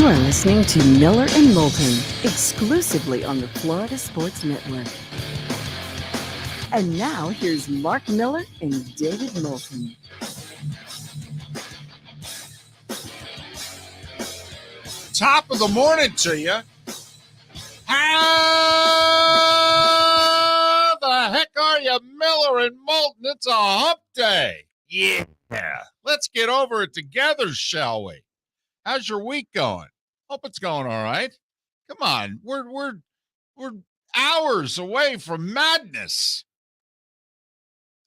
You're listening to Miller and Moulton, exclusively on the Florida Sports Network. And now, here's Mark Miller and David Moulton. Top of the morning to you. How the heck are you, Miller and Moulton? It's a hump day. Yeah. Let's get over it together, shall we? How's your week going? Hope it's going all right. Come on. We're hours away from madness.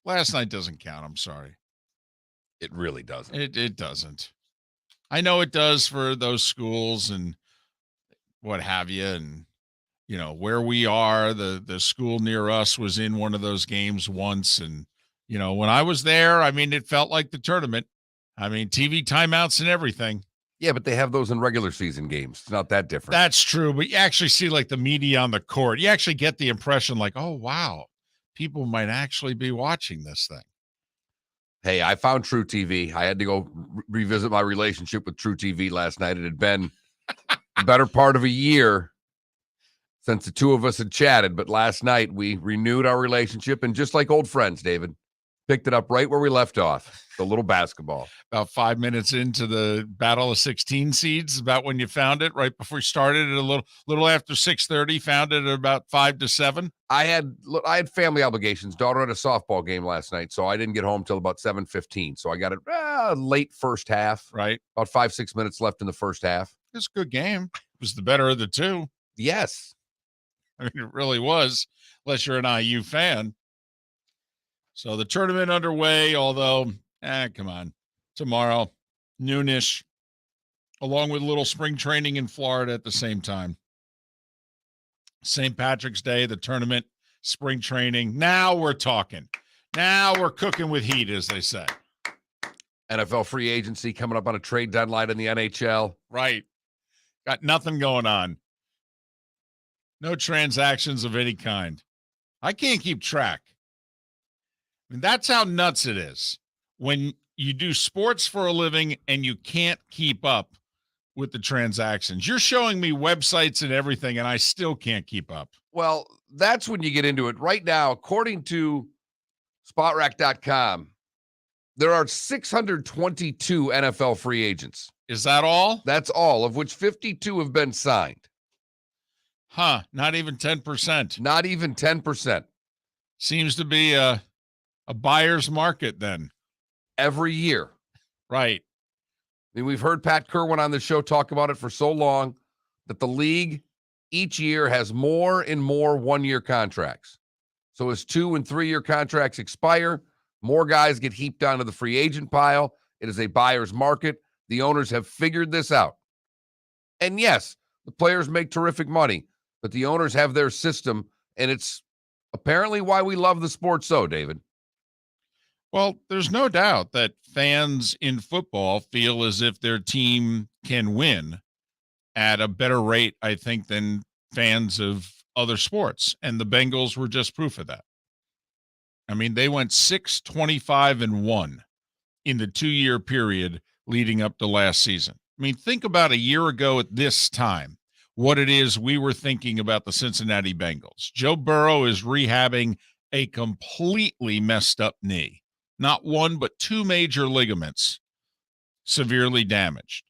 Last night doesn't count. I'm sorry. It really doesn't. It doesn't. I know it does for those schools and what have you. And, you know, where we are, the school near us was in one of those games once. And, you know, when I was there, I mean, it felt like the tournament. I mean, TV timeouts and everything. Yeah, but they have those in regular season games. It's not that different. That's true. But you actually see like the media on the court. You actually get the impression like, oh, wow, people might actually be watching this thing. Hey, I found True TV. I had to go revisit my relationship with True TV last night. It had been the better part of a year since the two of us had chatted. But last night we renewed our relationship. And just like old friends, David, picked it up right where we left off, the little basketball. About 5 minutes into the battle of 16 seeds, about when you found it, right before you started at a little after 6:30, found it at about 5 to 7. I had family obligations. Daughter had a softball game last night, so I didn't get home till about 7:15. So I got it late first half. Right. About 5-6 minutes left in the first half. It was a good game. It was the better of the two. Yes. I mean, it really was, unless you're an IU fan. So the tournament underway, although, come on. Tomorrow, noonish, along with a little spring training in Florida at the same time. St. Patrick's Day, the tournament, spring training. Now we're talking. Now we're cooking with heat, as they say. NFL free agency coming up on a trade deadline in the NHL. Right. Got nothing going on. No transactions of any kind. I can't keep track. I mean, that's how nuts it is. When you do sports for a living and you can't keep up with the transactions. You're showing me websites and everything, and I still can't keep up. Well, that's when you get into it. Right now, according to SpotRack.com, there are 622 NFL free agents. Is that all? That's all, of which 52 have been signed. Huh, not even 10%. Not even 10%. Seems to be a buyer's market then. Every year. Right. I mean, we've heard Pat Kerwin on the show talk about it for so long that the league each year has more and more one-year contracts. So as 2- and 3-year contracts expire, more guys get heaped onto the free agent pile. It is a buyer's market. The owners have figured this out. And yes, the players make terrific money, but the owners have their system, and it's apparently why we love the sport so, David. Well, there's no doubt that fans in football feel as if their team can win at a better rate, I think, than fans of other sports. And the Bengals were just proof of that. I mean, they went 6-25-1 in the 2-year period leading up to last season. I mean, think about a year ago at this time, what it is we were thinking about the Cincinnati Bengals. Joe Burrow is rehabbing a completely messed up knee. Not one, but 2 major ligaments severely damaged.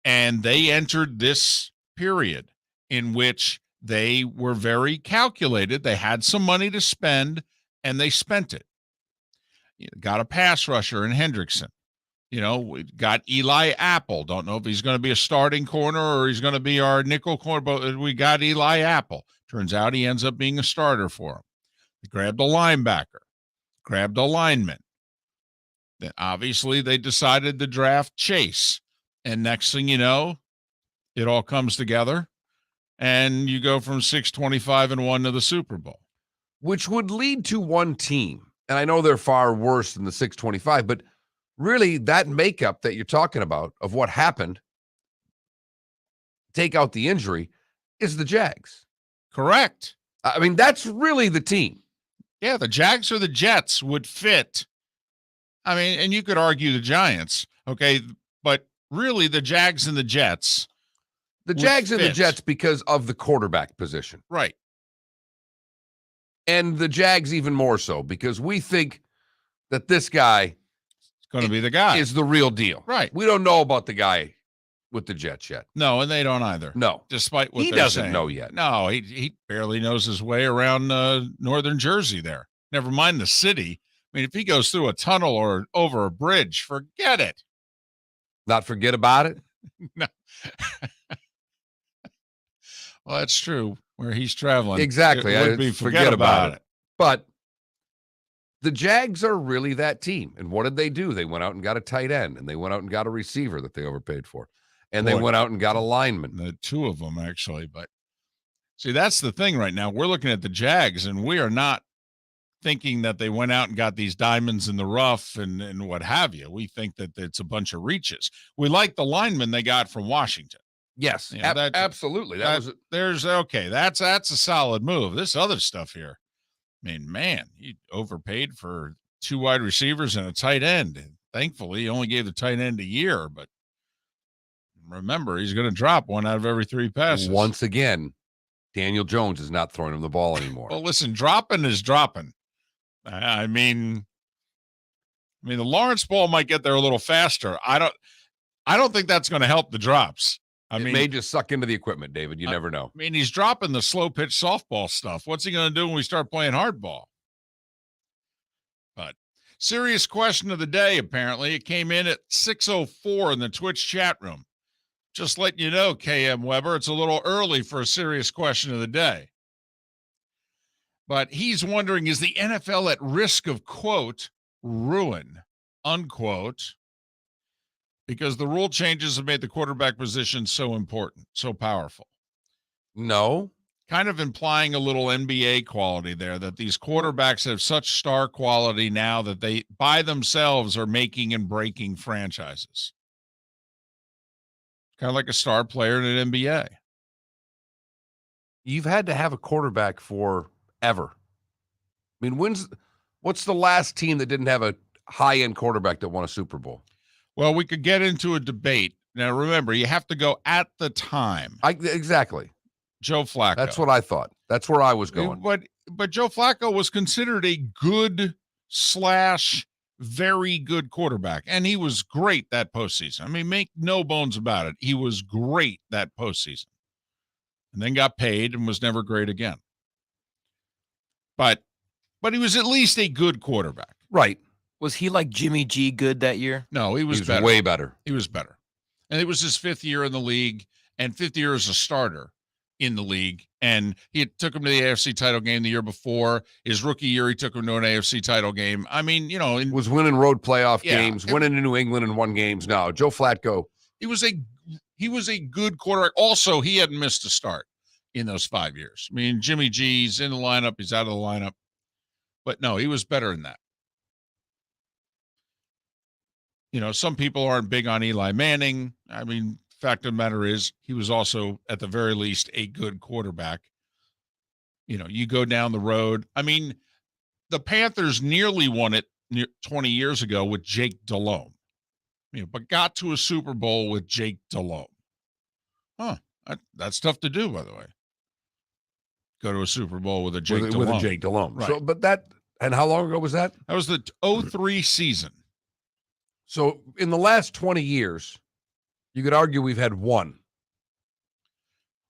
And they entered this period in which they were very calculated. They had some money to spend, and they spent it. Got a pass rusher in Hendrickson. You know, we got Eli Apple. Don't know if he's going to be a starting corner or he's going to be our nickel corner, but we got Eli Apple. Turns out he ends up being a starter for him. They grabbed a linebacker. Grabbed a lineman. Then obviously they decided to draft Chase. And next thing you know, it all comes together and you go from 6-25-1 to the Super Bowl. Which would lead to one team. And I know they're far worse than the 625, but really that makeup that you're talking about of what happened, take out the injury, is the Jags. Correct. I mean, that's really the team. Yeah, the Jags or the Jets would fit. I mean, and you could argue the Giants, okay, but really the Jags and the Jets The would Jags and the fit. Jets because of the quarterback position. Right. And the Jags even more so because we think that this guy It's going to be the guy. is the real deal. Right. We don't know about the guy with the Jets yet. No, and they don't either. No. Despite what He they're doesn't saying. know yet. No, he barely knows his way around northern Jersey there. Never mind the city. I mean, if he goes through a tunnel or over a bridge, forget it. Not forget about it? No. Well, that's true. Where he's traveling. Exactly. It would be forget about it. But the Jags are really that team. And what did they do? They went out and got a tight end, and they went out and got a receiver that they overpaid for. And they went out and got a lineman. The two of them, actually. But see, that's the thing right now. We're looking at the Jags, and we are not thinking that they went out and got these diamonds in the rough and what have you. We think that it's a bunch of reaches. We like the lineman they got from Washington. Yes, Yeah, absolutely. That's a solid move. This other stuff here, I mean, man, he overpaid for 2 wide receivers and a tight end. And thankfully, he only gave the tight end a year, but remember, he's going to drop 1 out of every 3 passes. Once again, Daniel Jones is not throwing him the ball anymore. Well, listen, dropping is dropping. I mean, the Lawrence ball might get there a little faster. I don't think that's going to help the drops. It may just suck into the equipment, David. You never know. I mean, he's dropping the slow pitch softball stuff. What's he going to do when we start playing hardball? But serious question of the day, apparently. It came in at 6:04 in the Twitch chat room. Just letting you know, KM Weber, it's a little early for a serious question of the day. But he's wondering, is the NFL at risk of, quote, ruin, unquote, because the rule changes have made the quarterback position so important, so powerful? No. Kind of implying a little NBA quality there, that these quarterbacks have such star quality now that they, by themselves, are making and breaking franchises. Kind of like a star player in an NBA. You've had to have a quarterback forever. I mean, what's the last team that didn't have a high-end quarterback that won a Super Bowl? Well, we could get into a debate. Now, remember, you have to go at the time. Exactly. Joe Flacco. That's what I thought. That's where I was going. But Joe Flacco was considered a good / very good quarterback, and he was great that postseason. I mean, make no bones about it. He was great that postseason, and then got paid and was never great again. But he was at least a good quarterback. Right. Was he like Jimmy G good that year? No, he was better. Way better. He was better. And it was his 5th year in the league and 5th year as a starter in the league. And he took him to the AFC title game the year before. His rookie year, he took him to an AFC title game. I mean, was winning road playoff games, winning in New England and won games. No, Joe Flacco. He was a good quarterback. Also, he hadn't missed a start in those 5 years. I mean, Jimmy G's in the lineup. He's out of the lineup. But no, he was better than that. Some people aren't big on Eli Manning. I mean, fact of the matter is he was also, at the very least, a good quarterback. You go down the road. I mean, the Panthers nearly won it 20 years ago with Jake Delhomme, but got to a Super Bowl with Jake Delhomme. Huh. That's tough to do, by the way. Go to a Super Bowl with a Jake Delhomme. With a Jake Delhomme. Right. So, and how long ago was that? That was the 2003 season. So in the last 20 years, you could argue we've had one.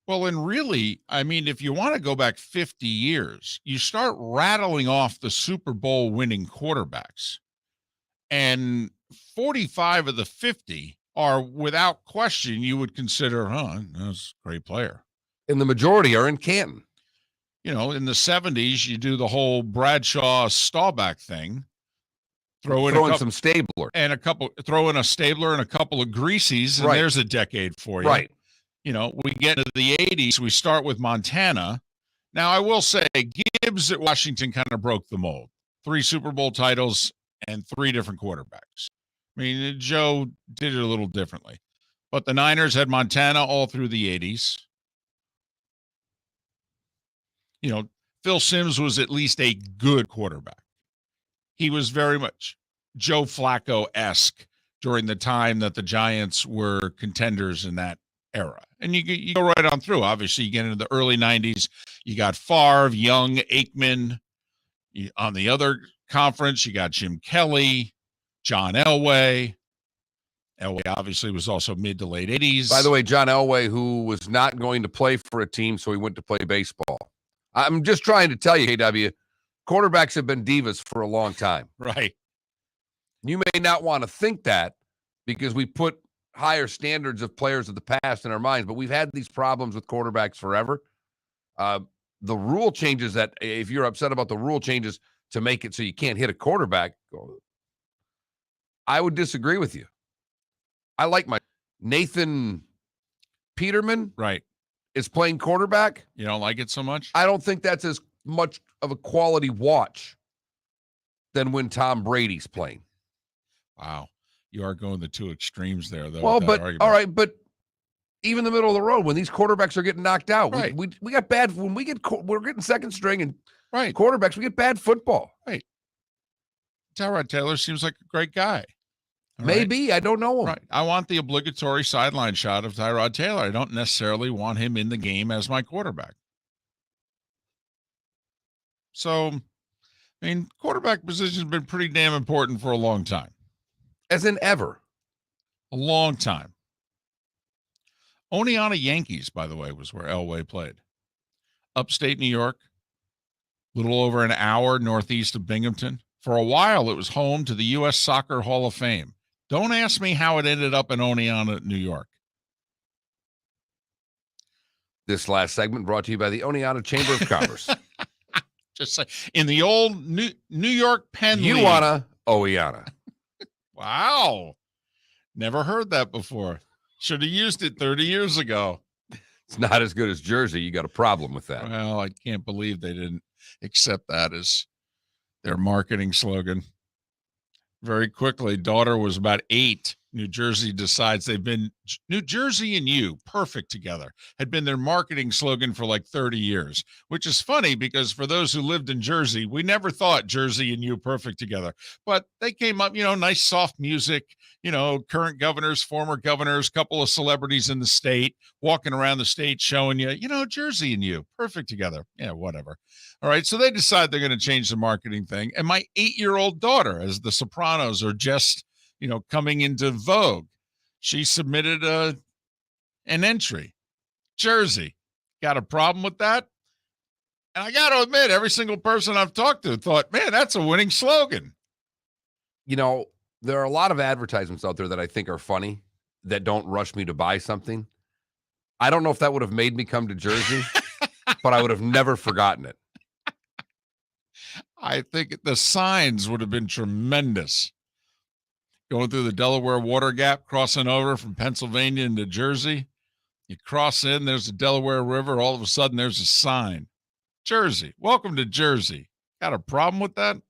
Well, and really, I mean, if you want to go back 50 years, you start rattling off the Super Bowl winning quarterbacks. And 45 of the 50 are, without question, you would consider, that's a great player. And the majority are in Canton. In the 70s, you do the whole Bradshaw Staubach thing. Throw in some Stabler. And throw in a Stabler and a couple of Greasies, and there's a decade for you. Right. We get into the 80s, we start with Montana. Now, I will say, Gibbs at Washington kind of broke the mold. 3 Super Bowl titles and 3 different quarterbacks. I mean, Joe did it a little differently. But the Niners had Montana all through the 80s. Phil Simms was at least a good quarterback. He was very much Joe Flacco-esque during the time that the Giants were contenders in that era. And you go right on through. Obviously, you get into the early 90s. You got Favre, Young, Aikman. On the other conference, you got Jim Kelly, John Elway. Elway obviously was also mid to late 80s. By the way, John Elway, who was not going to play for a team, so he went to play baseball. I'm just trying to tell you, KW, quarterbacks have been divas for a long time. Right. You may not want to think that because we put higher standards of players of the past in our minds, but we've had these problems with quarterbacks forever. The rule changes that if you're upset about the rule changes to make it so you can't hit a quarterback, I would disagree with you. I like my Nathan Peterman Right. is playing quarterback. You don't like it so much? I don't think that's as much of a quality watch than when Tom Brady's playing. Wow. You are going the two extremes there, though. Well, with that but argument. all right, but even the middle of the road, when these quarterbacks are getting knocked out, Right. we got bad. When we're getting second string and Right. quarterbacks, we get bad football. Tyrod Taylor seems like a great guy. All right? Maybe I don't know him. Right. I want the obligatory sideline shot of Tyrod Taylor. I don't necessarily want him in the game as my quarterback. So, I mean, quarterback position has been pretty damn important for a long time. As in ever. A long time. Oneonta Yankees, by the way, was where Elway played. Upstate New York, a little over an hour northeast of Binghamton. For a while, it was home to the U.S. Soccer Hall of Fame. Don't ask me how it ended up in Oneonta, New York. This last segment brought to you by the Oneonta Chamber of Commerce. Just say, in the old New York Penn League. You wanna Oneonta. Wow. Never heard that before. Should have used it 30 years ago. It's not as good as Jersey. You got a problem with that. Well, I can't believe they didn't accept that as their marketing slogan. Very quickly, daughter was about 8. New Jersey decides New Jersey and you, perfect together, had been their marketing slogan for like 30 years, which is funny because for those who lived in Jersey, we never thought Jersey and you perfect together. But they came up, nice soft music, current governors, former governors, couple of celebrities in the state, walking around the state showing you, Jersey and you, perfect together. Yeah, whatever. All right, so they decide they're going to change the marketing thing. And my 8-year-old daughter, as the Sopranos are just coming into vogue, she submitted an entry. Jersey. Got a problem with that? And I got to admit, every single person I've talked to thought, man, that's a winning slogan. There are a lot of advertisements out there that I think are funny that don't rush me to buy something. I don't know if that would have made me come to Jersey, but I would have never forgotten it. I think the signs would have been tremendous. Going through the Delaware Water Gap, crossing over from Pennsylvania into Jersey. You cross in, there's the Delaware River. All of a sudden, there's a sign. Jersey. Welcome to Jersey. Got a problem with that?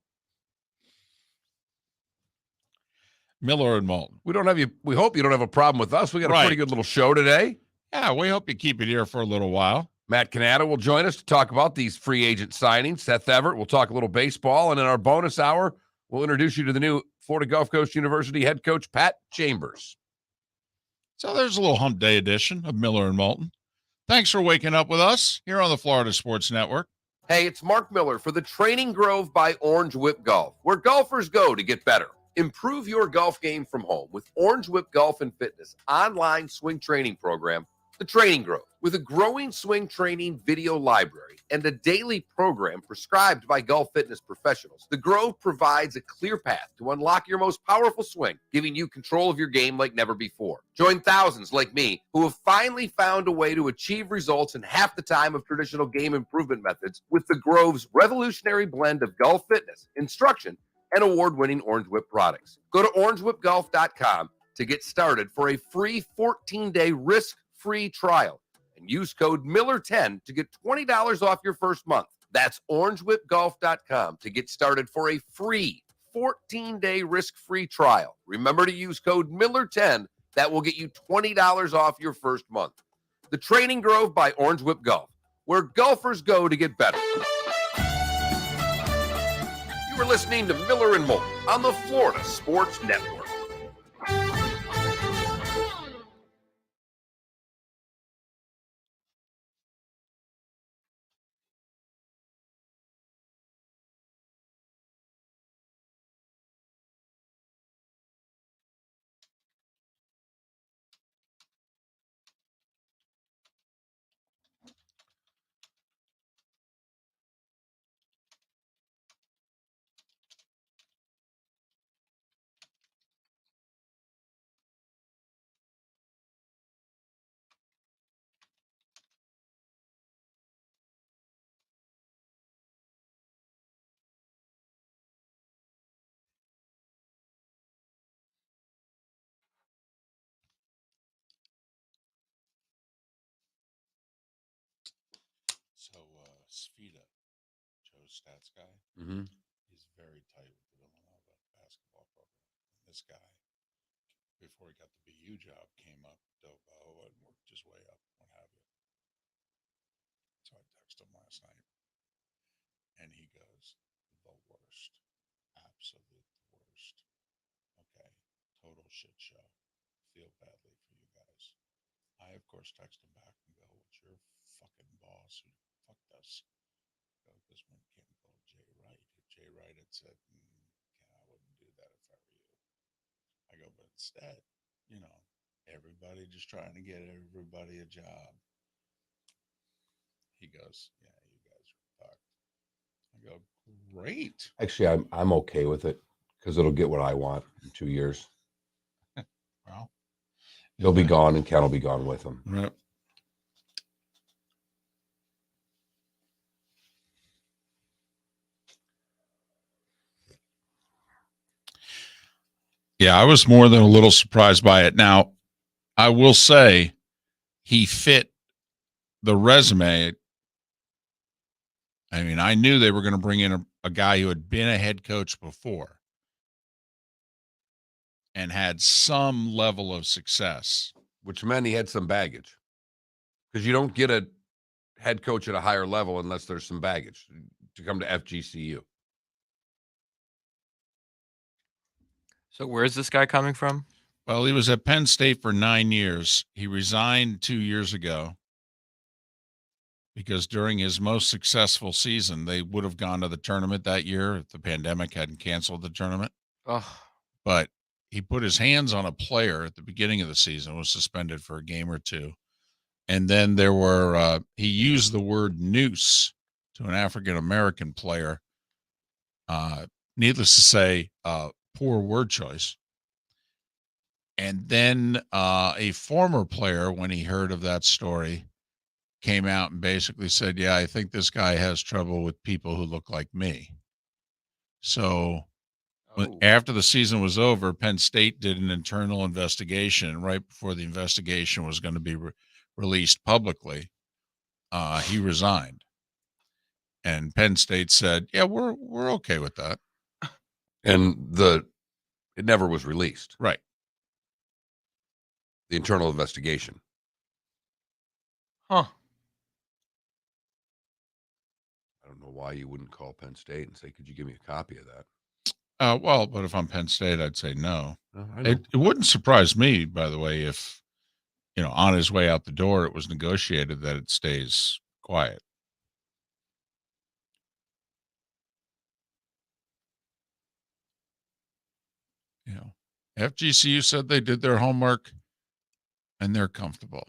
Miller and Moulton. We hope you don't have a problem with us. We got a Right. pretty good little show today. Yeah, we hope you keep it here for a little while. Matt Cannata will join us to talk about these free agent signings. Seth Everett will talk a little baseball. And in our bonus hour, we'll introduce you to the new Florida Gulf Coast University head coach, Pat Chambers. So there's a little hump day edition of Miller and Moulton. Thanks for waking up with us here on the Florida Sports Network. Hey, it's Mark Miller for the Training Grove by Orange Whip Golf, where golfers go to get better. Improve your golf game from home with Orange Whip Golf and Fitness online swing training program, The Training Grove. With a growing swing training video library and a daily program prescribed by golf fitness professionals, The Grove provides a clear path to unlock your most powerful swing, giving you control of your game like never before. Join thousands like me who have finally found a way to achieve results in half the time of traditional game improvement methods with The Grove's revolutionary blend of golf fitness, instruction, and award-winning Orange Whip products. Go to orangewhipgolf.com to get started for a free 14-day risk-free trial. And use code Miller10 to get $20 off your first month. That's orangewhipgolf.com to get started for a free 14-day risk-free trial. Remember to use code Miller10. That will get you $20 off your first month. The Training Grove by Orange Whip Golf, where golfers go to get better. You are listening to Miller and Moulton on the Florida Sports Network. Sfida, Joe's stats guy. Mm-hmm. He's very tight with the Villanova basketball program. This guy, before he got the BU job, came up, dove low, and worked his way up, what have you. So I texted him last night, and he goes, the worst, absolute worst. Okay, total shit show. Feel badly for you guys. I, of course, text him back and go, "What's your fucking boss who fucked us?" Because when Kim called Jay Wright, if Jay Wright had said, I wouldn't do that if I were you. I go, but instead, everybody just trying to get everybody a job. He goes, yeah, you guys are fucked. I go, great. Actually, I'm okay with it because it'll get what I want in 2 years. Well, He'll be gone, and Ken will be gone with him. Right. Yeah, I was more than a little surprised by it. Now, I will say he fit the resume. I mean, I knew they were going to bring in a guy who had been a head coach before and had some level of success. Which meant he had some baggage. Because you don't get a head coach at a higher level unless there's some baggage to come to FGCU. So where's this guy coming from? Well, he was at Penn State for 9 years. He resigned 2 years ago because during his most successful season, they would have gone to the tournament that year if the pandemic hadn't canceled the tournament. Oh, But he put his hands on a player at the beginning of the season, was suspended for a game or two. And then there were, he used the word noose to an African-American player. Needless to say, poor word choice. And then a former player, when he heard of that story, came out and basically said, yeah, I think this guy has trouble with people who look like me. So after the season was over, Penn State did an internal investigation. Right before the investigation was going to be released publicly, he resigned. And Penn State said, yeah, we're okay with that. And it never was released. Right. The internal investigation. huh. I don't know why you wouldn't call Penn State and say, could you give me a copy of that? Well, but if I'm Penn State, I'd say no. I know. It wouldn't surprise me, by the way, if, on his way out the door, it was negotiated that it stays quiet. FGCU said they did their homework and they're comfortable.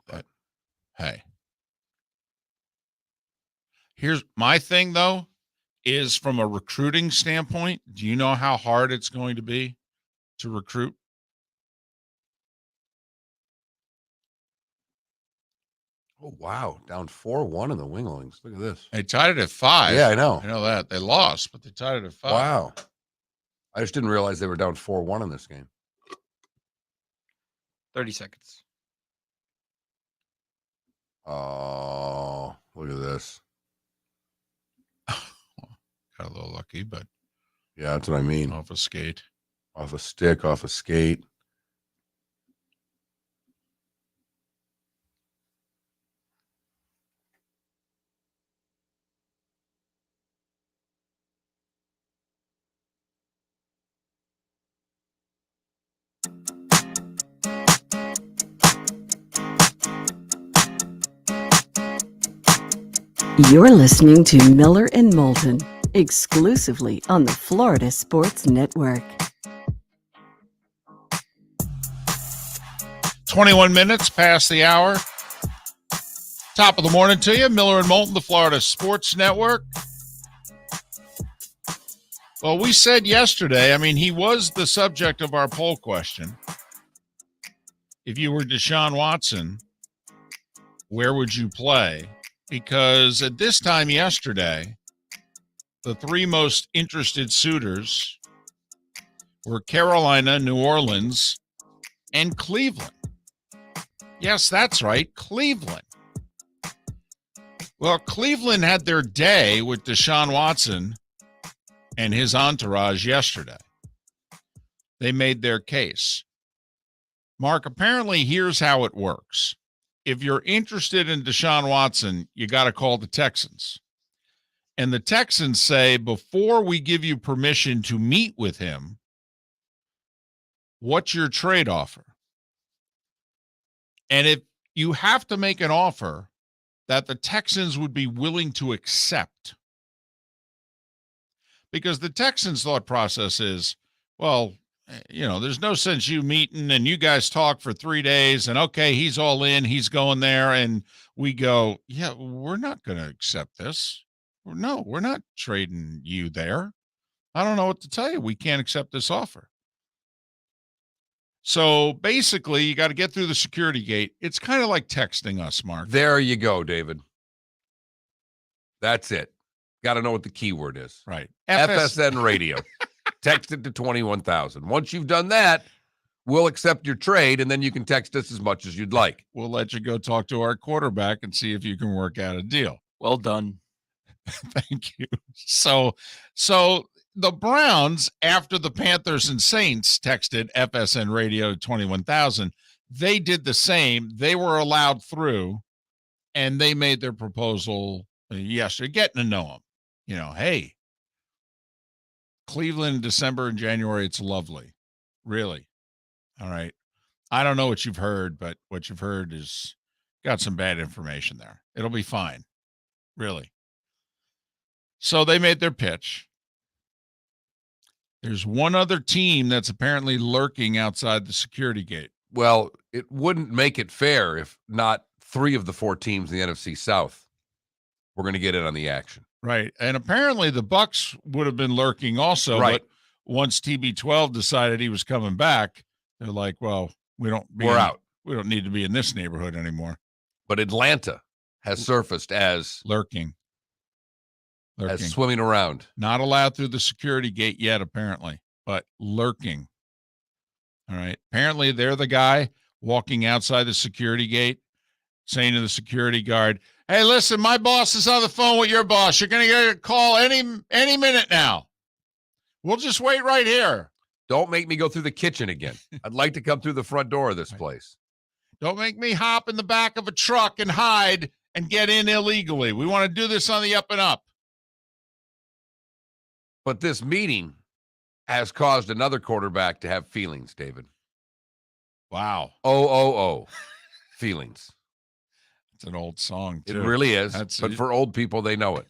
But hey, here's my thing though, is from a recruiting standpoint, do you know how hard it's going to be to recruit? Oh, wow. Down 4-1 in the Winglings. Look at this. They tied it at 5. Yeah, I know. I know that. They lost, but they tied it at 5. Wow. I just didn't realize they were down 4-1 in this game. 30 seconds. Oh, look at this. Got a little lucky, but Yeah, that's what I mean. off a skate. Off a stick, off a skate. You're listening to Miller and Moulton, exclusively on the Florida Sports Network. 21 minutes past the hour. Top of the morning to you. Miller and Moulton, the Florida Sports Network. Well, we said yesterday, he was the subject of our poll question. If you were Deshaun Watson, where would you play? Because at this time yesterday, the 3 most interested suitors were Carolina, New Orleans, and Cleveland. Yes, that's right, Cleveland. Well, Cleveland had their day with Deshaun Watson and his entourage yesterday. They made their case. Mark, apparently here's how it works. If you're interested in Deshaun Watson, you got to call the Texans. And the Texans say, before we give you permission to meet with him, what's your trade offer? And if you have to make an offer that the Texans would be willing to accept, because the Texans' thought process is, well, there's no sense you meeting and you guys talk for 3 days and okay, he's all in, he's going there. And we go, yeah, we're not going to accept this. No, we're not trading you there. I don't know what to tell you. We can't accept this offer. So basically, you got to get through the security gate. It's kind of like texting us, Mark. There you go, David. That's it. Got to know what the keyword is. Right. FSN radio. Text it to 21,000. Once you've done that, we'll accept your trade, and then you can text us as much as you'd like. We'll let you go talk to our quarterback and see if you can work out a deal. Well done. Thank you. So the Browns, after the Panthers and Saints texted FSN radio 21,000, they did the same. They were allowed through, and they made their proposal yesterday, getting to know them. Hey, Cleveland, December and January, it's lovely. Really. All right. I don't know what you've heard, but what you've heard is got some bad information there. It'll be fine. Really. So they made their pitch. There's one other team that's apparently lurking outside the security gate. Well, it wouldn't make it fair if not 3 of the 4 teams in the NFC South were going to get in on the action. Right. And apparently the Bucks would have been lurking also. Right. But once TB12 decided he was coming back, they're like, well, we're out. We don't need to be in this neighborhood anymore. But Atlanta has surfaced as Lurking. as swimming around. Not allowed through the security gate yet, apparently, but lurking. All right. Apparently they're the guy walking outside the security gate saying to the security guard, hey, listen, my boss is on the phone with your boss. You're going to get a call any minute now. We'll just wait right here. Don't make me go through the kitchen again. I'd like to come through the front door of this place. Don't make me hop in the back of a truck and hide and get in illegally. We want to do this on the up and up. But this meeting has caused another quarterback to have feelings, David. Wow. Feelings. It's an old song, too. It really is. But for old people, they know it.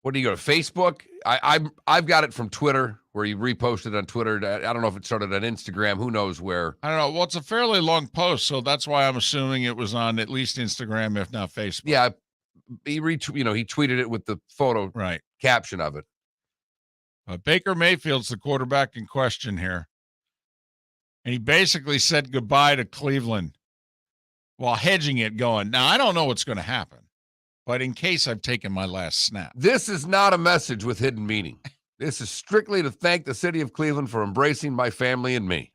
What do you go to Facebook? I've got it from Twitter where he reposted on Twitter. I don't know if it started on Instagram. Who knows where? I don't know. Well, it's a fairly long post, so that's why I'm assuming it was on at least Instagram, if not Facebook. Yeah, he tweeted it with the photo caption of it. Baker Mayfield's the quarterback in question here. And he basically said goodbye to Cleveland while hedging it, going, now, I don't know what's going to happen, but in case I've taken my last snap. This is not a message with hidden meaning. This is strictly to thank the city of Cleveland for embracing my family and me.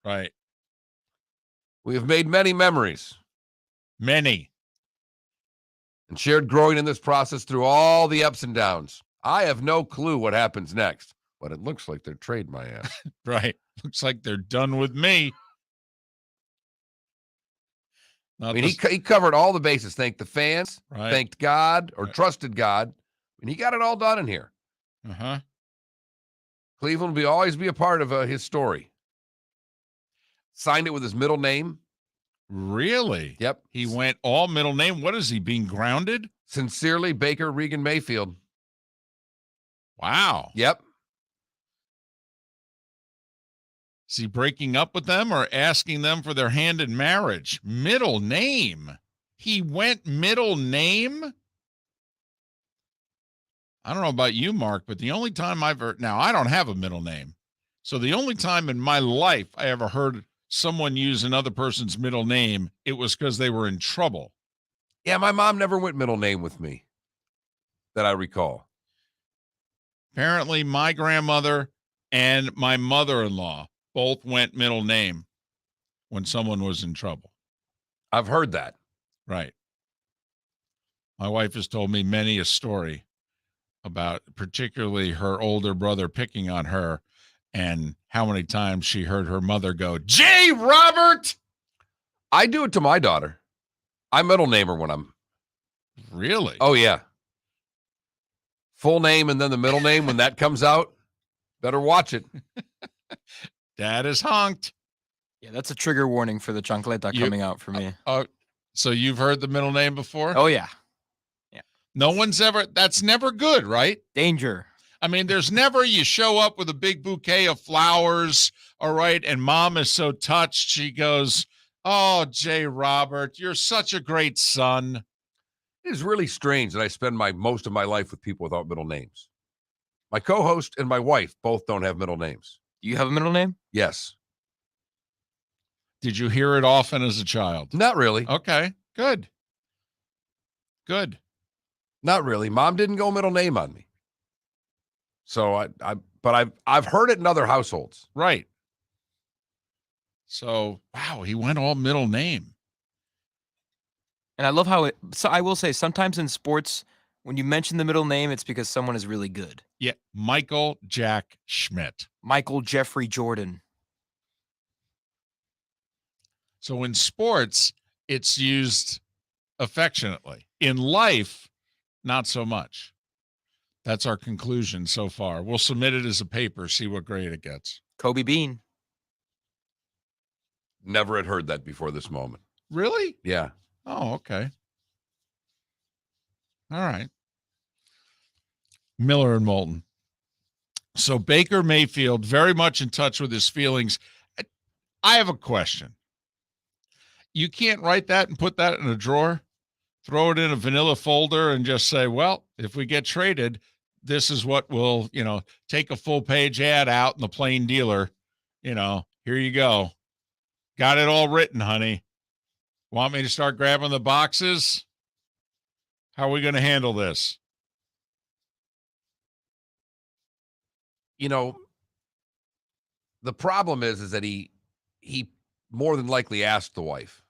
Right. We have made many memories. Many. And shared growing in this process through all the ups and downs. I have no clue what happens next, but it looks like they're trading my ass. Right. Looks like they're done with me. He covered all the bases. Thanked the fans, right. Thanked God, or trusted God, and he got it all done in here. Uh-huh. Cleveland will always be a part of his story. Signed it with his middle name. Really? Yep. He went all middle name. What is he, being grounded? Sincerely, Baker Regan Mayfield. Wow. Yep. Is he breaking up with them or asking them for their hand in marriage? Middle name. He went middle name? I don't know about you, Mark, but the only time I've heard, now I don't have a middle name. So the only time in my life I ever heard someone use another person's middle name, it was because they were in trouble. Yeah, my mom never went middle name with me that I recall. Apparently my grandmother and my mother-in-law both went middle name when someone was in trouble. I've heard that. Right. My wife has told me many a story about particularly her older brother picking on her and how many times she heard her mother go, J. Robert. I do it to my daughter. I middle name her when I'm. Really? Oh, yeah. Full name and then the middle name when that comes out. Better watch it. Dad is honked. Yeah, that's a trigger warning for the chancleta coming out for me. So you've heard the middle name before? Oh, yeah. No one's ever, that's never good, right? Danger. I mean, there's never, you show up with a big bouquet of flowers, all right, and mom is so touched, she goes, oh, J. Robert, you're such a great son. It is really strange that I spend most of my life with people without middle names. My co-host and my wife both don't have middle names. Do you have a middle name? Yes. Did you hear it often as a child? Not really. Okay, good. Good. Not really. Mom didn't go middle name on me. So but I've heard it in other households. Right. So, wow, he went all middle name. And I love how so I will say sometimes in sports, when you mention the middle name, it's because someone is really good. Yeah, Michael Jack Schmidt. Michael Jeffrey Jordan. So in sports, it's used affectionately. In life, not so much. That's our conclusion so far. We'll submit it as a paper, see what grade it gets. Kobe Bean. Never had heard that before this moment. Really? Yeah. Oh, okay. All right. Miller and Moulton. So Baker Mayfield, very much in touch with his feelings. I have a question. You can't write that and put that in a drawer, throw it in a vanilla folder and just say, well, if we get traded, this is what we'll, take a full page ad out in the Plain Dealer. Here you go. Got it all written, honey. Want me to start grabbing the boxes? How are we going to handle this? The problem is that he more than likely asked the wife.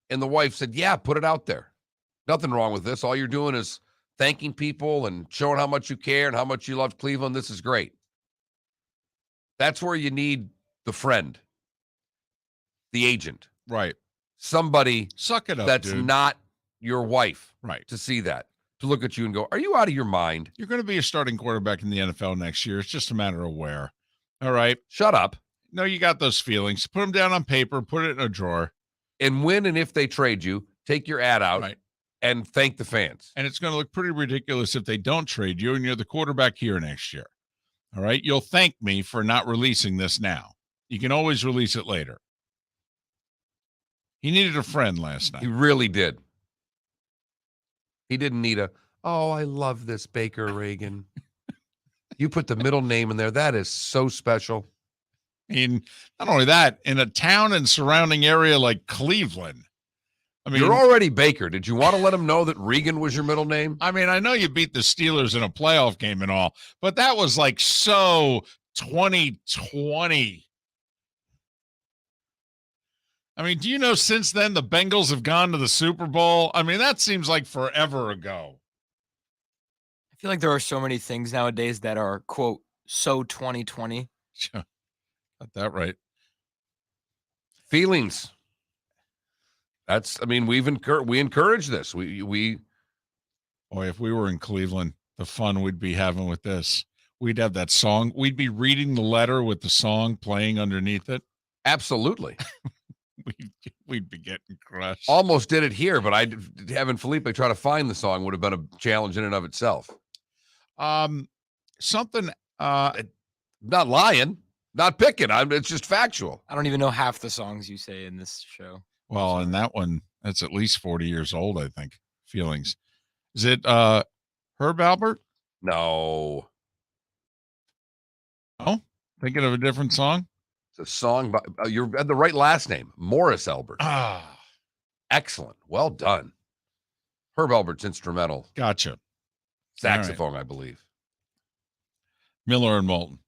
And the wife said, yeah, put it out there. Nothing wrong with this. All you're doing is thanking people and showing how much you care and how much you love Cleveland. This is great. That's where you need the friend, the agent. Right. Somebody Suck it up, that's dude. not your wife. Right. To see that, to look at you and go, are you out of your mind? You're going to be a starting quarterback in the NFL next year. It's just a matter of where. All right. Shut up. No, you got those feelings. Put them down on paper, put it in a drawer. And when and if they trade you, take your ad out and thank the fans. And it's going to look pretty ridiculous if they don't trade you and you're the quarterback here next year. All right. You'll thank me for not releasing this now. You can always release it later. He needed a friend last night. He really did. He didn't need I love this Baker Reagan. You put the middle name in there. That is so special. I mean, not only that, in a town and surrounding area like Cleveland. I mean, you're already Baker. Did you want to let him know that Regan was your middle name? I mean, I know you beat the Steelers in a playoff game and all, but that was like so 2020. I mean, do you know since then the Bengals have gone to the Super Bowl? I mean, that seems like forever ago. I feel like there are so many things nowadays that are, quote, so 2020. Got that right. Feelings. We encourage this. We Boy, if we were in Cleveland, the fun we'd be having with this. We'd have that song. We'd be reading the letter with the song playing underneath it. Absolutely. We'd be getting crushed. Almost did it here, but having Felipe try to find the song would have been a challenge in and of itself. Something not lying, not picking. It's just factual. I don't even know half the songs you say in this show. Well, and that one, that's at least 40 years old, I think. Feelings. Is it Herb Albert? No. Oh, thinking of a different song? It's a song by you had the right last name, Morris Albert. Ah, excellent. Well done. Herb Albert's instrumental. Gotcha. Saxophone, I believe. Miller and Moulton.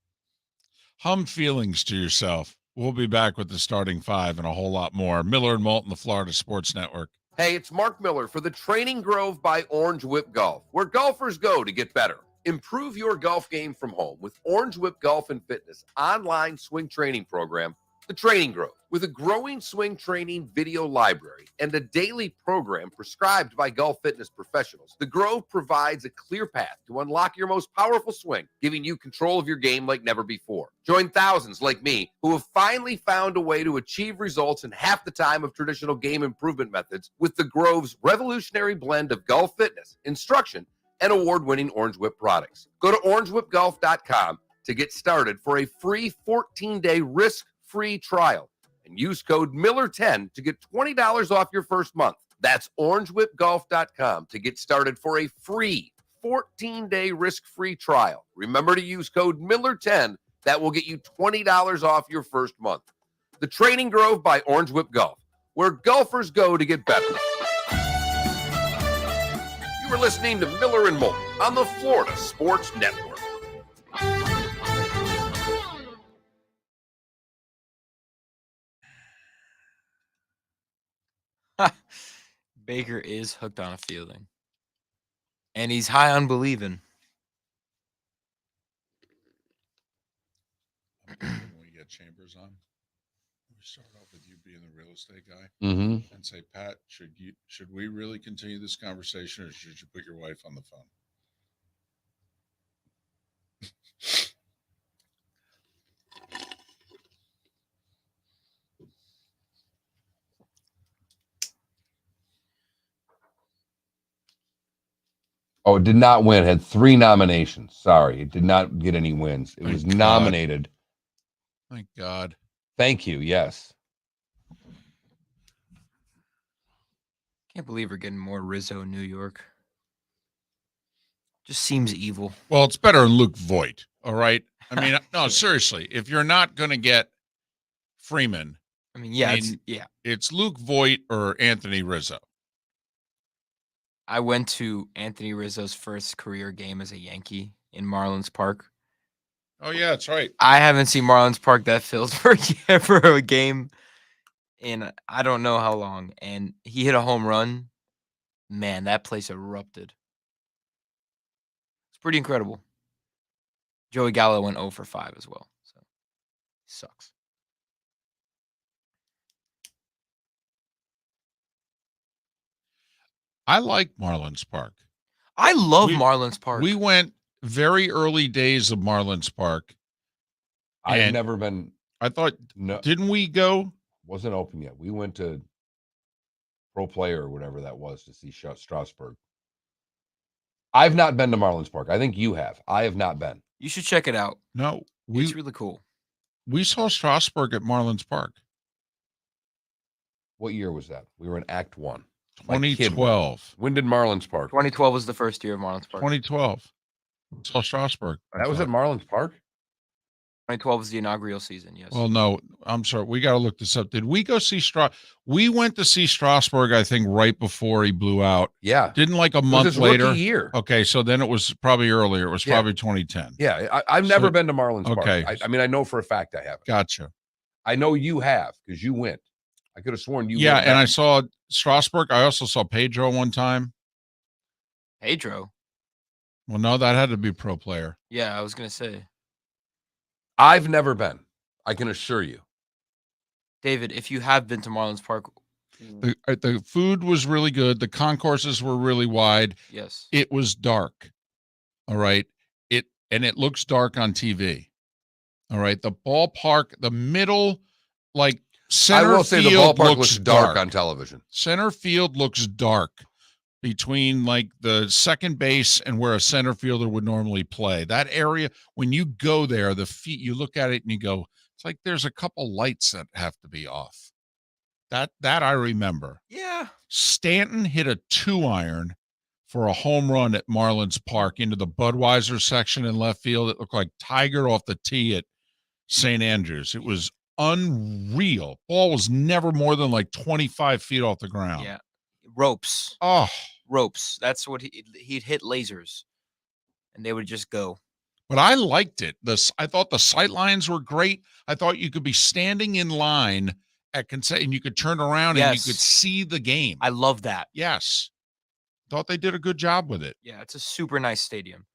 Hum feelings to yourself. We'll be back with the starting five and a whole lot more. Miller and Moulton, the Florida Sports Network. Hey, it's Mark Miller for the Training Grove by Orange Whip Golf, where golfers go to get better. Improve your golf game from home with Orange Whip Golf and Fitness online swing training program, The Training Grove. With a growing swing training video library and a daily program prescribed by golf fitness professionals, The Grove provides a clear path to unlock your most powerful swing, giving you control of your game like never before. Join thousands like me who have finally found a way to achieve results in half the time of traditional game improvement methods with The Grove's revolutionary blend of golf fitness, instruction, and award-winning Orange Whip products. Go to orangewhipgolf.com to get started for a free 14-day risk-free trial and use code Miller10 to get $20 off your first month. That's orangewhipgolf.com to get started for a free 14-day risk-free trial. Remember to use code Miller10. That will get you $20 off your first month. The Training Grove by Orange Whip Golf, where golfers go to get better. You are listening to Miller and Moulton on the Florida Sports Network. Baker is hooked on a fielding. And he's high on believing. When we get Chambers on, we start off with you being the real estate guy Mm-hmm. and say, Pat, should we really continue this conversation, or should you put your wife on the phone? Oh, it did not win. It had 3 nominations. Sorry, it did not get any wins. It was Thank God. nominated. Thank God. Thank you. Yes. Can't believe we're getting more Rizzo, New York. Just seems evil. Well, it's better than Luke Voigt. All right. I mean, no, seriously, if you're not going to get Freeman, I mean, yeah, it's Luke Voigt or Anthony Rizzo. I went to Anthony Rizzo's first career game as a Yankee in Marlins Park. Oh, yeah, that's right. I haven't seen Marlins Park that filled for a game in I don't know how long. And he hit a home run. Man, that place erupted. It's pretty incredible. Joey Gallo went 0 for 5 as well. So sucks. I like Marlins Park. I love Marlins Park. We went very early days of Marlins Park. I've And never been. I thought, No, didn't we go? wasn't open yet. We went to Pro Player or whatever that was to see Strasburg. I've not been to Marlins Park. I think you have. I have not been. You should check it out. No, It's really cool. we saw Strasburg at Marlins Park. What year was that? We were in Act 1. 2012. When did Marlins Park? 2012 was the first year of Marlins Park. 2012. Saw Strasburg. That was at Marlins Park? 2012 was the inaugural season, yes. Well, no, I'm sorry. We got to look this up. Did we go see We went to see Strasburg, I think, right before he blew out. Yeah. Didn't like a It was month his later. rookie year. Okay, so then it was probably earlier. It was Yeah. probably 2010. Yeah. I've never So- been to Marlins okay. Park. I mean, I know for a fact I haven't. Gotcha. I know you have because you went. I could have sworn you Yeah, went. and I back. saw Strasburg. I also saw Pedro one time. Pedro. Well, no, that had to be Pro Player. Yeah, I was going to say. I've never been. I can assure you. David, if you have been to Marlins Park, The food was really good. The concourses were really wide. yes. It was dark. All right. It looks dark on TV. All right. The ballpark, the middle, like center I will say the field ballpark looks looks dark on television. Center field looks dark between like the second base and where a center fielder would normally play. That area, when you go there, you look at it and you go, it's like there's a couple lights that have to be off. That I remember. Yeah. Stanton hit a 2-iron for a home run at Marlins Park into the Budweiser section in left field. It looked like Tiger off the tee at St. Andrews. It was unreal. Ball was never more than like 25 feet off the ground. Yeah. Ropes. Oh, Ropes. That's what he'd hit lasers and they would just go. But I liked it. I thought the sight lines were great. I thought you could be standing in line at and you could turn around and you could see the game. I love that. Yes. Thought they did a good job with it. Yeah, it's a super nice stadium.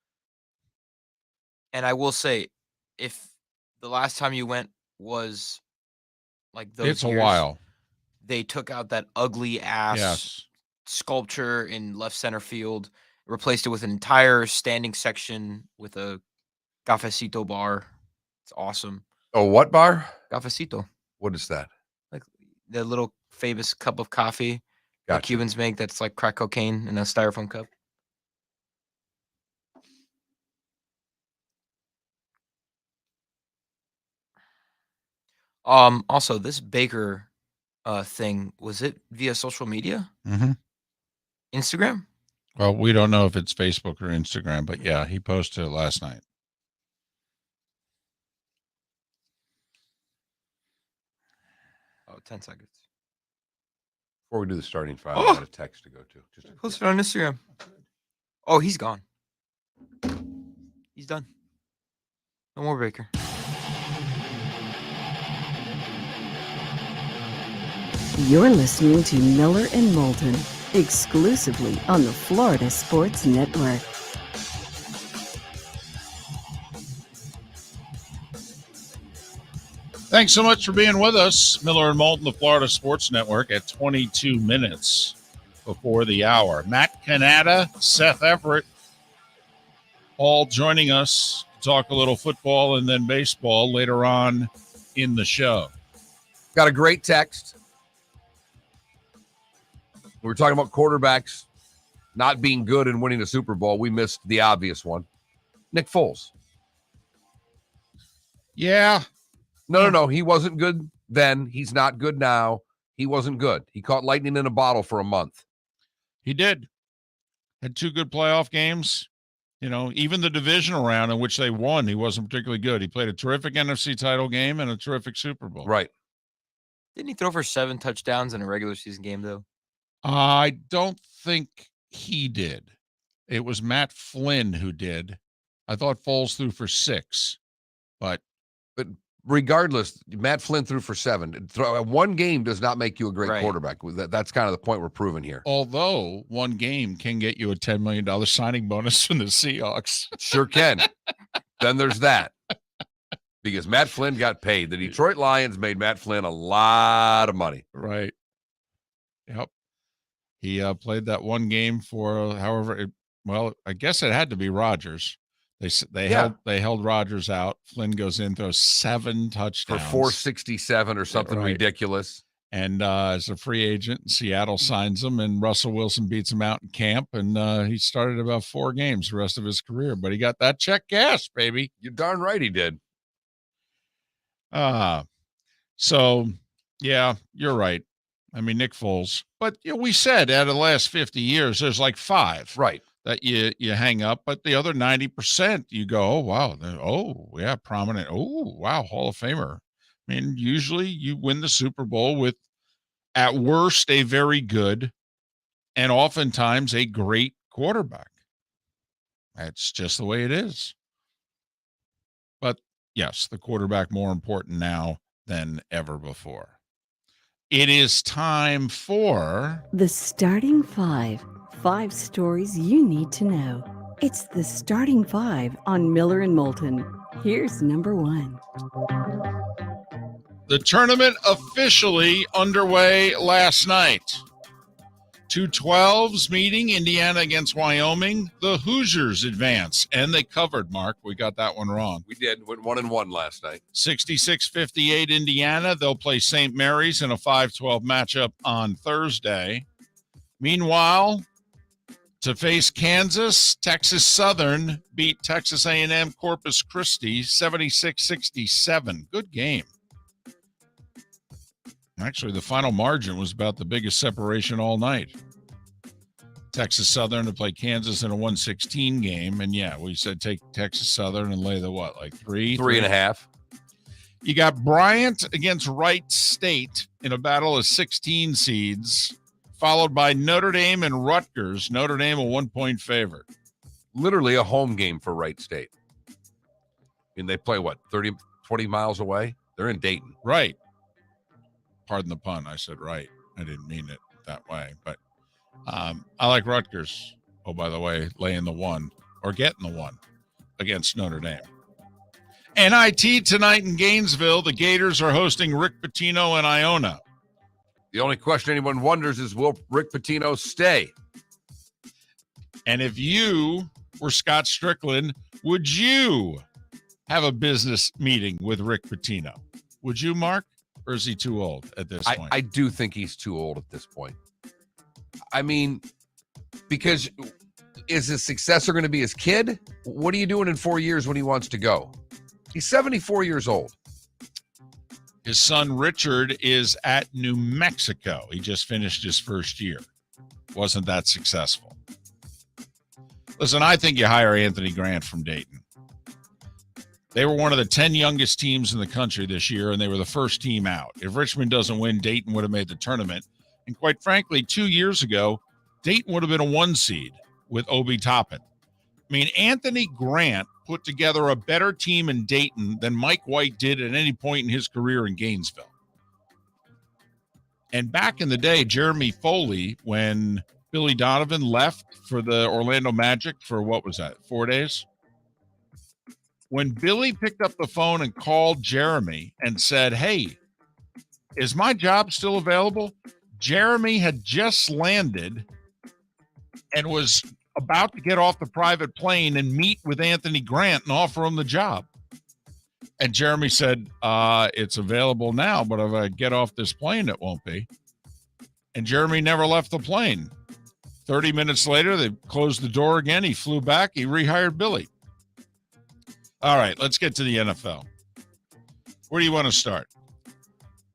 And I will say, if the last time you went was like those It's a years, while. they took out that ugly ass Yes. sculpture in left center field, replaced it with an entire standing section with a cafecito bar. It's awesome. Oh, what bar? Cafecito, What is that? like the little famous cup of coffee that Gotcha. Cubans make that's like crack cocaine in a styrofoam cup. Also, this Baker thing, was it via social media? Mm-hmm. Instagram? Well, we don't know if it's Facebook or Instagram, but yeah, he posted it last night. Oh, 10 seconds. Before we do the starting five, I got a text to go to. Just Post it on Instagram. Oh, he's gone. He's done. No more Baker. You're listening to Miller and Moulton, exclusively on the Florida Sports Network. Thanks so much for being with us. Miller and Moulton, the Florida Sports Network, at 22 minutes before the hour. Matt Cannata, Seth Everett, all joining us to talk a little football and then baseball later on in the show. got a great text. We were talking about quarterbacks not being good and winning a Super Bowl. We missed the obvious one. Nick Foles. Yeah. No. He wasn't good then. He's not good now. He wasn't good. He caught lightning in a bottle for a month. He did. Had 2 good playoff games. You know, even the divisional round in which they won, he wasn't particularly good. He played a terrific NFC title game and a terrific Super Bowl. Right. Didn't he throw for 7 touchdowns in a regular season game, though? I don't think he did. It was Matt Flynn who did. I thought Foles threw for 6, but regardless, Matt Flynn threw for 7. One game does not make you a great quarterback. That's kind of the point we're proving here. Although one game can get you a $10 million signing bonus from the Seahawks. Sure can. Then there's that. Because Matt Flynn got paid. The Detroit Lions made Matt Flynn a lot of money. Right. Yep. He played that one game for I guess it had to be Rodgers. They held Rodgers out. Flynn goes in, throws 7 touchdowns for 467 or something ridiculous. And as a free agent, Seattle signs him, and Russell Wilson beats him out in camp. And he started about 4 games the rest of his career, but he got that check cash, baby. You're darn right he did. So yeah, you're right. I mean, Nick Foles, but we said out of the last 50 years, there's like 5 that you hang up, but the other 90% you go, oh, wow. Oh yeah. Prominent. Oh, wow. Hall of Famer. I mean, usually you win the Super Bowl with, at worst, a very good and oftentimes a great quarterback. That's just the way it is. But yes, the quarterback more important now than ever before. It is time for The Starting 5. 5 stories you need to know. It's the Starting 5 on Miller and Moulton. Here's number 1. the tournament officially underway last night. 2 12s meeting, Indiana against Wyoming. The Hoosiers advance, and they covered, Mark. We got that one wrong. We did. Went 1-1 last night. 66-58 Indiana. They'll play St. Mary's in a 5-12 matchup on Thursday. Meanwhile, to face Kansas, Texas Southern beat Texas A&M Corpus Christi 76-67. Good game. Actually, the final margin was about the biggest separation all night. Texas Southern to play Kansas in a 116 game. And yeah, we said take Texas Southern and lay the what, like 3.5. You got Bryant against Wright State in a battle of 16 seeds, followed by Notre Dame and Rutgers. Notre Dame a 1-point favorite. Literally a home game for Wright State. mean, they play, 30, 20 miles away? They're in Dayton. Right. Pardon the pun. I said right. I didn't mean it that way. But I like Rutgers. Oh, by the way, laying the 1 or getting the 1 against Notre Dame. NIT tonight in Gainesville. The Gators are hosting Rick Pitino and Iona. The only question anyone wonders is, will Rick Pitino stay? And if you were Scott Strickland, would you have a business meeting with Rick Pitino? Would you, Mark? Or is he too old at this point? I do think he's too old at this point. I mean, because is his successor going to be his kid? What are you doing in 4 years when he wants to go? He's 74 years old. His son, Richard, is at New Mexico. He just finished his first year. Wasn't that successful. Listen, I think you hire Anthony Grant from Dayton. They were one of the 10 youngest teams in the country this year, and they were the first team out. If Richmond doesn't win, Dayton would have made the tournament. And quite frankly, 2 years ago, Dayton would have been a 1 seed with Obi Toppin. I mean, Anthony Grant put together a better team in Dayton than Mike White did at any point in his career in Gainesville. And back in the day, Jeremy Foley, when Billy Donovan left for the Orlando Magic for, 4 days? When Billy picked up the phone and called Jeremy and said, hey, is my job still available? Jeremy had just landed and was about to get off the private plane and meet with Anthony Grant and offer him the job. And Jeremy said, it's available now, but if I get off this plane, it won't be. And Jeremy never left the plane. 30 minutes later, they closed the door again. He flew back. He rehired Billy. All right, let's get to the NFL. Where do you want to start?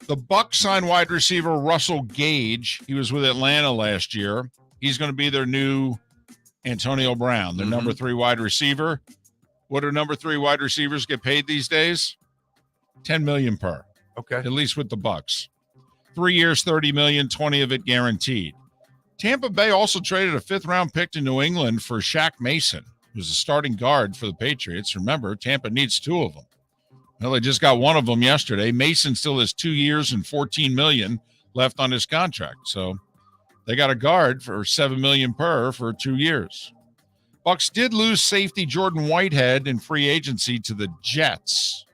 The Bucs signed wide receiver Russell Gage. He was with Atlanta last year. He's going to be their new Antonio Brown, their number 3 wide receiver. What do number 3 wide receivers get paid these days? $10 million per. Okay. At least with the Bucs. 3 years, $30 million, 20 of it guaranteed. Tampa Bay also traded a 5th-round pick to New England for Shaq Mason, who's a starting guard for the Patriots. Remember, Tampa needs 2 of them. Well, they just got 1 of them yesterday. Mason still has 2 years and $14 million left on his contract. So they got a guard for $7 million per for 2 years. Bucs did lose safety Jordan Whitehead in free agency to the Jets.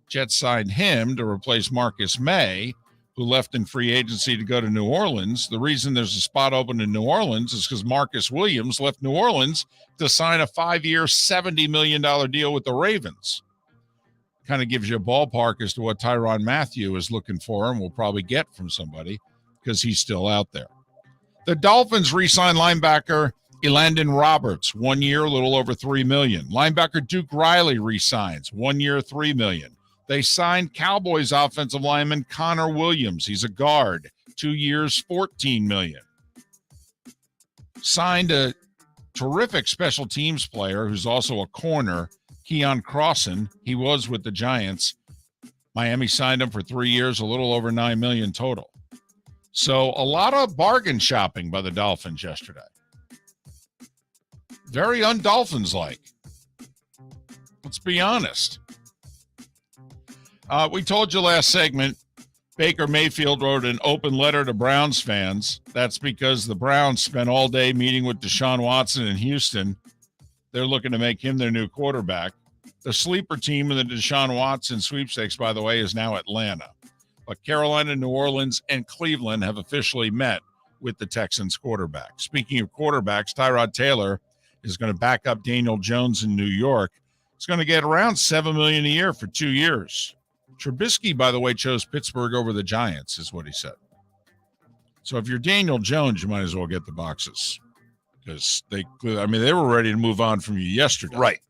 Jets signed him to replace Marcus May, who left in free agency to go to New Orleans. The reason there's a spot open in New Orleans is because Marcus Williams left New Orleans to sign a 5-year, $70 million deal with the Ravens. Kind of gives you a ballpark as to what Tyrann Mathieu is looking for and will probably get from somebody because he's still out there. The Dolphins re-signed linebacker Elandon Roberts, 1 year, a little over $3 million. Linebacker Duke Riley re-signs, 1 year, $3 million. They signed Cowboys offensive lineman Connor Williams. He's a guard, 2 years, $14 million. Signed a terrific special teams player who's also a corner, Keon Crossan. He was with the Giants. Miami signed him for 3 years, a little over $9 million total. So a lot of bargain shopping by the Dolphins yesterday. Very un-Dolphins-like. Let's be honest. We told you last segment, Baker Mayfield wrote an open letter to Browns fans. That's because the Browns spent all day meeting with Deshaun Watson in Houston. They're looking to make him their new quarterback. The sleeper team in the Deshaun Watson sweepstakes, by the way, is now Atlanta. But Carolina, New Orleans, and Cleveland have officially met with the Texans quarterback. Speaking of quarterbacks, Tyrod Taylor is going to back up Daniel Jones in New York. He's going to get around $7 million a year for 2 years. Trubisky, by the way, chose Pittsburgh over the Giants, is what he said. So if you're Daniel Jones, you might as well get the boxes because they were ready to move on from you yesterday. Right.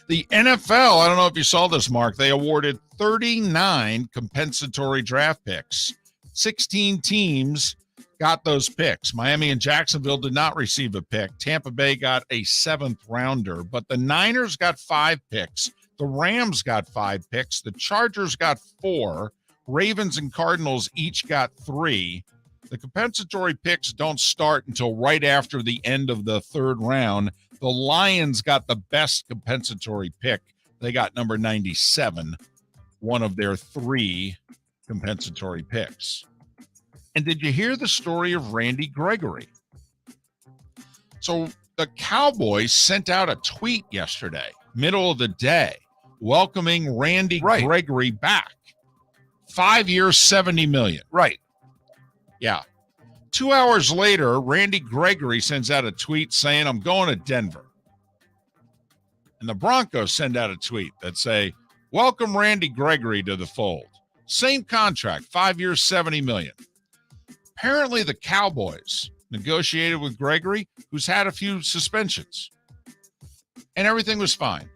The NFL, I don't know if you saw this, Mark, they awarded 39 compensatory draft picks. 16 teams got those picks. Miami and Jacksonville did not receive a pick. Tampa Bay got a 7th rounder, but the Niners got 5 picks. The Rams got 5 picks. The Chargers got 4. Ravens and Cardinals each got 3. The compensatory picks don't start until right after the end of the 3rd round. The Lions got the best compensatory pick They got number 97, one of their 3 compensatory picks. And did you hear the story of Randy Gregory? So the Cowboys sent out a tweet yesterday, middle of the day, welcoming Randy Gregory back. 5 years, $70 million. Right. Yeah. 2 hours later, Randy Gregory sends out a tweet saying, I'm going to Denver. And the Broncos send out a tweet that say, welcome Randy Gregory to the fold. Same contract, 5 years, $70 million. Apparently the Cowboys negotiated with Gregory, who's had a few suspensions. And everything was fine.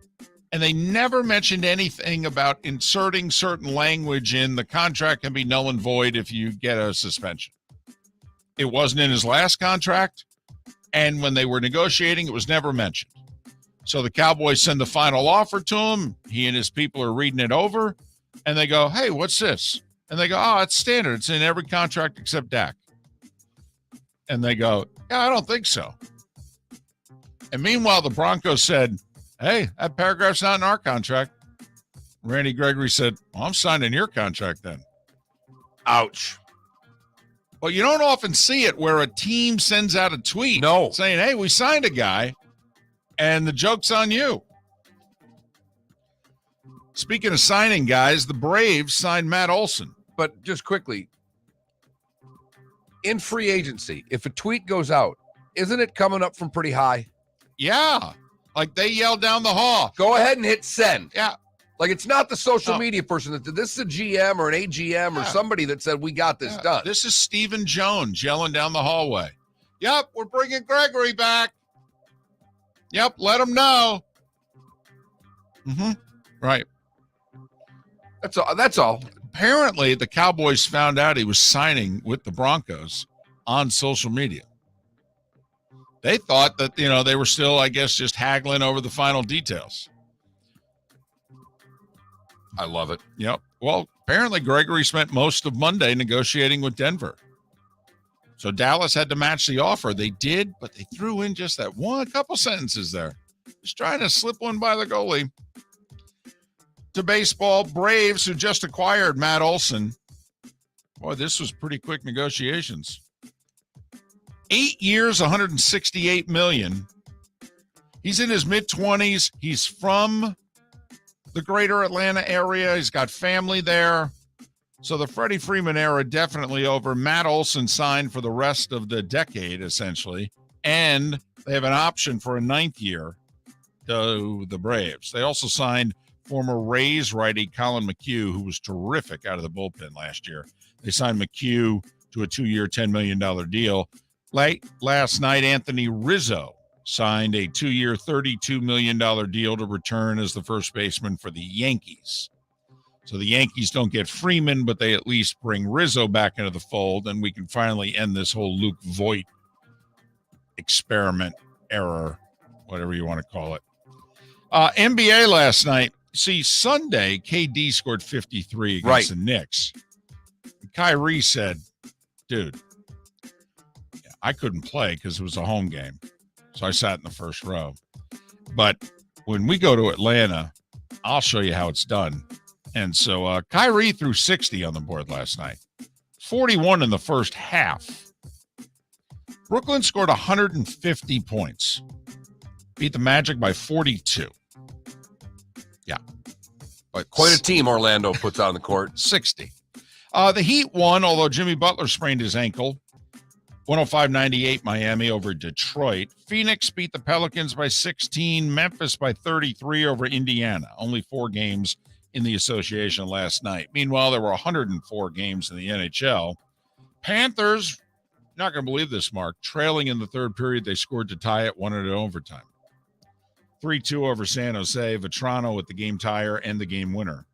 And they never mentioned anything about inserting certain language in the contract can be null and void if you get a suspension. It wasn't in his last contract. And when they were negotiating, it was never mentioned. So the Cowboys send the final offer to him. He and his people are reading it over. And they go, hey, what's this? And they go, oh, it's standard. It's in every contract except Dak. And they go, yeah, I don't think so. And meanwhile, the Broncos said, hey, that paragraph's not in our contract. Randy Gregory said, well, I'm signing your contract then. Ouch. Well, you don't often see it where a team sends out a tweet saying, hey, we signed a guy, and the joke's on you. Speaking of signing guys, the Braves signed Matt Olson. But just quickly, in free agency, if a tweet goes out, isn't it coming up from pretty high? Yeah. Like they yelled down the hall. Go ahead and hit send. Yeah. Like it's not the social media person that did this. Is a GM or an AGM or somebody that said, we got this done. This is Stephen Jones yelling down the hallway. Yep, we're bringing Gregory back. Yep, let him know. Right. That's all. Apparently, the Cowboys found out he was signing with the Broncos on social media. They thought that, they were still, I guess, just haggling over the final details. I love it. Yep. Well, apparently Gregory spent most of Monday negotiating with Denver. So Dallas had to match the offer. They did, but they threw in just that couple sentences there. Just trying to slip one by the goalie. To baseball, Braves, who just acquired Matt Olson. Boy, this was pretty quick negotiations. 8 years, $168 million. He's in his mid-20s. He's from the greater Atlanta area. He's got family there. So the Freddie Freeman era definitely over. Matt Olson signed for the rest of the decade, essentially. And they have an option for a 9th year to the Braves. They also signed former Rays righty Colin McHugh, who was terrific out of the bullpen last year. They signed McHugh to a 2-year, $10 million deal. Late last night, Anthony Rizzo signed a 2-year, $32 million deal to return as the first baseman for the Yankees. So the Yankees don't get Freeman, but they at least bring Rizzo back into the fold, and we can finally end this whole Luke Voit experiment, error, whatever you want to call it. NBA last night. See, Sunday, KD scored 53 against the Knicks. Kyrie said, dude, I couldn't play because it was a home game. So I sat in the first row. But when we go to Atlanta, I'll show you how it's done. And so Kyrie threw 60 on the board last night. 41 in the first half. Brooklyn scored 150 points. Beat the Magic by 42. Yeah. But quite a team Orlando puts on the court. 60. The Heat won, although Jimmy Butler sprained his ankle. 105-98 Miami over Detroit. Phoenix beat the Pelicans by 16. Memphis by 33 over Indiana. Only 4 games in the association last night. Meanwhile, there were 104 games in the NHL. Panthers, not going to believe this, Mark, trailing in the third period. They scored to tie it, won it in overtime. 3-2 over San Jose. Vetrano with the game tire and the game winner.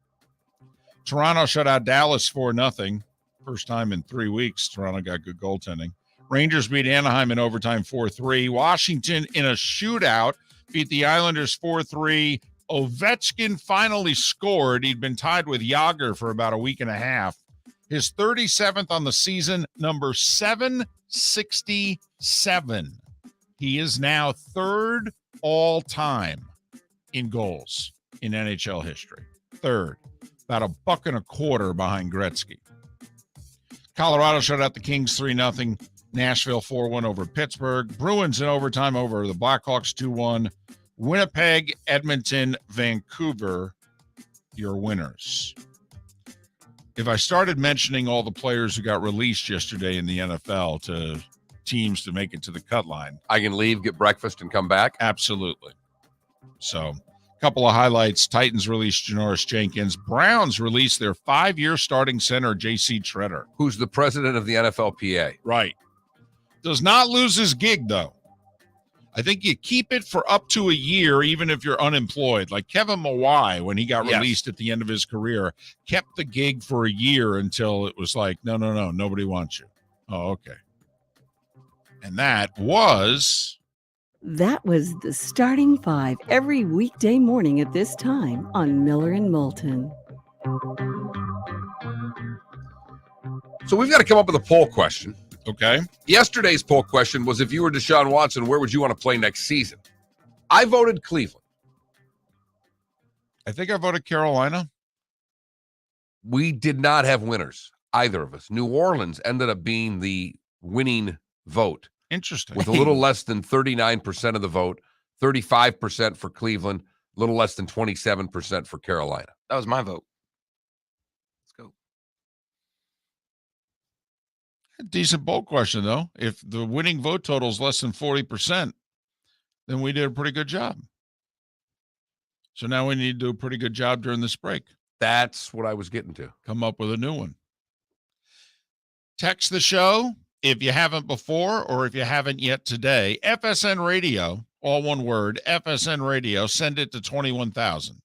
Toronto shut out Dallas 4-0. First time in 3 weeks. Toronto got good goaltending. Rangers beat Anaheim in overtime 4-3. Washington in a shootout beat the Islanders 4-3. Ovechkin finally scored. He'd been tied with Yager for about a week and a half. His 37th on the season, number 767. He is now third all time in goals. in NHL history. Third, about $1.25 behind Gretzky. Colorado shut out the Kings 3-0. Nashville 4-1 over Pittsburgh. Bruins in overtime over the Blackhawks 2-1. Winnipeg, Edmonton, Vancouver, your winners. If I started mentioning all the players who got released yesterday in the NFL to teams to make it to the cut line, I can leave, get breakfast, and come back. absolutely. So, a couple of highlights. Titans released Janoris Jenkins. Browns released their 5-year starting center, J.C. Treader. Who's the president of the NFLPA? Right. Does not lose his gig, though. I think you keep it for up to a year, even if you're unemployed. Like Kevin Mawai, when he got released at the end of his career, kept the gig for a year until it was like, no, nobody wants you. Oh, okay. And that was the starting five every weekday morning at this time on Miller and Moulton. So we've got to come up with a poll question. okay. Yesterday's poll question was, if you were Deshaun Watson, where would you want to play next season? I voted Cleveland. I think I voted Carolina. We did not have winners, either of us. New Orleans ended up being the winning vote Interesting. with a little less than 39% of the vote, 35% for Cleveland, a little less than 27% for Carolina. That was my vote. Let's go. Decent poll question, though. If the winning vote total is less than 40%, then we did a pretty good job. So now we need to do a pretty good job during this break. That's what I was getting to. Come up with a new one. Text the show if you haven't before or if you haven't yet today. FSN Radio, all one word, FSN Radio, send it to 21,000.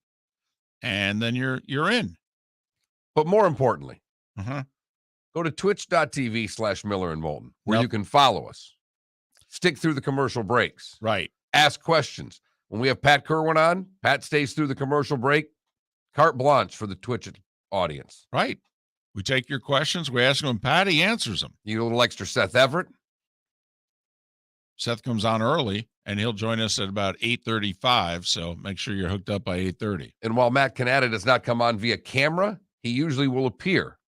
And then you're in. But more importantly, Uh-huh. go to twitch.tv/Miller and Moulton, where Yep. you can follow us. Stick through the commercial breaks. Right. Ask questions. When we have Pat Kerwin on, Pat stays through the commercial break. Carte blanche for the Twitch audience. Right. We take your questions. We ask them. Patty answers them. You get a little extra Seth Everett. Seth comes on early, and he'll join us at about 8:35. So make sure you're hooked up by 8:30. And while Matt Cannata does not come on via camera, he usually will appear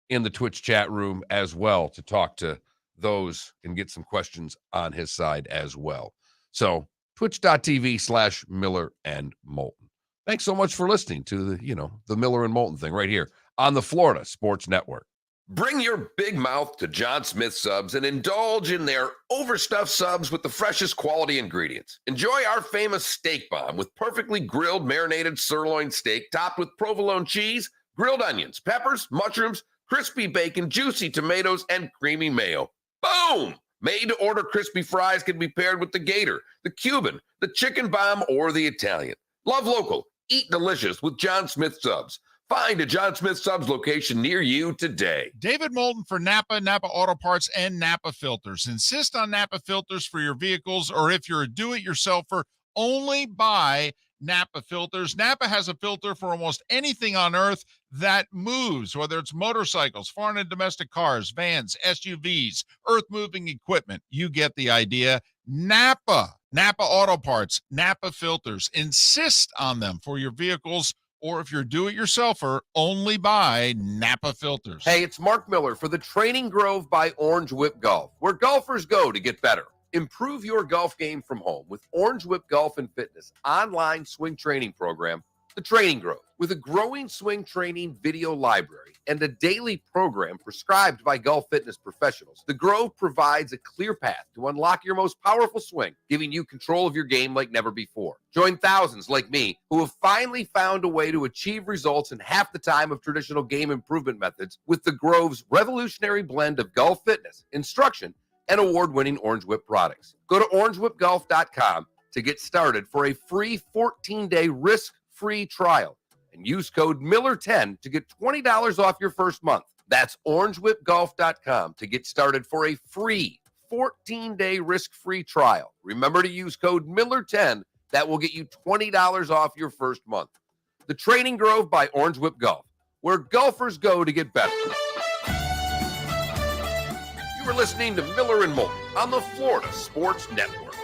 in the Twitch chat room as well to talk to those and get some questions on his side as well. So twitch.tv/Miller and Moulton. Thanks so much for listening to the Miller and Moulton thing right here on the Florida Sports Network. Bring your big mouth to John Smith Subs and indulge in their overstuffed subs with the freshest quality ingredients. Enjoy our famous steak bomb with perfectly grilled marinated sirloin steak topped with provolone cheese, grilled onions, peppers, mushrooms, crispy bacon, juicy tomatoes, and creamy mayo. Boom! Made-to-order crispy fries can be paired with the Gator, the Cuban, the Chicken Bomb, or the Italian. Love local. Eat delicious with John Smith Subs. Find a John Smith Subs location near you today. David Moulton for Napa, Napa Auto Parts, and Napa Filters. Insist on Napa Filters for your vehicles, or if you're a do-it-yourselfer, only buy Napa Filters. Napa has a filter for almost anything on earth that moves, whether it's motorcycles, foreign and domestic cars, vans, SUVs, earth-moving equipment. You get the idea. Napa Auto Parts, Napa Filters. Insist on them for your vehicles, or if you're do-it-yourselfer, only buy Napa Filters. Hey, it's Mark Miller for the Training Grove by Orange Whip Golf, where golfers go to get better. Improve your golf game from home with Orange Whip Golf and Fitness online swing training program, The Training Grove. With a growing swing training video library and a daily program prescribed by golf fitness professionals, The Grove provides a clear path to unlock your most powerful swing, giving you control of your game like never before. Join thousands like me who have finally found a way to achieve results in half the time of traditional game improvement methods with The Grove's revolutionary blend of golf fitness, instruction, and award-winning Orange Whip products. Go to orangewhipgolf.com to get started for a free 14-day risk-free trial and use code Miller10 to get $20 off your first month. That's orangewhipgolf.com to get started for a free 14-day risk-free trial. Remember to use code Miller10. That will get you $20 off your first month. The Training Grove by Orange Whip Golf, where golfers go to get better. You are listening to Miller and Moulton on the Florida Sports Network.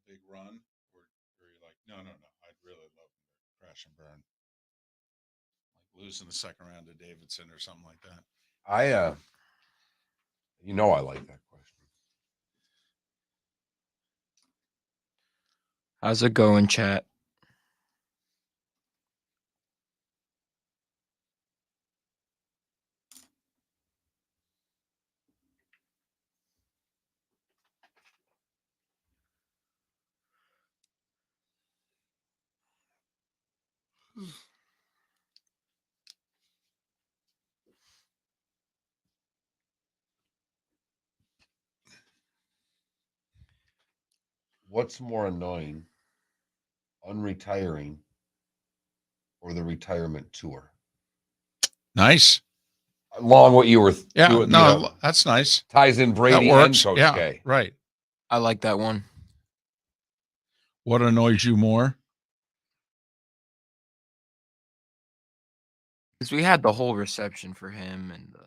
big run where you're like, no, I'd really love them to crash and burn, like lose in the second round to Davidson or something like that. I like that question. How's it going, chat? What's more annoying, unretiring or the retirement tour? Nice. Along what you were Yeah, doing, no, that's nice. ties in Brady That works. and Coach Yeah, K. right. I like that one. What annoys you more? Because we had the whole reception for him and the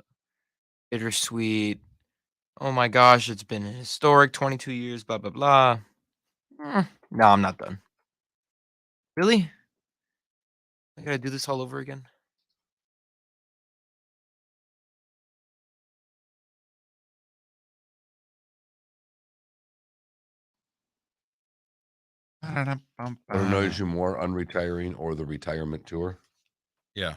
bittersweet. Oh my gosh, it's been a historic 22 years, blah, blah, blah. No, I'm not done. Really? I gotta do this all over again? What annoys you more, unretiring or the retirement tour? Yeah.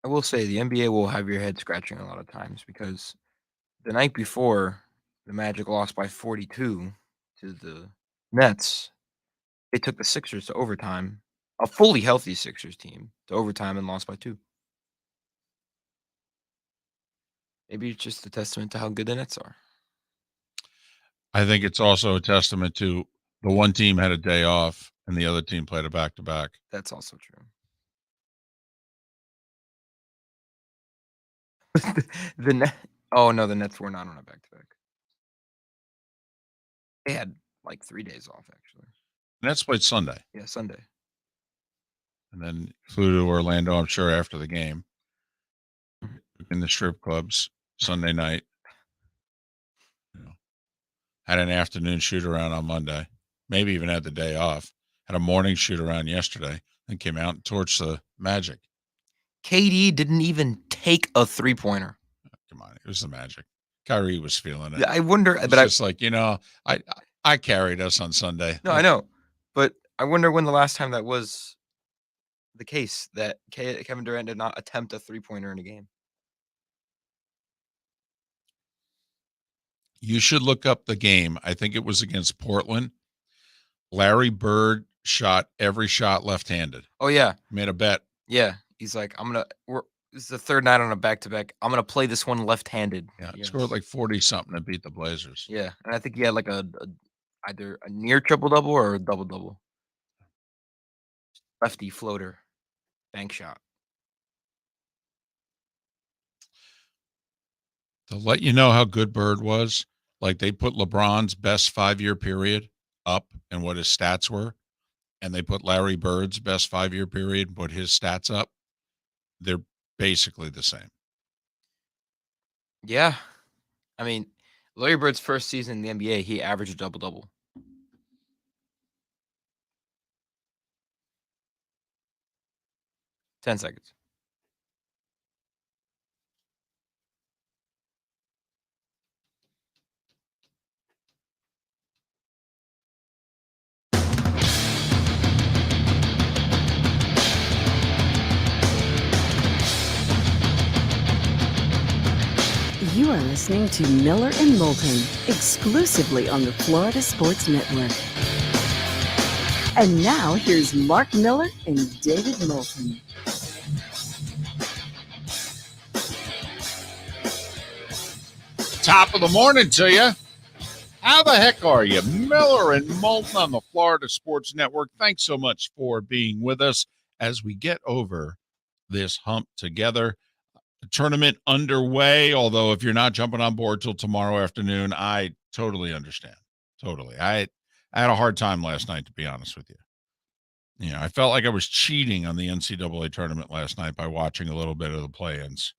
I will say the NBA will have your head scratching a lot of times because the night before the Magic lost by 42 to the Nets, they took the Sixers to overtime, a fully healthy Sixers team to overtime and lost by 2. Maybe it's just a testament to how good the Nets are. I think it's also a testament to the one team had a day off and the other team played a back-to-back. That's also true. the net. Oh no, the Nets were not on a back-to-back. They had like 3 days off actually. Nets played Sunday. Yeah, Sunday. And then flew to Orlando, I'm sure, after the game. In the strip clubs Sunday night. Had an afternoon shoot around on Monday. Maybe even had the day off. Had a morning shoot around yesterday and came out and torched the Magic. KD didn't even take a 3-pointer. Come on, it was the Magic. Kyrie was feeling it. Yeah, I wonder, It's but just like, I carried us on Sunday. No, I know, but I wonder when the last time that was the case that Kevin Durant did not attempt a 3-pointer in a game. You should look up the game. I think it was against Portland. Larry Bird shot every shot left-handed. Oh yeah, Made a bet. yeah. He's like, this is the third night on a back-to-back. I'm gonna play this one left-handed. Yeah, Yes. scored like 40-something to beat the Blazers. Yeah, and I think he had like a either a near triple-double or a double-double. Lefty floater, bank shot. To let you know how good Bird was, like they put LeBron's best 5-year period up and what his stats were, and they put Larry Bird's best 5-year period and put his stats up. They're basically the same. Yeah, I mean, Larry Bird's first season in the NBA, he averaged a double-double. Ten seconds. You are listening to Miller and Moulton, exclusively on the Florida Sports Network. And now, here's Mark Miller and David Moulton. Top of the morning to you. How the heck are you? Miller and Moulton on the Florida Sports Network. Thanks so much for being with us as we get over this hump together. The tournament underway, although if you're not jumping on board till tomorrow afternoon, I totally understand. Totally. I had a hard time last night, to be honest with you. I felt like I was cheating on the NCAA tournament last night by watching a little bit of the play-ins.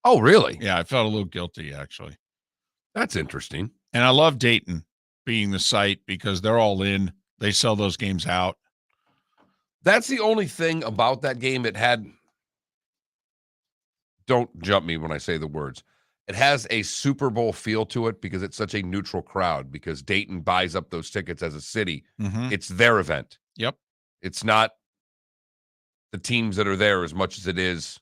Oh, really? Yeah, I felt a little guilty, actually. That's interesting. And I love Dayton being the site because they're all in. They sell those games out. That's the only thing about that game. It had, don't jump me when I say the words, it has a Super Bowl feel to it because it's such a neutral crowd, because Dayton buys up those tickets as a city. Mm-hmm. It's their event. Yep. It's not the teams that are there as much as it is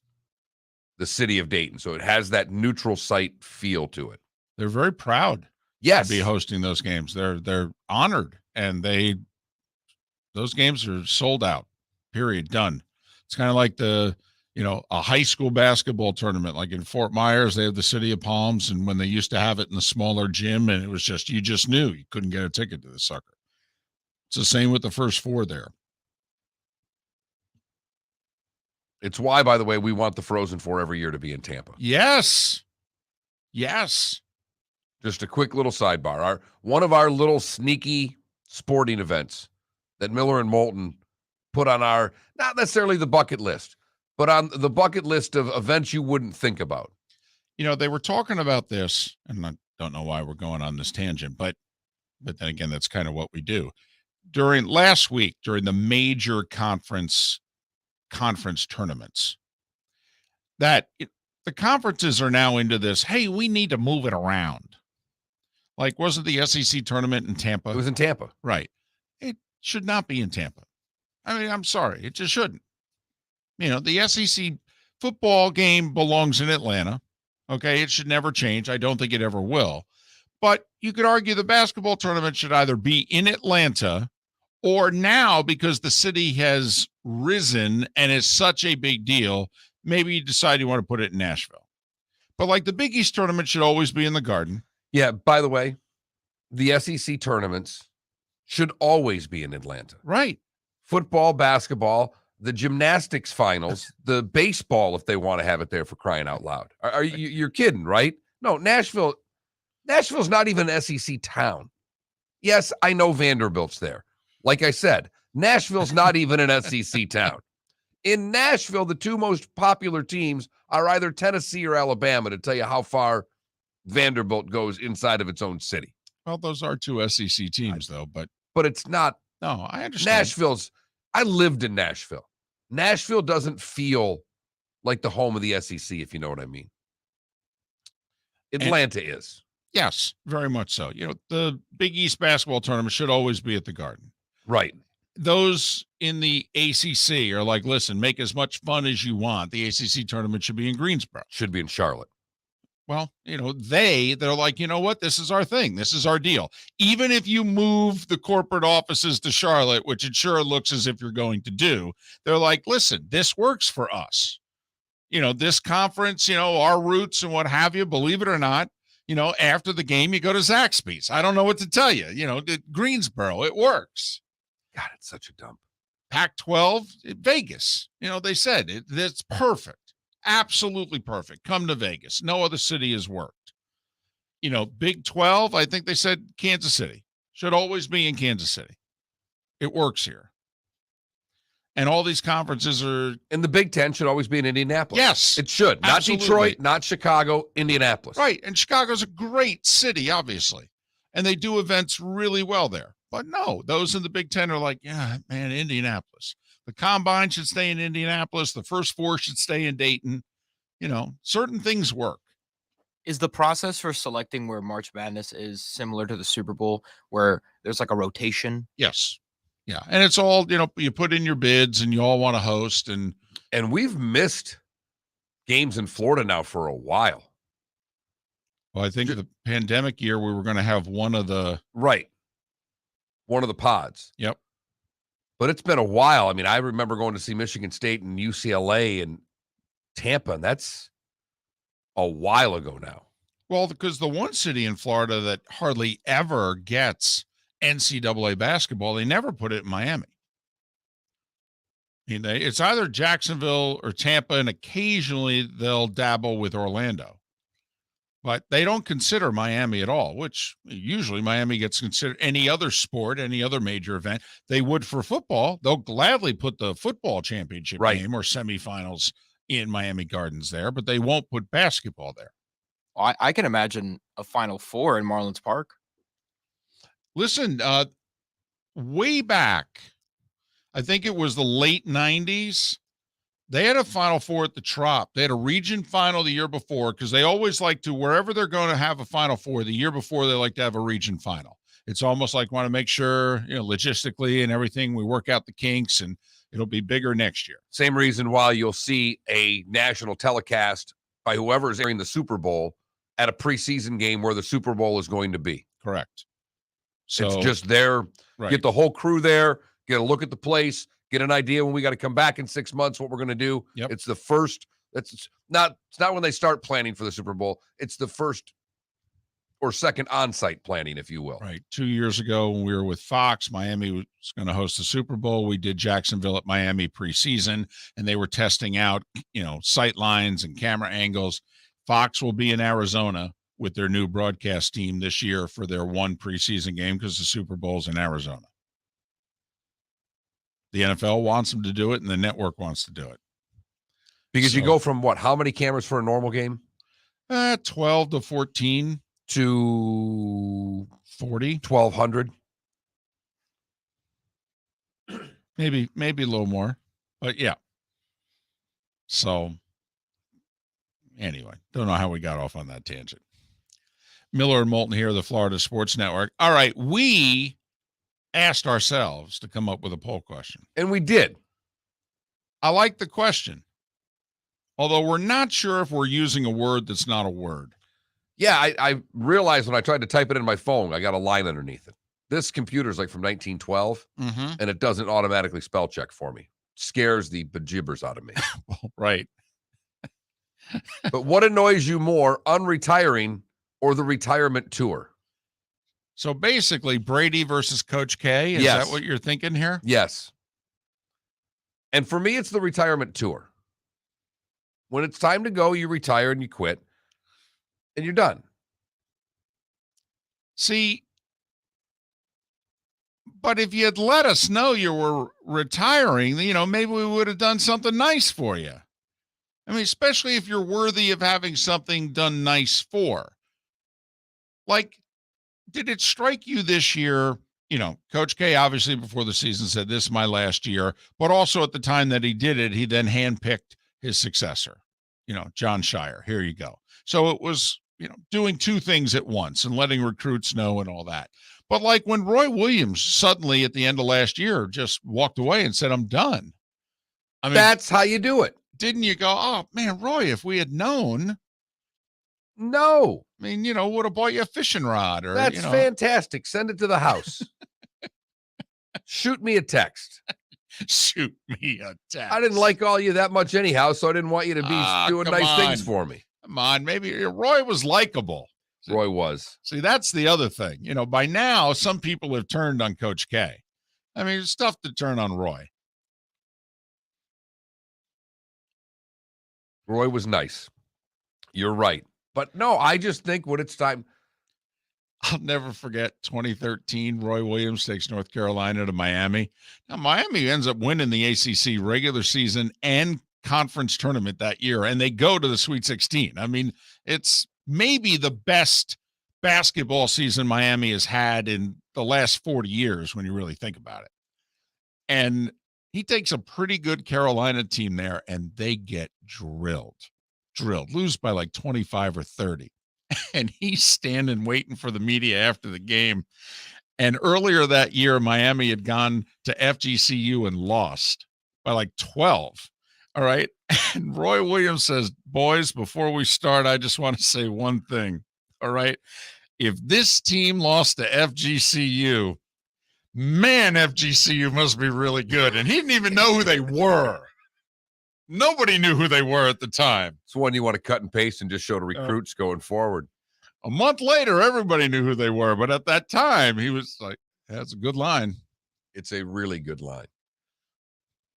the city of Dayton. So it has that neutral site feel to it. They're very proud Yes. to be hosting those games. They're honored, and those games are sold out. Period. Done. It's kind of like a high school basketball tournament, like in Fort Myers, they have the City of Palms, and when they used to have it in the smaller gym, and it was just, you just knew you couldn't get a ticket to the sucker. It's the same with the first four there. It's why, by the way, we want the Frozen Four every year to be in Tampa. Yes. Yes. Just a quick little sidebar. One of our little sneaky sporting events that Miller and Moulton put on our, not necessarily the bucket list, but on the bucket list of events you wouldn't think about. They were talking about this, and I don't know why we're going on this tangent, but then again, that's kind of what we do. Last week, during the major conference tournaments, the conferences are now into this, hey, we need to move it around. Like, wasn't the SEC tournament in Tampa? It was in Tampa. Right. It should not be in Tampa. I mean, I'm sorry. It just shouldn't. The SEC football game belongs in Atlanta. Okay. It should never change. I don't think it ever will. But you could argue the basketball tournament should either be in Atlanta, or now, because the city has risen and is such a big deal, maybe you decide you want to put it in Nashville. But like the Big East tournament should always be in the Garden. Yeah, by the way, the SEC tournaments should always be in Atlanta. Right. Football, basketball, the gymnastics finals, the baseball, if they want to have it there, for crying out loud. You're kidding, right? No, Nashville's not even an SEC town. Yes, I know Vanderbilt's there. Like I said, Nashville's not even an SEC town. In Nashville, the two most popular teams are either Tennessee or Alabama, to tell you how far Vanderbilt goes inside of its own city. Well, those are two SEC teams, though, but it's not. No, I understand. I lived in Nashville. Nashville doesn't feel like the home of the SEC, if you know what I mean. Atlanta is. Yes, very much so. The Big East basketball tournament should always be at the Garden. Right. Those in the ACC are like, listen, make as much fun as you want. The ACC tournament should be in Greensboro. Should be in Charlotte. Well, they're like, you know what? This is our thing. This is our deal. Even if you move the corporate offices to Charlotte, which it sure looks as if you're going to do, they're like, listen, this works for us. This conference, our roots and what have you, believe it or not, after the game, you go to Zaxby's. I don't know what to tell you. Greensboro, it works. God, it's such a dump. Pac-12, Vegas. They said it's perfect. Absolutely perfect. Come to Vegas. No other city has worked. Big 12, I think they said Kansas City. Should always be in Kansas City. It works here. And all these conferences are... And the Big 10 should always be in Indianapolis. Yes. It should. Not Absolutely. Detroit, not Chicago, Indianapolis. Right. And Chicago's a great city, obviously. And they do events really well there. But no, those in the Big 10 are like, yeah, man, Indianapolis. The Combine should stay in Indianapolis. The first four should stay in Dayton. Certain things work. Is the process for selecting where March Madness is similar to the Super Bowl, where there's like a rotation? Yes. Yeah. And it's all, you put in your bids and you all want to host. And we've missed games in Florida now for a while. Well, I think the pandemic year, we were going to have one of the pods. Yep. But it's been a while. I mean, I remember going to see Michigan State and UCLA and Tampa, and that's a while ago now. Well, because the one city in Florida that hardly ever gets NCAA basketball, they never put it in Miami. It's either Jacksonville or Tampa, and occasionally they'll dabble with Orlando. but they don't consider Miami at all, which usually Miami gets considered any other sport, any other major event. They would for football. They'll gladly put the football championship game or semifinals in Miami Gardens there, but they won't put basketball there. I can imagine a Final Four in Marlins Park. Listen, way back, I think it was the late 90s, they had a Final Four at the Trop. They had a region final the year before because they always like to, wherever they're going to have a Final Four, the year before they like to have a region final. It's almost like want to make sure, logistically and everything, we work out the kinks and it'll be bigger next year. Same reason why you'll see a national telecast by whoever is airing the Super Bowl at a preseason game where the Super Bowl is going to be. Correct. So it's just there, get the whole crew there, get a look at the place, get an idea when we got to come back in 6 months, what we're going to do. Yep. It's the first, it's not when they start planning for the Super Bowl. It's the first or second on-site planning, if you will. Right. 2 years ago when we were with Fox, Miami was going to host the Super Bowl. We did Jacksonville at Miami preseason, and they were testing out, sight lines and camera angles. Fox will be in Arizona with their new broadcast team this year for their one preseason game because the Super Bowl's in Arizona. The NFL wants them to do it, and the network wants to do it. Because you go from how many cameras for a normal game? 12 to 14 to 40, 1,200. Maybe a little more, but yeah. So anyway, don't know how we got off on that tangent. Miller and Moulton here, the Florida Sports Network. All right, we asked ourselves to come up with a poll question. And we did. I like the question, although we're not sure if we're using a word that's not a word. Yeah, I realized when I tried to type it in my phone, I got a line underneath it. This computer's like from 1912, and it doesn't automatically spell check for me. Scares the bejibbers out of me. Well, right. But what annoys you more, unretiring or the retirement tour? So basically, Brady versus Coach K. Is that what you're thinking here? Yes. And for me, it's the retirement tour. When it's time to go, you retire and you quit, and you're done. See, but if you had let us know you were retiring, maybe we would have done something nice for you. I mean, especially if you're worthy of having something done nice for. Like, did it strike you this year? Coach K, obviously, before the season said, this is my last year, but also at the time that he did it, he then handpicked his successor, John Shire. Here you go. So it was, doing two things at once and letting recruits know and all that. But like when Roy Williams suddenly at the end of last year just walked away and said, I'm done. I mean, that's how you do it. Didn't you go, oh man, Roy, if we had known. No. I mean, would have bought you a fishing rod or that's fantastic. Send it to the house. Shoot me a text. Shoot me a text. I didn't like all you that much anyhow, so I didn't want you to be doing nice things for me. Come on, maybe Roy was likable. Roy was. See, that's the other thing. By now, some people have turned on Coach K. I mean, it's tough to turn on Roy. Roy was nice. You're right. But no, I just think when it's time. I'll never forget 2013, Roy Williams takes North Carolina to Miami. Now, Miami ends up winning the ACC regular season and conference tournament that year, and they go to the Sweet 16. I mean, it's maybe the best basketball season Miami has had in the last 40 years when you really think about it. And he takes a pretty good Carolina team there, and they get drilled, lose by like 25 or 30. And he's standing waiting for the media after the game. And earlier that year, Miami had gone to FGCU and lost by like 12. All right. And Roy Williams says, boys, before we start, I just want to say one thing. All right. If this team lost to FGCU, man, FGCU must be really good. And he didn't even know who they were. Nobody knew who they were at the time. It's one you want to cut and paste and just show to recruits going forward. A month later, everybody knew who they were. But at that time, he was like, that's a good line. It's a really good line.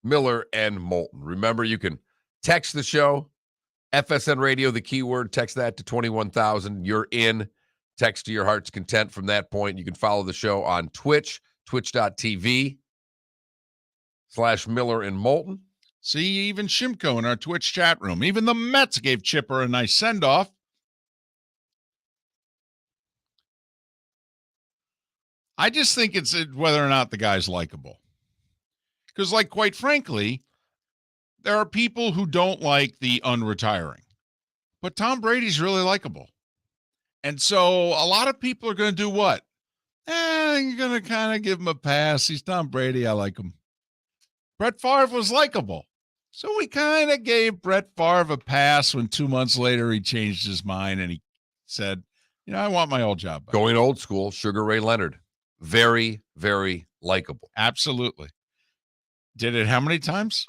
Miller and Moulton. Remember, you can text the show FSN Radio, the keyword, text that to 21,000. You're in. Text to your heart's content from that point. You can follow the show on Twitch, twitch.tv/Miller and Moulton. See, even Shimko in our Twitch chat room. Even the Mets gave Chipper a nice send-off. I just think it's whether or not the guy's likable. Because, like, quite frankly, there are people who don't like the unretiring. But Tom Brady's really likable. And so a lot of people are going to do what? You're going to kind of give him a pass. He's Tom Brady. I like him. Brett Favre was likable. So we kind of gave Brett Favre a pass when 2 months later he changed his mind and he said, I want my old job back. Going old school, Sugar Ray Leonard. Very, very likable. Absolutely. Did it how many times?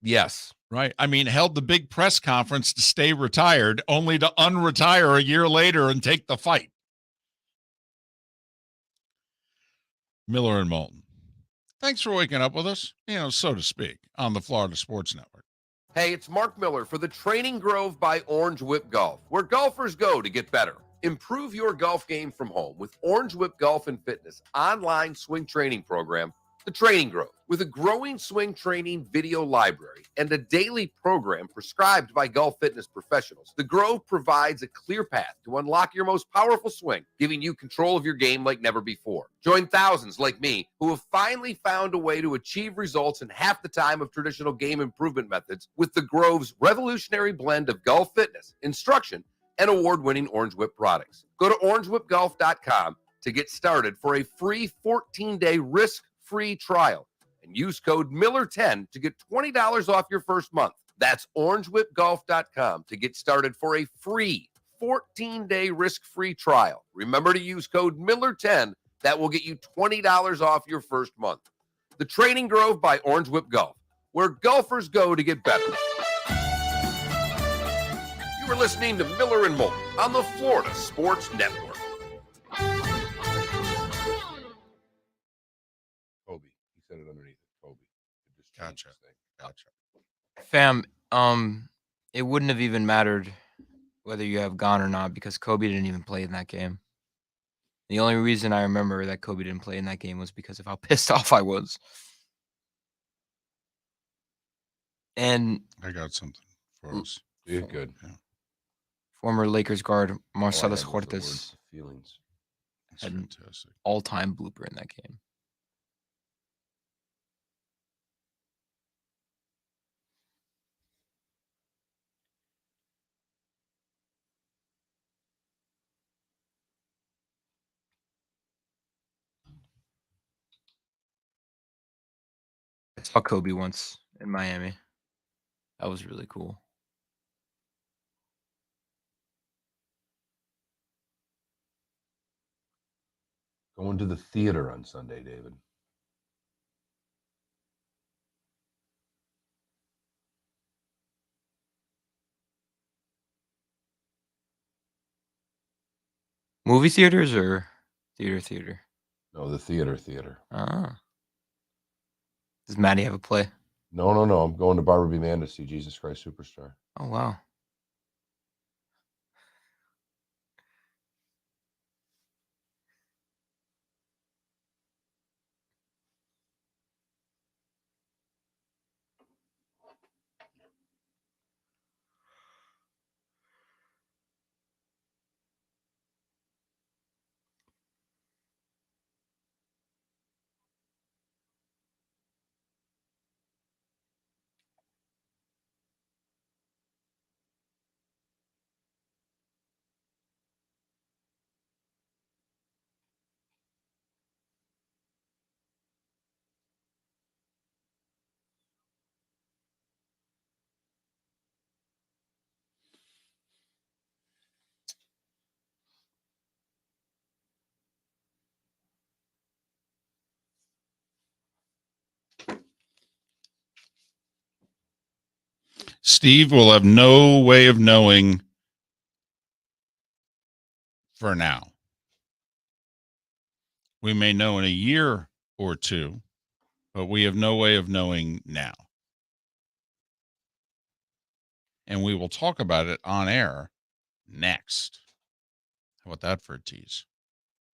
Yes. Right. I mean, held the big press conference to stay retired, only to unretire a year later and take the fight. Miller and Moulton. Thanks for waking up with us, so to speak, on the Florida Sports Network. Hey, it's Mark Miller for the Training Grove by Orange Whip Golf, where golfers go to get better. Improve your golf game from home with Orange Whip Golf and Fitness online swing training program, The Training Grove. With a growing swing training video library and a daily program prescribed by golf fitness professionals, The Grove provides a clear path to unlock your most powerful swing, giving you control of your game like never before. Join thousands like me who have finally found a way to achieve results in half the time of traditional game improvement methods with The Grove's revolutionary blend of golf fitness, instruction, and award-winning Orange Whip products. Go to orangewhipgolf.com to get started for a free 14-day risk-free trial and use code Miller10 to get $20 off your first month. That's orangewhipgolf.com to get started for a free 14-day risk-free trial. Remember to use code Miller10. That will get you $20 off your first month. The Training Grove by Orange Whip Golf, where golfers go to get better. You are listening to Miller and Moulton on the Florida Sports Network. Kobe. He said it underneath it. Kobe. It just changed his thing. Gotcha. Fam, it wouldn't have even mattered whether you have gone or not because Kobe didn't even play in that game. The only reason I remember that Kobe didn't play in that game was because of how pissed off I was. And I got something for us. Yeah, good. Yeah. former Lakers guard Marcellus All I had was the Huertas words, feelings. That's Had- fantastic. all-time blooper in that game. I saw Kobe once in Miami. That was really cool. Going to the theater on Sunday, David. Movie theaters or theater? No, the theater. Ah. Does Maddie have a play? No. I'm going to Barbara B. Mann to see Jesus Christ Superstar. Oh, wow. Steve will have no way of knowing for now. We may know in a year or two, but we have no way of knowing now. and we will talk about it on air next. How about that for a tease?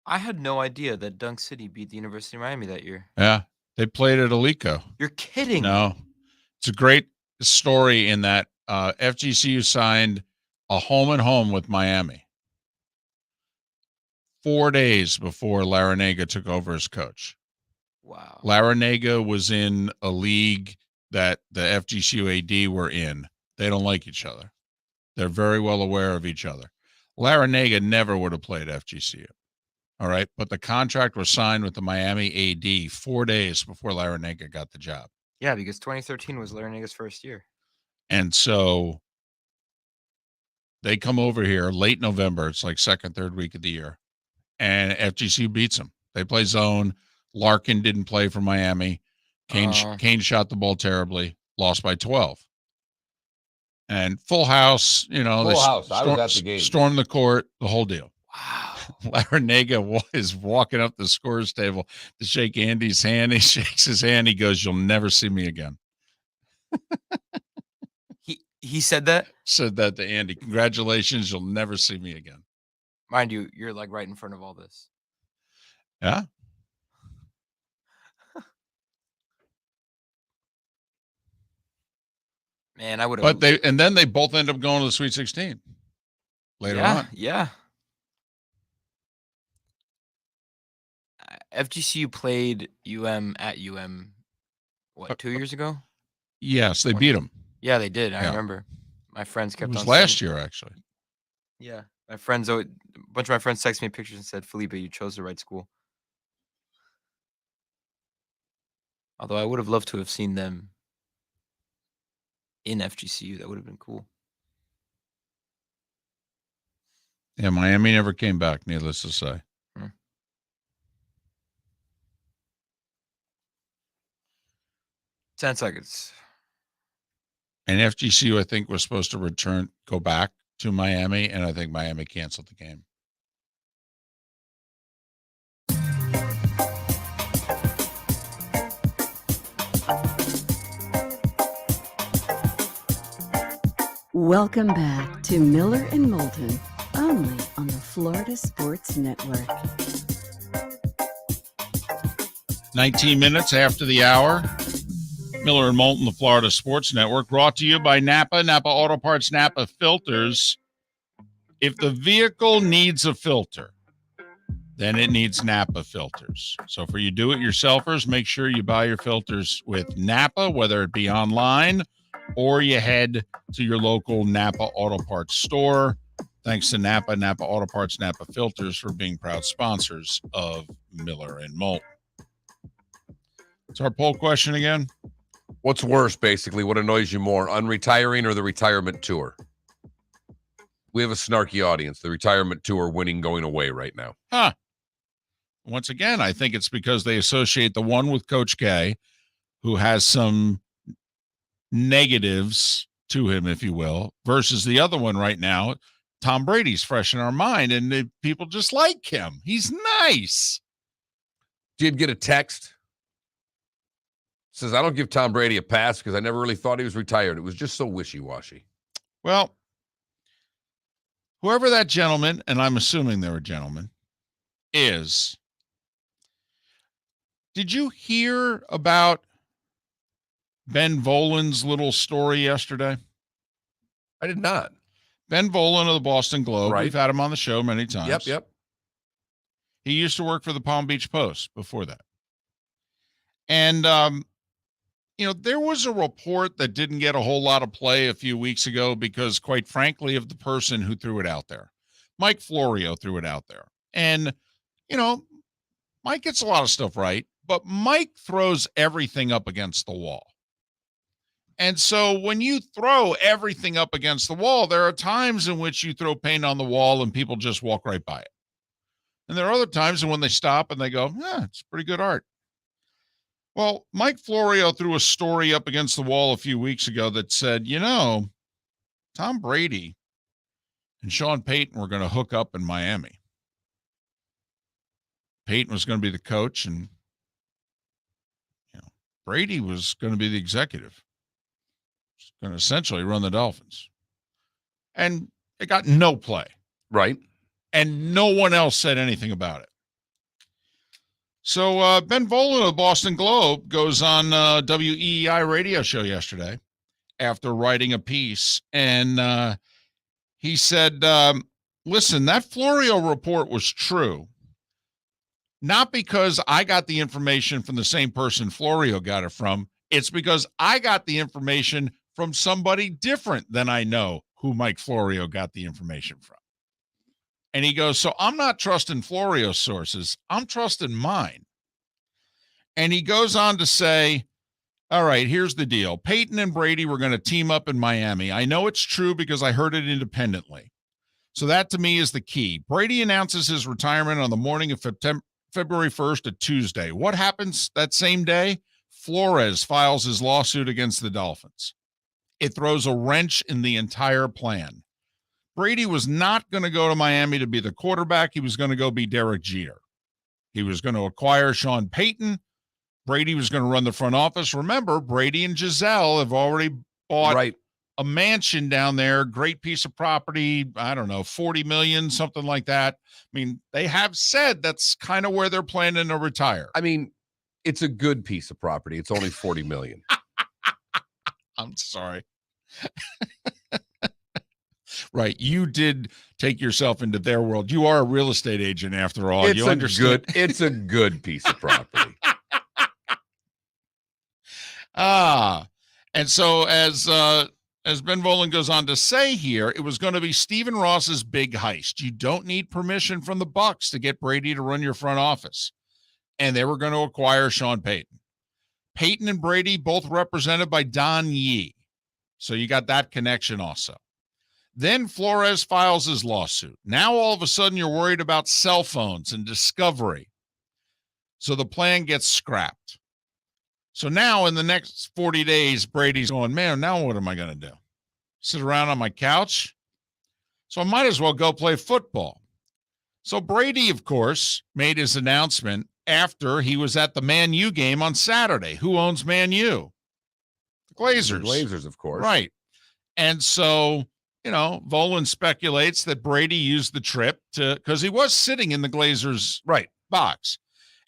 I had no idea that Dunk City beat the University of Miami that year. Yeah, they played at Alico. You're kidding. No, it's a great story in that FGCU signed a home and home with Miami 4 days before Larrañaga took over as coach. Wow. Larrañaga was in a league that the FGCU AD were in. They don't like each other. They're very well aware of each other. Larrañaga never would have played FGCU. All right. But the contract was signed with the Miami AD 4 days before Larrañaga got the job. Yeah, because 2013 was Larrañaga's first year. And so they come over here late November. It's like second, third week of the year. And FGCU beats them. They play zone. Larkin didn't play for Miami. Kane shot the ball terribly. Lost by 12. And full house, you know. Full house. I was at the game. Stormed the court, the whole deal. Wow. Larrañaga is walking up the scorer's table to shake Andy's hand. He shakes his hand. He goes, "You'll never see me again." He said that? Said that to Andy. "Congratulations. You'll never see me again." Mind you, you're like right in front of all this. Yeah. Man, I would have. But then they both end up going to the Sweet 16 later on. Yeah. FGCU played UM at UM, what, 2 years ago? Yes, they beat them. Yeah, they did. I Yeah. remember. My friends It kept was on last saying- year, actually. Yeah. A bunch of my friends texted me pictures and said, "Felipe, you chose the right school." Although I would have loved to have seen them in FGCU. That would have been cool. Yeah, Miami never came back, needless to say. 10 seconds. And FGCU, I think, was supposed to go back to Miami, and I think Miami canceled the game. Welcome back to Miller and Moulton, only on the Florida Sports Network. 19 minutes after the hour. Miller and Moulton, the Florida Sports Network, brought to you by Napa Auto Parts, Napa Filters. If the vehicle needs a filter, then it needs Napa filters. So for you do-it-yourselfers, make sure you buy your filters with Napa, whether it be online or you head to your local Napa Auto Parts store. Thanks to Napa Auto Parts, Napa Filters for being proud sponsors of Miller and Moulton. It's our poll question again. What's worse, basically? What annoys you more, unretiring or the retirement tour? We have a snarky audience. The retirement tour winning, going away right now. Huh. Once again, I think it's because they associate the one with Coach K, who has some negatives to him, if you will, versus the other one right now. Tom Brady's fresh in our mind, and people just like him. He's nice. Did get a text. Says, I don't give Tom Brady a pass because I never really thought he was retired. It was just so wishy-washy. Well, whoever that gentleman, and I'm assuming they're a gentleman, is, did you hear about Ben Volan's little story yesterday? I did not. Ben Volan of the Boston Globe. Right. We've had him on the show many times. Yep. He used to work for the Palm Beach Post before that. And, there was a report that didn't get a whole lot of play a few weeks ago because, quite frankly, of the person who threw it out there. Mike Florio threw it out there. And, Mike gets a lot of stuff right, but Mike throws everything up against the wall. And so when you throw everything up against the wall, there are times in which you throw paint on the wall and people just walk right by it. And there are other times when they stop and they go, it's pretty good art. Well, Mike Florio threw a story up against the wall a few weeks ago that said, Tom Brady and Sean Payton were going to hook up in Miami. Payton was going to be the coach, and Brady was going to be the executive. He's going to essentially run the Dolphins. and it got no play. Right. And no one else said anything about it. So Ben Volen of the Boston Globe goes on WEEI radio show yesterday after writing a piece, and he said, listen, that Florio report was true, not because I got the information from the same person Florio got it from. It's because I got the information from somebody different than I know who Mike Florio got the information from. And he goes, so I'm not trusting Florio's sources. I'm trusting mine. And he goes on to say, all right, here's the deal. Peyton and Brady were going to team up in Miami. I know it's true because I heard it independently. So that to me is the key. Brady announces his retirement on the morning of February 1st, a Tuesday. What happens that same day? Flores files his lawsuit against the Dolphins. It throws a wrench in the entire plan. Brady was not going to go to Miami to be the quarterback. He was going to go be Derek Jeter. He was going to acquire Sean Payton. Brady was going to run the front office. Remember, Brady and Giselle have already bought a mansion down there, great piece of property. I don't know, $40 million, something like that. I mean, they have said that's kind of where they're planning to retire. I mean, it's a good piece of property. It's only $40 million. I'm sorry. Right. You did take yourself into their world. You are a real estate agent after all. You understand? It's a good piece of property. And so as Ben Volen goes on to say here, it was going to be Stephen Ross's big heist. You don't need permission from the Bucs to get Brady to run your front office. And they were going to acquire Sean Payton. Payton and Brady both represented by Don Yee. So you got that connection also. Then Flores files his lawsuit. Now all of a sudden you're worried about cell phones and discovery. So the plan gets scrapped. So now in the next 40 days, Brady's going, man, now what am I going to do? Sit around on my couch? So I might as well go play football. So Brady, of course, made his announcement after he was at the Man U game on Saturday. Who owns Man U? The Glazers. The Glazers, of course. Right. And so, Volen speculates that Brady used the trip because he was sitting in the Glazers box.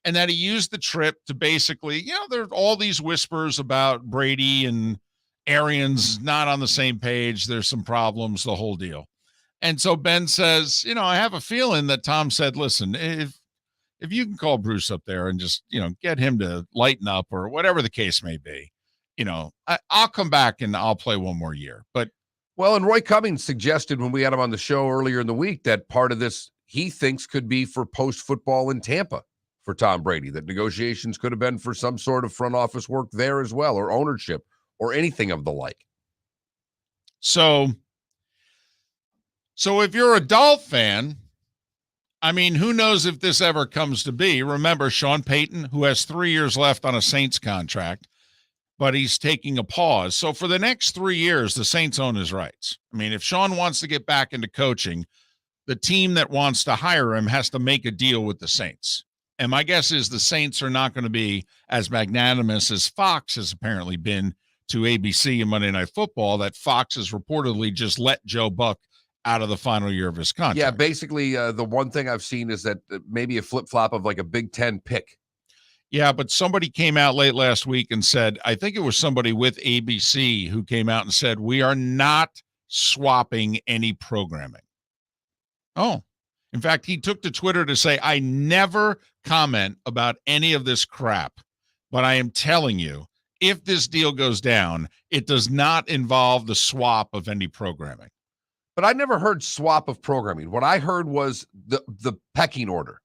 And that he used the trip to basically, there's all these whispers about Brady and Arians not on the same page. There's some problems, the whole deal. And so Ben says, I have a feeling that Tom said, listen, if you can call Bruce up there and just, get him to lighten up or whatever the case may be, I'll come back and I'll play one more year. But well, and Roy Cummings suggested when we had him on the show earlier in the week that part of this he thinks could be for post-football in Tampa. For Tom Brady, that negotiations could have been for some sort of front office work there as well, or ownership, or anything of the like. So if you're a Dolph fan, I mean, who knows if this ever comes to be? Remember Sean Payton, who has 3 years left on a Saints contract, but he's taking a pause. So for the next 3 years, the Saints own his rights. I mean, if Sean wants to get back into coaching, the team that wants to hire him has to make a deal with the Saints. And my guess is the Saints are not going to be as magnanimous as Fox has apparently been to ABC and Monday Night Football, that Fox has reportedly just let Joe Buck out of the final year of his contract. Yeah, basically the one thing I've seen is that maybe a flip-flop of like a Big Ten pick. Yeah, but somebody came out late last week and said, I think it was somebody with ABC who came out and said, we are not swapping any programming. Oh, in fact, he took to Twitter to say, I never comment about any of this crap, but I am telling you, if this deal goes down, it does not involve the swap of any programming. But I never heard swap of programming. What I heard was the pecking order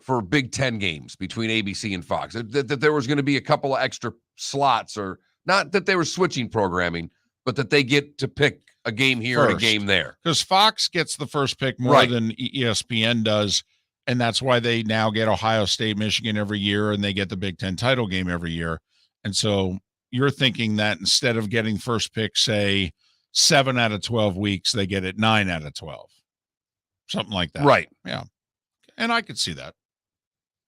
for Big Ten games between ABC and Fox, that there was going to be a couple of extra slots, or not that they were switching programming, but that they get to pick a game here and a game there. Because Fox gets the first pick more than ESPN does, and that's why they now get Ohio State, Michigan every year, and they get the Big Ten title game every year. And so you're thinking that instead of getting first pick, say, 7 out of 12 weeks, they get it 9 out of 12. Something like that. Right. Yeah. And I could see that.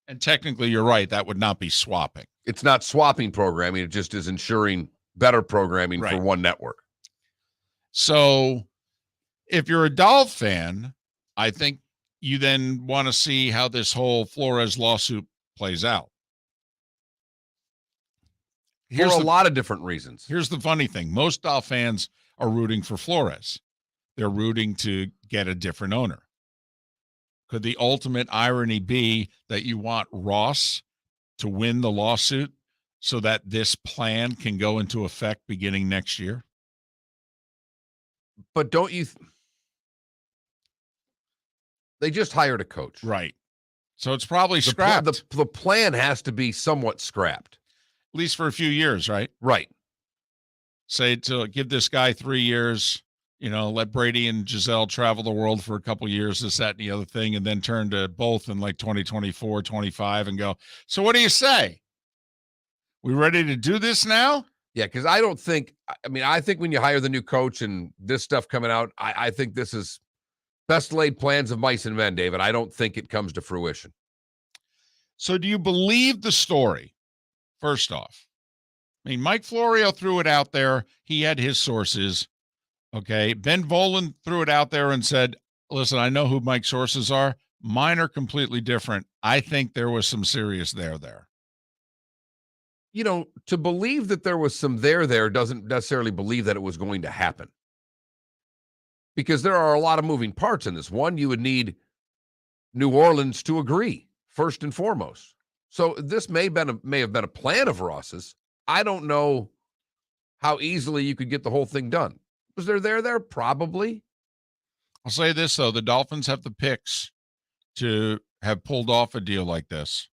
And technically, you're right. That would not be swapping. It's not swapping programming. It just is ensuring better programming for one network. So if you're a Dolph fan, I think you then want to see how this whole Flores lawsuit plays out. For a lot of different reasons. Here's the funny thing. Most Dolph fans are rooting for Flores. They're rooting to get a different owner. Could the ultimate irony be that you want Ross to win the lawsuit so that this plan can go into effect beginning next year? But don't you they just hired a coach. Right. So it's probably scrapped. The plan has to be somewhat scrapped. At least for a few years, right? Right. Say to give this guy 3 years, let Brady and Giselle travel the world for a couple years, this, that, and the other thing, and then turn to both in like 2024, 25 and go, so what do you say? We ready to do this now? Yeah, because I think when you hire the new coach and this stuff coming out, I think this is best laid plans of mice and men, David. I don't think it comes to fruition. So do you believe the story? First off, Mike Florio threw it out there. He had his sources. Okay. Ben Volen threw it out there and said, listen, I know who Mike's sources are. Mine are completely different. I think there was some serious there. To believe that there was some there doesn't necessarily believe that it was going to happen. Because there are a lot of moving parts in this. One, you would need New Orleans to agree, first and foremost. So this may have been a plan of Ross's. I don't know how easily you could get the whole thing done. Was there? Probably. I'll say this, though. The Dolphins have the picks to have pulled off a deal like this.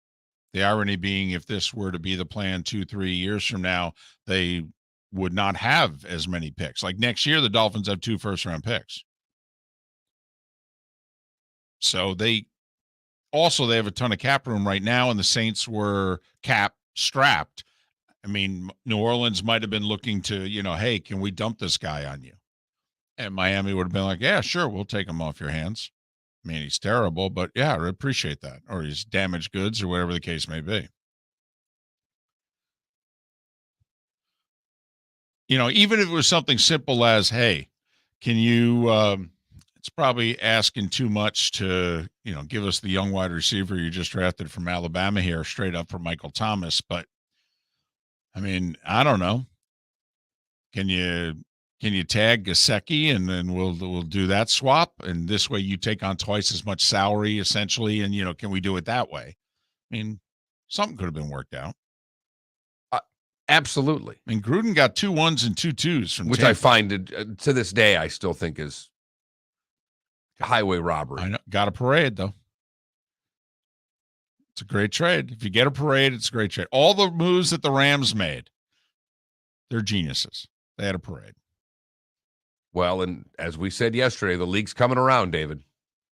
The irony being, if this were to be the plan 2-3 years from now, they would not have as many picks. Like next year, the Dolphins have 2 first-round picks. So they have a ton of cap room right now, and the Saints were cap strapped. New Orleans might have been looking to, hey, can we dump this guy on you? And Miami would have been like, yeah, sure, we'll take him off your hands. He's terrible, but yeah, I appreciate that. Or he's damaged goods or whatever the case may be. Even if it was something simple as, hey, can you, it's probably asking too much to, give us the young wide receiver you just drafted from Alabama here straight up for Michael Thomas. But I don't know. Can you tag Gesicki and then we'll do that swap? And this way you take on twice as much salary essentially. And, can we do it that way? Something could have been worked out. Absolutely. Gruden got 2 1s and 2 2s from which Tampa. I find to this day, I still think is highway robbery. I know. Got a parade though. It's a great trade. If you get a parade, it's a great trade. All the moves that the Rams made, they're geniuses. They had a parade. Well, and as we said yesterday, the league's coming around, David.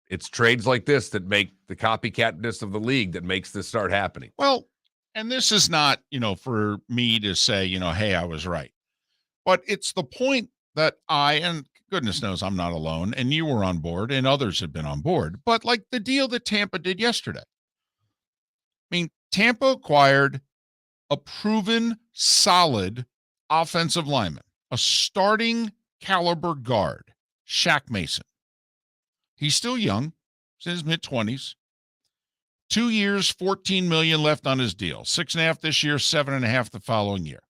It's trades like this that make the copycatness of the league that makes this start happening. Well, and this is not, for me to say, hey, I was right. But it's the point that and goodness knows I'm not alone, and you were on board, and others have been on board. But like the deal that Tampa did yesterday. Tampa acquired a proven, solid offensive lineman, a starting caliber guard, Shaq Mason. He's still young. He's in his mid-20s. 2 years, $14 million left on his deal. 6.5 this year, 7.5 the following year.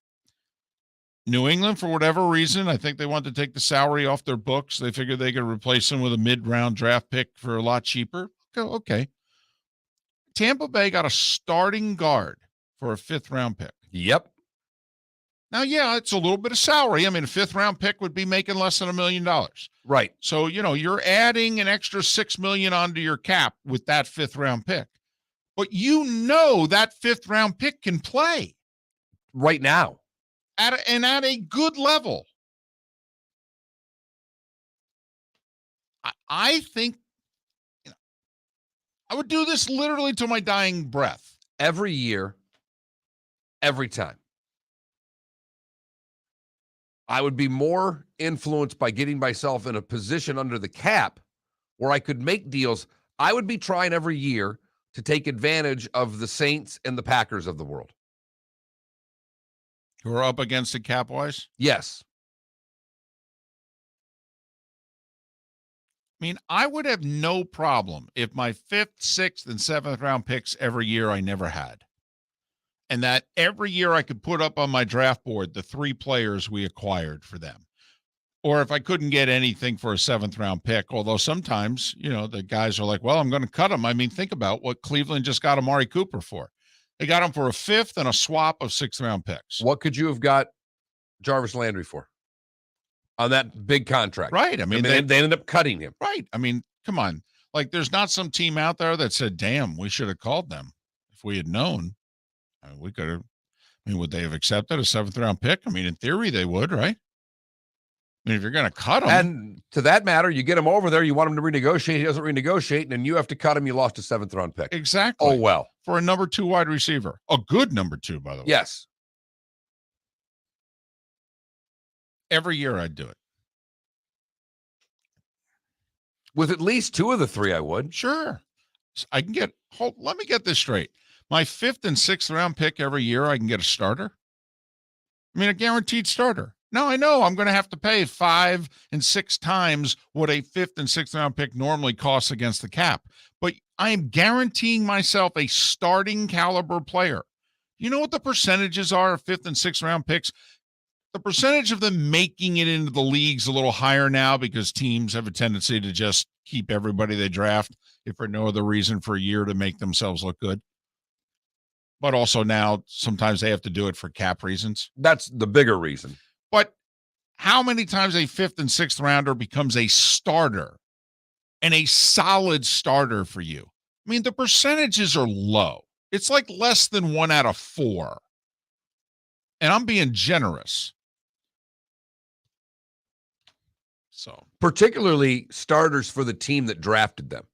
New England, for whatever reason, I think they want to take the salary off their books. They figured they could replace him with a mid-round draft pick for a lot cheaper. Okay. Tampa Bay got a starting guard for a 5th-round pick. Yep. Now, yeah, it's a little bit of salary. A 5th-round pick would be making less than $1 million. Right. So, you're adding an extra $6 million onto your cap with that 5th-round pick. But that 5th-round pick can play. Right now. At a good level. I think I would do this literally to my dying breath. Every year, every time. I would be more influenced by getting myself in a position under the cap where I could make deals. I would be trying every year to take advantage of the Saints and the Packers of the world. Who are up against it cap-wise? Yes. I mean, I would have no problem if my 5th, 6th, and 7th round picks every year I never had. And that every year I could put up on my draft board the 3 players we acquired for them. Or if I couldn't get anything for a 7th round pick, although sometimes, the guys are like, well, I'm going to cut him. I mean, think about what Cleveland just got Amari Cooper for. They got him for a 5th and a swap of 6th round picks. What could you have got Jarvis Landry for on that big contract? Right. I mean, they ended up cutting him. Right. I mean, come on. Like, there's not some team out there that said, damn, we should have called them if we had known. I mean, we could have. I mean, would they have accepted a 7th round pick? I mean, in theory, they would, right? I mean, if you're going to cut him. And to that matter, you get him over there, you want him to renegotiate, he doesn't renegotiate, and then you have to cut him, you lost a 7th round pick. Exactly. Oh, well. For a number 2 wide receiver. A good number 2, by the way. Yes. Every year I'd do it. With at least 2 of the 3, I would. Sure. I can get, let me get this straight. My 5th and 6th round pick every year, I can get a starter. I mean, a guaranteed starter. Now, I know I'm going to have to pay 5 and 6 times what a 5th and 6th round pick normally costs against the cap, but I am guaranteeing myself a starting caliber player. You know what the percentages are of 5th and 6th round picks? The percentage of them making it into the league's a little higher now because teams have a tendency to just keep everybody they draft, if for no other reason, for a year to make themselves look good. But also now sometimes they have to do it for cap reasons. That's the bigger reason. But how many times a 5th and 6th rounder becomes a starter and a solid starter for you? I mean, the percentages are low. It's like less than 1 out of 4. And I'm being generous. So, particularly starters for the team that drafted them.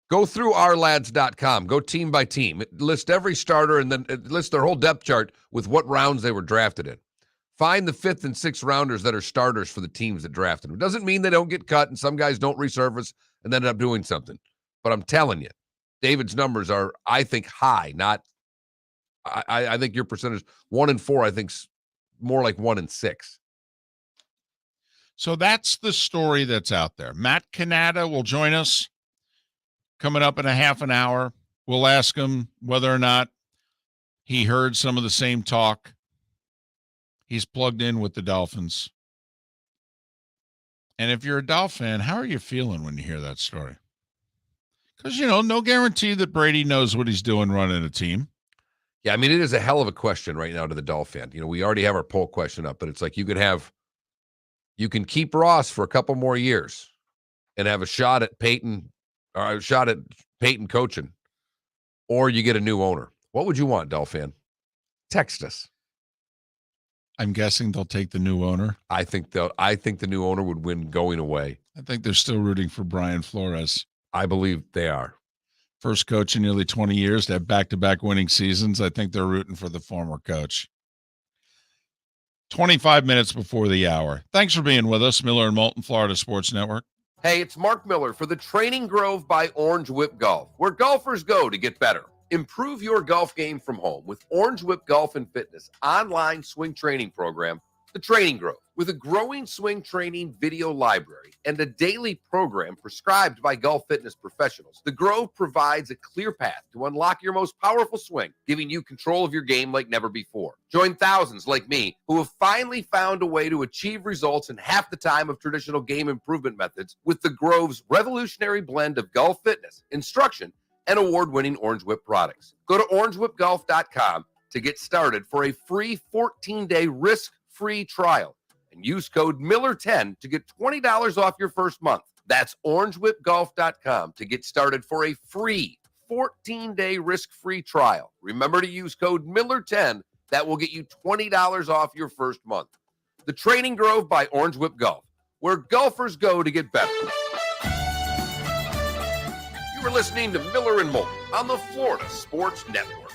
Go through ourlads.com. Go team by team. It lists every starter and then it lists their whole depth chart with what rounds they were drafted in. Find the 5th and 6th rounders that are starters for the teams that drafted them. It doesn't mean they don't get cut and some guys don't resurface and end up doing something. But I'm telling you, David's numbers are, I think, high. Not, I think your percentage 1 and 4, I think, more like 1 and 6. So that's the story that's out there. Matt Cannata will join us coming up in a half an hour. We'll ask him whether or not he heard some of the same talk. He's plugged in with the Dolphins. And if you're a Dolphin fan, how are you feeling when you hear that story? Because, no guarantee that Brady knows what he's doing running a team. Yeah, I mean, it is a hell of a question right now to the Dolphin fan. We already have our poll question up, but it's like you can keep Ross for a couple more years and have a shot at Peyton, or a shot at Peyton coaching, or you get a new owner. What would you want, Dolphin? Text us. I'm guessing they'll take the new owner. I think the new owner would win going away. I think they're still rooting for Brian Flores. I believe they are. First coach in nearly 20 years to have back-to-back winning seasons. I think they're rooting for the former coach. 25 minutes before the hour. Thanks for being with us, Miller and Moulton, Florida Sports Network. Hey, it's Mark Miller for the Training Grove by Orange Whip Golf, where golfers go to get better. Improve your golf game from home with Orange Whip Golf and Fitness online swing training program, The Training Grove. With a growing swing training video library and a daily program prescribed by golf fitness professionals, The Grove provides a clear path to unlock your most powerful swing, giving you control of your game like never before. Join thousands like me who have finally found a way to achieve results in half the time of traditional game improvement methods with The Grove's revolutionary blend of golf fitness, instruction, and award-winning Orange Whip products. Go to orangewhipgolf.com to get started for a free 14-day risk-free trial and use code Miller10 to get $20 off your first month. That's orangewhipgolf.com to get started for a free 14-day risk-free trial. Remember to use code Miller10. That will get you $20 off your first month. The Training Grove by Orange Whip Golf, where golfers go to get better. You were listening to Miller and Moulton on the Florida Sports Network.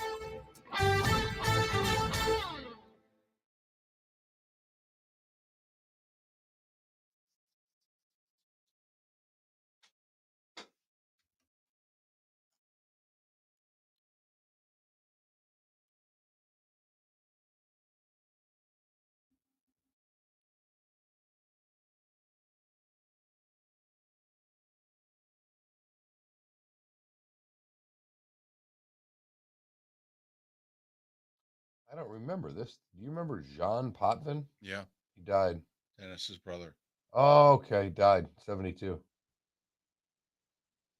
I don't remember this. Do you remember Jean Potvin? Yeah, He died. Dennis's brother. Oh, okay. Died 72.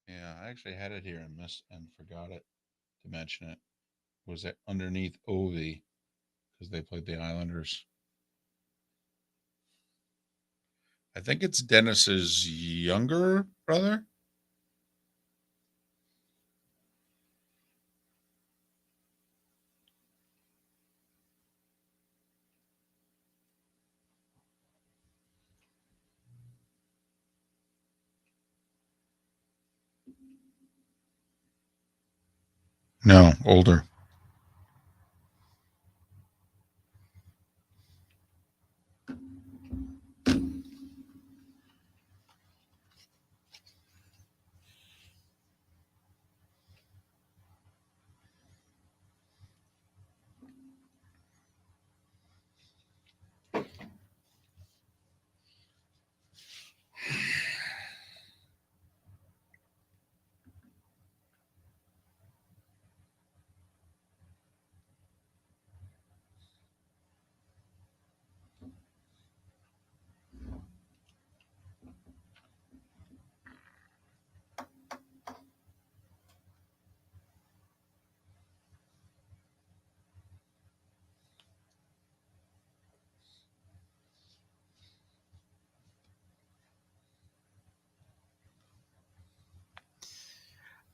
Yeah, I actually had it here and forgot it to mention it. Was it underneath Ovi because they played the Islanders? I think it's Dennis's younger brother. No, older.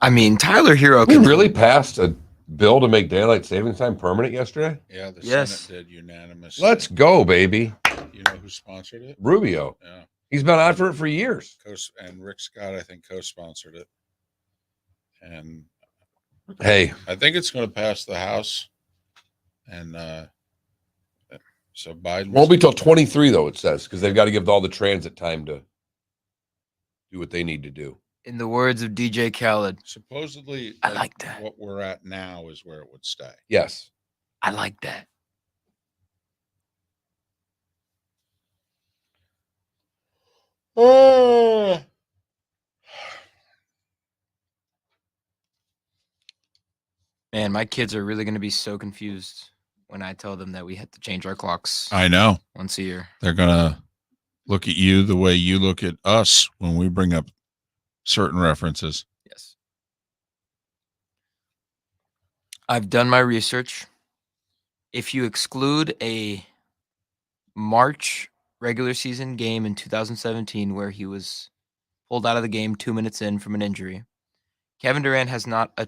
I mean, Tyler Hero We can really passed a bill to make daylight savings time permanent yesterday? Yeah, the Yes. Senate did unanimous. Let's go, baby. You know who sponsored it? Rubio. Yeah. He's been on for it for years. And Rick Scott, I think, co-sponsored it. And Hey, I think it's going to pass the House. And so Biden won't be till 23 though, it says, because they've got to give all the transit time to do what they need to do. in the words of DJ Khaled, supposedly I like that. what we're at now is where it would stay. Yes. I like that. Oh. Man, my kids are really going to be so confused when I tell them that we had to change our clocks I know. once a year. They're going to look at you the way you look at us when we bring up certain references. Yes. I've done my research. If you exclude a March regular season game in 2017 where he was pulled out of the game 2 minutes in from an injury, Kevin Durant has not had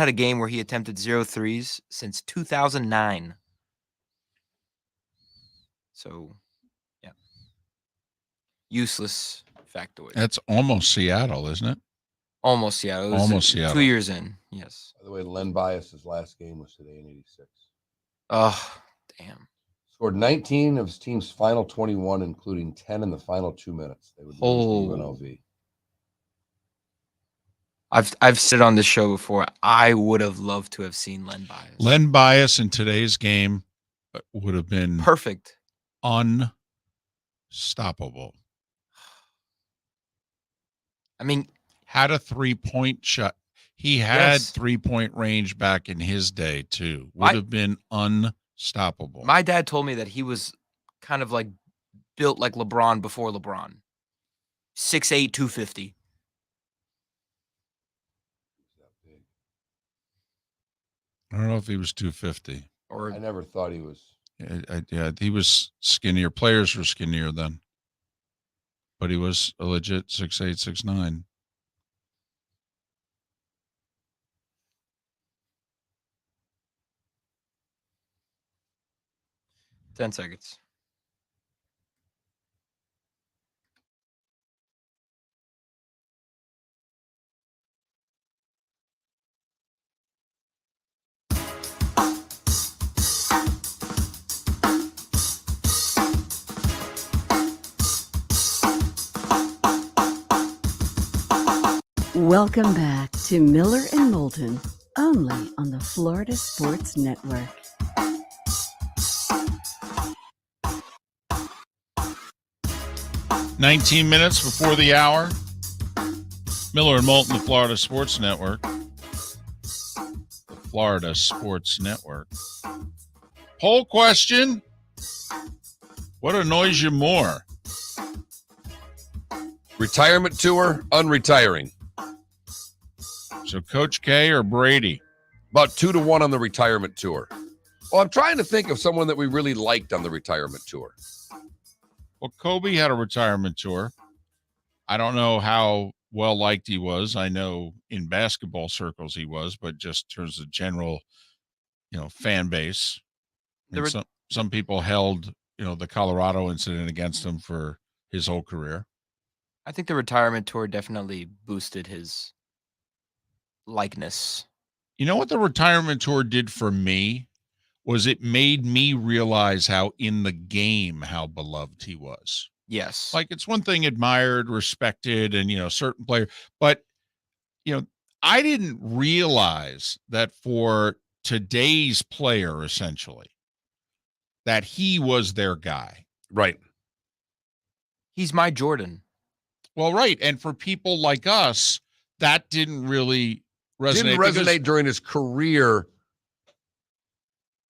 a game where he attempted 0 threes since 2009. So, yeah. Useless factoid. That's almost Seattle, isn't it? Almost, yeah. It was Almost 2 Seattle. years in. Yes. By the way, Len Bias's last game was today in 86. Oh, damn. Scored 19 of his team's final 21, including 10 in the final 2 minutes. They would lose to UNLV. I've said on this show before, I would have loved to have seen Len Bias. Len Bias in today's game would have been Perfect. unstoppable. I mean, Had a 3-point shot. He had Yes. 3-point range back in his day too. Would have been unstoppable. my dad told me that he was kind of like built like LeBron before LeBron. 6'8", 250. I don't know if he was 250. Or I never thought he was. Yeah, he was skinnier. Players were skinnier then. But he was a legit 6'8", 6'9". ten seconds. Welcome back to Miller and Moulton, only on the Florida Sports Network. "19 minutes before the hour. Miller and Moulton, the Florida Sports Network. The Florida Sports Network. Poll question. What annoys you more? Retirement tour, unretiring. So Coach K or Brady? About 2-1 on the retirement tour. Well, I'm trying to think of someone that we really liked on the retirement tour. Well, Kobe had a retirement tour. I don't know how well liked he was. I know in basketball circles he was, but just in terms of general, fan base. Some people held, the Colorado incident against him for his whole career. I think the retirement tour definitely boosted his likeness. You know what the retirement tour did for me? Was it made me realize how in the game, how beloved he was. Yes. Like, it's one thing admired, respected, and, certain player, but, I didn't realize that for today's player, essentially, that he was their guy. Right. He's my Jordan. Well, right. And for people like us, that didn't really resonate. During his career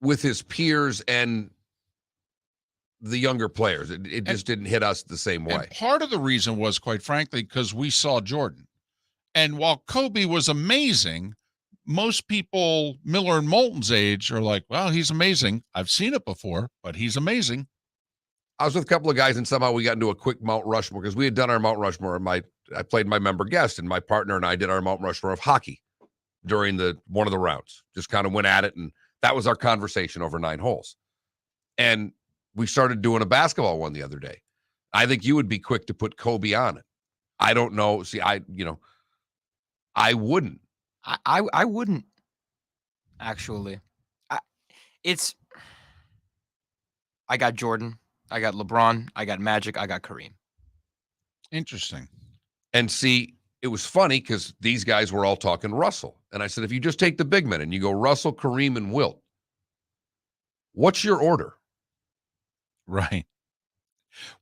with his peers and the younger players. It just didn't hit us the same way. And part of the reason was, quite frankly, because we saw Jordan. And while Kobe was amazing, most people Miller and Moulton's age are like, well, he's amazing. I've seen it before, but he's amazing. I was with a couple of guys and somehow we got into a quick Mount Rushmore because we had done our Mount Rushmore. I played my member guest and my partner and I did our Mount Rushmore of hockey during one of the rounds. Just kind of went at it, and that was our conversation over 9 holes. And we started doing a basketball one the other day. I think you would be quick to put Kobe on it. I don't know. See, I wouldn't. I wouldn't, actually. I got Jordan, I got LeBron, I got Magic, I got Kareem. Interesting. And see, it was funny because these guys were all talking Russell. And I said, if you just take the big men and you go Russell, Kareem, and Wilt, what's your order? Right.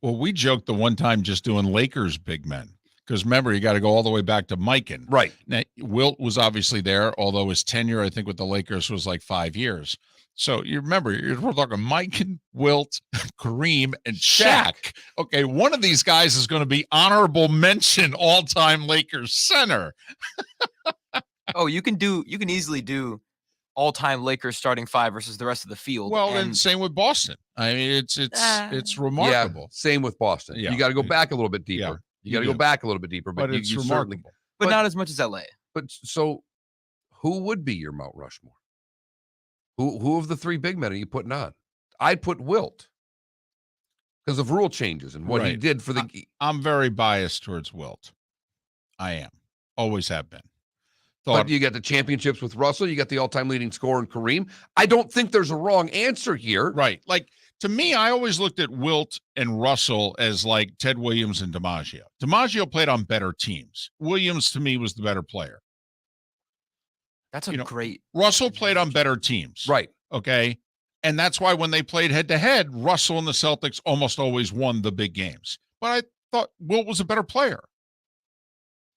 Well, we joked the one time just doing Lakers big men. Because remember, you got to go all the way back to Mikan. Right. Now, Wilt was obviously there, although his tenure, I think, with the Lakers was like 5 years. So you remember, we're talking Mikan, Wilt, Kareem, and Shaq. Okay, one of these guys is going to be honorable mention all-time Lakers center. Oh, you can easily do all-time Lakers starting 5 versus the rest of the field. Well, and same with Boston. I mean, it's remarkable. Yeah, same with Boston. Yeah. You got to go back a little bit deeper. Yeah. You got to go back a little bit deeper, but it's you remarkable. certainly, but not as much as LA. But so, who would be your Mount Rushmore? Who of the 3 big men are you putting on? I'd put Wilt because of rule changes and what he did for the. I'm very biased towards Wilt. I am, always have been. But you got the championships with Russell. You got the all-time leading scorer in Kareem. I don't think there's a wrong answer here. Right, like. To me, I always looked at Wilt and Russell as like Ted Williams and DiMaggio. DiMaggio played on better teams. Williams, to me, was the better player. That's great. Russell played on better teams. Right. Okay. And that's why when they played head-to-head, Russell and the Celtics almost always won the big games. But I thought Wilt was a better player.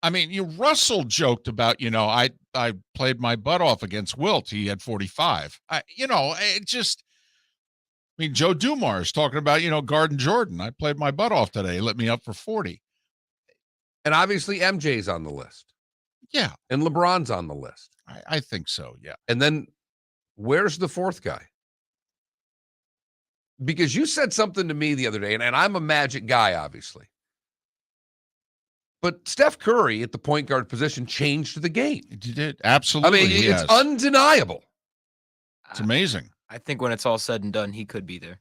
I mean, Russell joked about, I played my butt off against Wilt. He had 45. It just... I mean, Joe Dumars talking about, guarding Jordan. I played my butt off today. He let me up for 40. And obviously MJ's on the list. Yeah. And LeBron's on the list. I think so, yeah. And then where's the 4th guy? Because you said something to me the other day, and I'm a Magic guy, obviously. But Steph Curry at the point guard position changed the game. He did. Absolutely. I mean, it's undeniable. It's amazing. I think when it's all said and done, he could be there.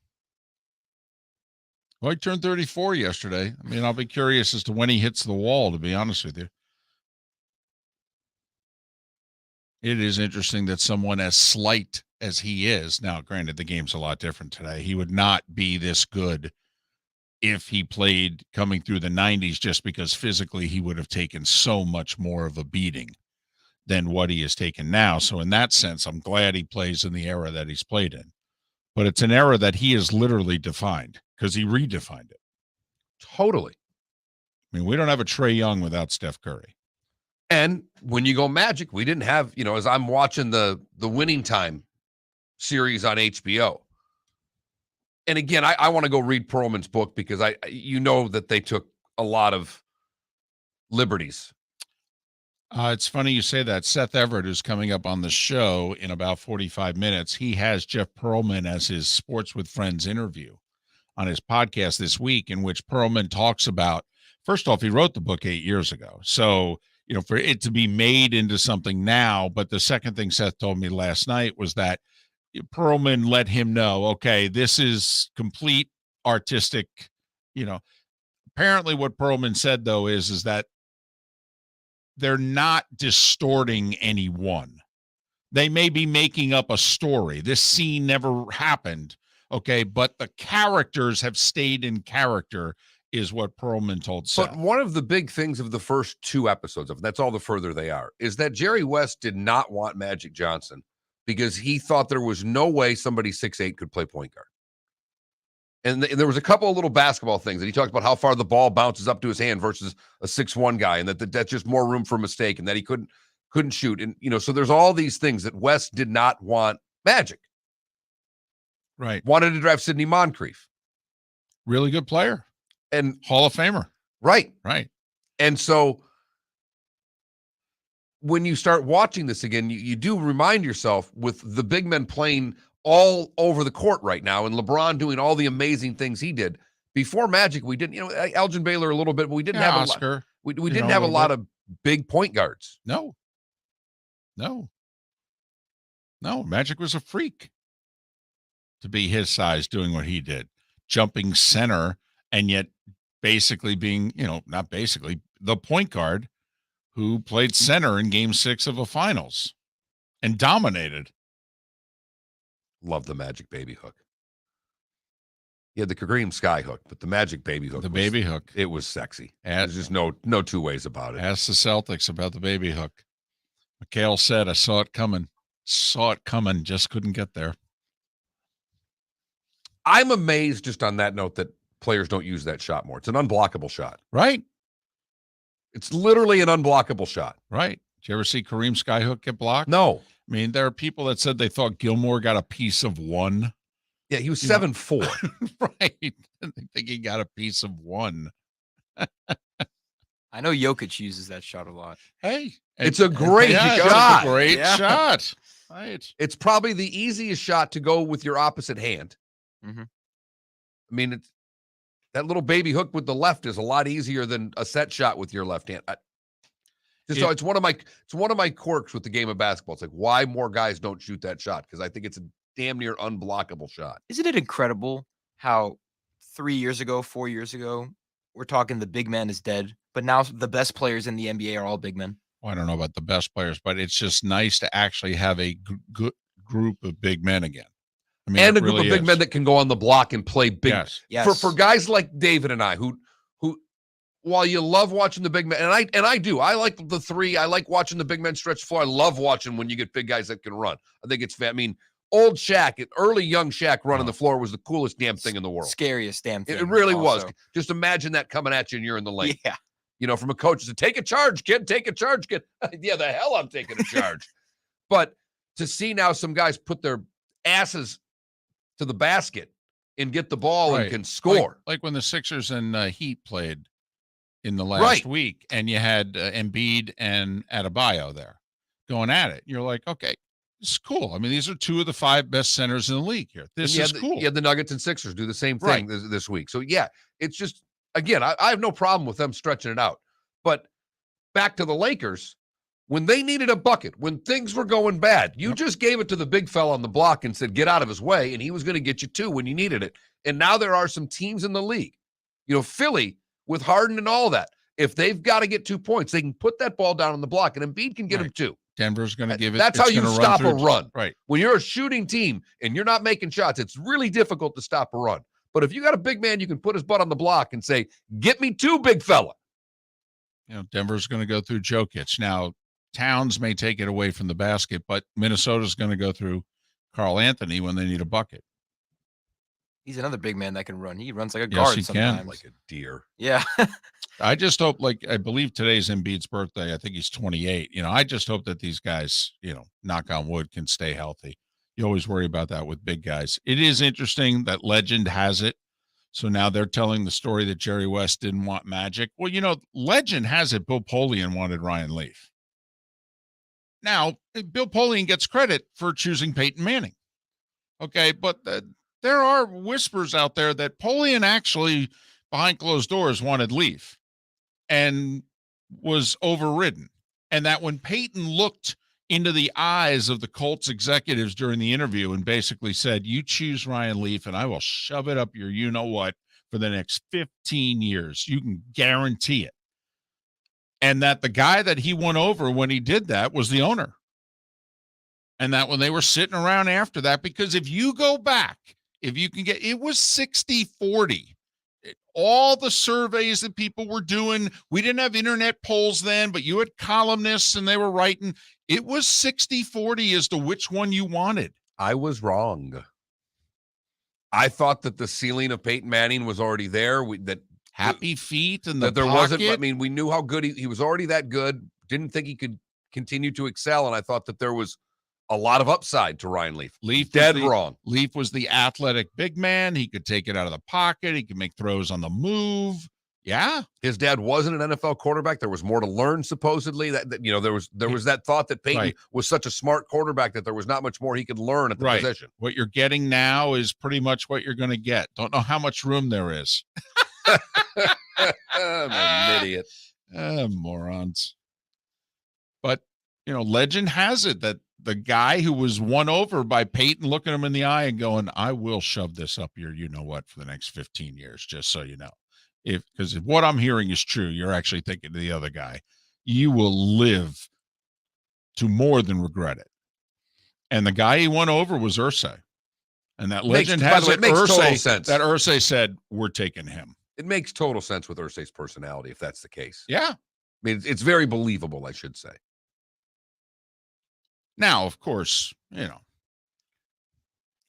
Well, he turned 34 yesterday. I mean, I'll be curious as to when he hits the wall, to be honest with you. It is interesting that someone as slight as he is, now, granted, the game's a lot different today. He would not be this good if he played coming through the 90s, just because physically he would have taken so much more of a beating than what he has taken now. So in that sense, I'm glad he plays in the era that he's played in. But it's an era that he has literally defined because he redefined it. Totally. I mean, we don't have a Trae Young without Steph Curry. And when you go Magic, we didn't have, as I'm watching the Winning Time series on HBO. And again, I want to go read Perlman's book because that they took a lot of liberties. It's funny you say that. Seth Everett, who's coming up on the show in about 45 minutes, he has Jeff Perlman as his Sports with Friends interview on his podcast this week, in which Perlman talks about, first off, he wrote the book 8 years ago. So, for it to be made into something now. But the second thing Seth told me last night was that Perlman let him know, okay, this is complete artistic, Apparently what Perlman said, though, is that they're not distorting anyone. They may be making up a story. This scene never happened, okay, but the characters have stayed in character, is what Perlman told Seth. But one of the big things of the first 2 episodes of That's All the Further They Are is that Jerry West did not want Magic Johnson because he thought there was no way somebody 6'8" could play point guard. And there was a couple of little basketball things, and he talked about how far the ball bounces up to his hand versus a 6'1" guy, and that's just more room for mistake, and that he couldn't shoot. And so there's all these things that West did not want Magic. Right. Wanted to draft Sidney Moncrief. Really good player. And Hall of Famer. Right. And so when you start watching this again, you do remind yourself, with the big men playing all over the court right now and LeBron doing all the amazing things he did. Before Magic, we didn't, Elgin Baylor a little bit, but we didn't have Oscar. We didn't have a lot of big point guards. No. Magic was a freak to be his size, doing what he did, jumping center, and yet basically being, not basically, the point guard who played center in Game 6 of a finals and dominated. Love the Magic baby hook. He had the Kareem sky hook, but the Magic baby hook. Baby hook. It was sexy. There's just no 2 ways about it. Ask the Celtics about the baby hook. McHale said, I saw it coming. Just couldn't get there. I'm amazed, just on that note, that players don't use that shot more. It's an unblockable shot. Right. It's literally an unblockable shot. Right. Did you ever see Kareem skyhook get blocked? No. I mean, there are people that said they thought Gilmore got a piece of one. Yeah, he was 7'4". Right. They think he got a piece of one. I know Jokic uses that shot a lot. Hey. It's a great shot. It's a great shot. Right. It's probably the easiest shot to go with your opposite hand. Mm-hmm. I mean, that little baby hook with the left is a lot easier than a set shot with your left hand. It's one of my quirks with the game of basketball. It's like, why more guys don't shoot that shot? Because I think it's a damn near unblockable shot. Isn't it incredible how 4 years ago, we're talking the big man is dead, but now the best players in the NBA are all big men? Well, I don't know about the best players, but it's just nice to actually have a good group of big men again. I mean, and a group of big men that can go on the block and play big. Yes. For guys like David and I, who while you love watching the big men, and I do, I like the 3. I like watching the big men stretch the floor. I love watching when you get big guys that can run. I think it's I mean, old Shaq, early young Shaq running the floor was the coolest damn thing in the world. Scariest damn thing. It really was. Just imagine that coming at you and you're in the lane. Yeah. From a coach to take a charge, kid, take a charge, kid. Yeah, the hell I'm taking a charge. But to see now some guys put their asses to the basket and get the ball and can score. Like when the Sixers and Heat played in the last week, and you had Embiid and Adebayo there going at it. You're like, okay, this is cool. I mean, these are 2 of the 5 best centers in the league here. This is cool. You had the Nuggets and Sixers do the same thing this week. So, yeah, it's just, again, I have no problem with them stretching it out. But back to the Lakers, when they needed a bucket, when things were going bad, you just gave it to the big fella on the block and said, get out of his way, and he was going to get you 2 when you needed it. And now there are some teams in the league, Philly, with Harden and all that, if they've got to get 2 points, they can put that ball down on the block, and Embiid can get him 2. Denver's going to give it. That's how you stop a run. Right. When you're a shooting team and you're not making shots, it's really difficult to stop a run. But if you got a big man, you can put his butt on the block and say, get me 2, big fella. Denver's going to go through Jokic. Now, Towns may take it away from the basket, but Minnesota's going to go through Karl Anthony when they need a bucket. He's another big man that can run. He runs like a guard sometimes. Like a deer. Yeah. I just hope, like, I believe today's Embiid's birthday. I think he's 28. I just hope that these guys, knock on wood, can stay healthy. You always worry about that with big guys. It is interesting that legend has it. So now they're telling the story that Jerry West didn't want Magic. Well, legend has it. Bill Polian wanted Ryan Leaf. Now, Bill Polian gets credit for choosing Peyton Manning. Okay, but there are whispers out there that Polian actually, behind closed doors, wanted Leaf and was overridden. And that when Peyton looked into the eyes of the Colts executives during the interview and basically said, you choose Ryan Leaf and I will shove it up your you-know-what for the next 15 years. You can guarantee it. And that the guy that he won over when he did that was the owner. And that when they were sitting around after that, because if you go back, if you can get, it was 60-40. All the surveys that people were doing, we didn't have internet polls then, but you had columnists and they were writing. It was 60-40 as to which one you wanted. I was wrong. I thought that the ceiling of Peyton Manning was already there. Happy feet and the there pocket. wasn't. I mean, we knew how good he was already that good. Didn't think he could continue to excel, and I thought that there was a lot of upside to Ryan Leaf. Wrong. Leaf was the athletic big man. He could take it out of the pocket. He could make throws on the move. Yeah. His dad wasn't an NFL quarterback. There was more to learn, supposedly. There was that thought that Peyton was such a smart quarterback that there was not much more he could learn at the position. What you're getting now is pretty much what you're going to get. Don't know how much room there is. I'm an idiot. Morons. But, legend has it that the guy who was won over by Peyton looking him in the eye and going, I will shove this up your you-know-what for the next 15 years, just so you know. Because if what I'm hearing is true, you're actually thinking to the other guy, you will live to more than regret it. And the guy he won over was Irsay. And that legend has it. Makes total sense. That Irsay said, we're taking him. It makes total sense with Irsay's personality, if that's the case. Yeah. I mean, it's very believable, I should say. Now, of course,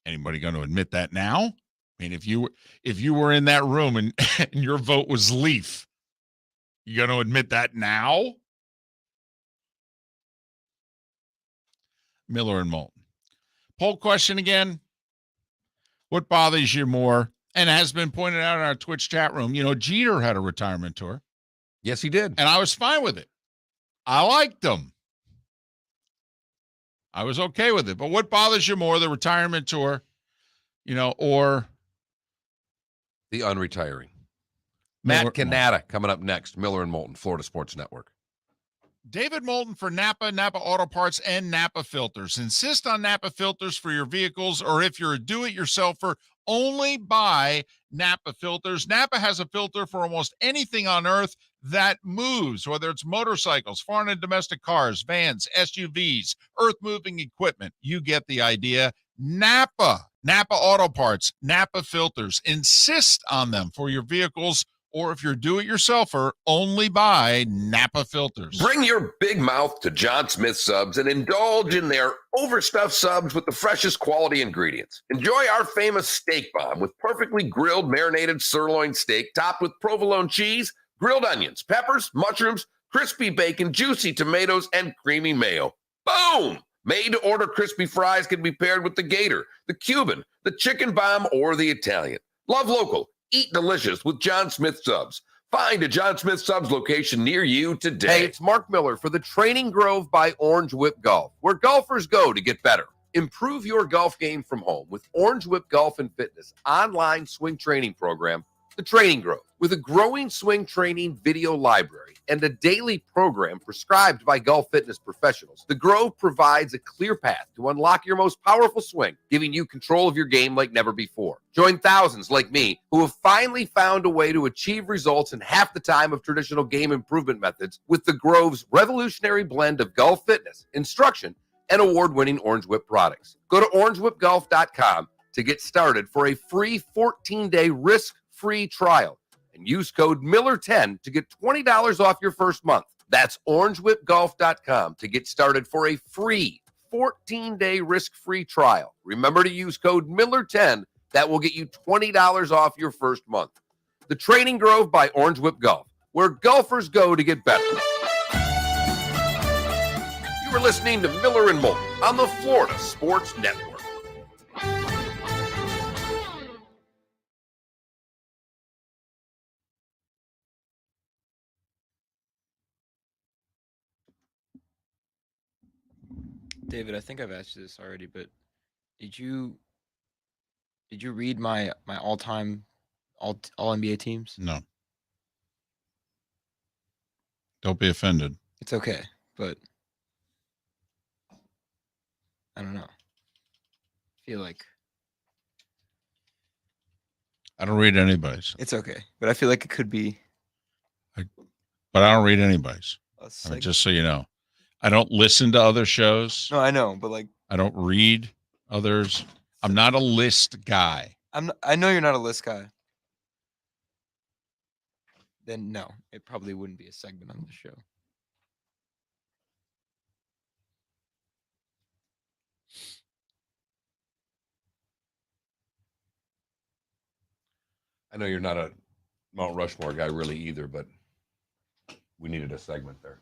anybody going to admit that now? I mean, if you were in that room and your vote was Leaf, you going to admit that now? Miller and Moulton. Poll question again. What bothers you more? And has been pointed out in our Twitch chat room. Jeter had a retirement tour. Yes, he did. And I was fine with it. I liked him. I was okay with it. But what bothers you more, the retirement tour, or the unretiring? Matt Cannata coming up next. Miller and Moulton, Florida Sports Network. David Moulton for Napa Auto Parts, and Napa Filters. Insist on Napa Filters for your vehicles, or if you're a do-it-yourselfer, only buy Napa Filters. Napa has a filter for almost anything on earth that moves, whether it's motorcycles, foreign and domestic cars, vans, SUVs, earth-moving equipment. You get the idea. Napa Auto Parts, Napa Filters. Insist on them for your vehicles, or if you're do-it-yourselfer, only buy Napa Filters. Bring your big mouth to John Smith Subs and indulge in their overstuffed subs with the freshest quality ingredients. Enjoy our famous steak bomb with perfectly grilled, marinated sirloin steak topped with provolone cheese, grilled onions, peppers, mushrooms, crispy bacon, juicy tomatoes, and creamy mayo. Boom! Made-to-order crispy fries can be paired with the Gator, the Cuban, the chicken bomb, or the Italian. Love local. Eat delicious with John Smith Subs. Find a John Smith Subs location near you today. Hey, it's Mark Miller for the Training Grove by Orange Whip Golf, where golfers go to get better. Improve your golf game from home with Orange Whip Golf and Fitness online swing training program, The Training Grove. With a growing swing training video library and a daily program prescribed by golf fitness professionals, The Grove provides a clear path to unlock your most powerful swing, giving you control of your game like never before. Join thousands like me who have finally found a way to achieve results in half the time of traditional game improvement methods with The Grove's revolutionary blend of golf fitness, instruction, and award-winning Orange Whip products. Go to orangewhipgolf.com to get started for a free 14-day risk-free trial. And use code Miller10 to get $20 off your first month. That's orangewhipgolf.com to get started for a free 14-day risk-free trial. Remember to use code Miller10. That will get you $20 off your first month. The Training Grove by Orange Whip Golf, where golfers go to get better. You are listening to Miller and Moulton on the Florida Sports Network. David, I think I've asked you this already, but did you read my all-time all NBA teams? No. Don't be offended. It's okay, but I don't know. I feel like I don't read anybody's, it's okay, but I feel like it could be but I don't read anybody's. a I segment. mean, just so you know, I don't listen to other shows. No, I know, but like I don't read others. I'm not a list guy. I know you're not a list guy. Then no, it probably wouldn't be a segment on the show. I know you're not a Mount Rushmore guy really either, but we needed a segment there.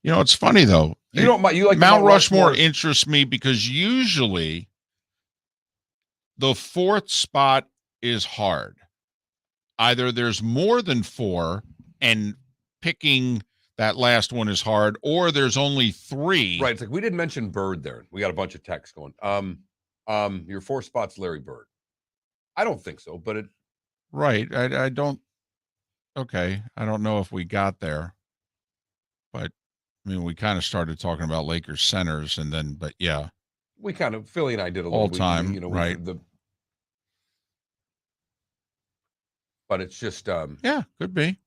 You know, it's funny though. You don't you like the Mount Rushmore Rushmores? interests me because usually the fourth spot is hard. Either there's more than four and picking that last one is hard, or there's only three. Right. It's like we didn't mention Bird there. We got a bunch of texts going. Your four spot's Larry Bird. I don't think so, but it Right. I don't. Okay. I don't know if we got there, but I mean, we kind of started talking about Lakers centers and then, but yeah. we kind of Philly and I did a little All we- time, we- right. But it's just Yeah, could be.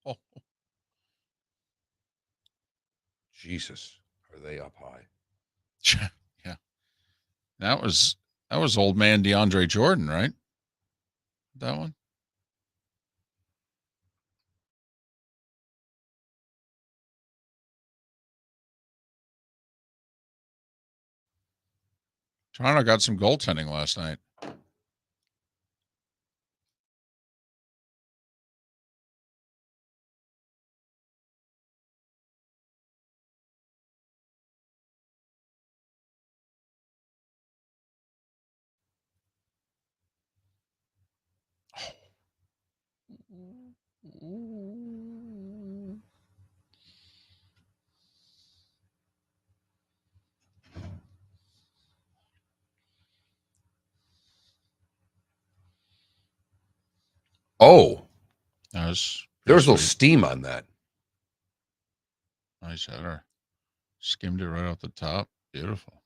Oh, Jesus. Are they up high? yeah. That was old man DeAndre Jordan, right? That one. Toronto got some goaltending last night. Oh, That was there's a pretty little sweet. steam on that. Nice header. Skimmed it right off the top. Beautiful.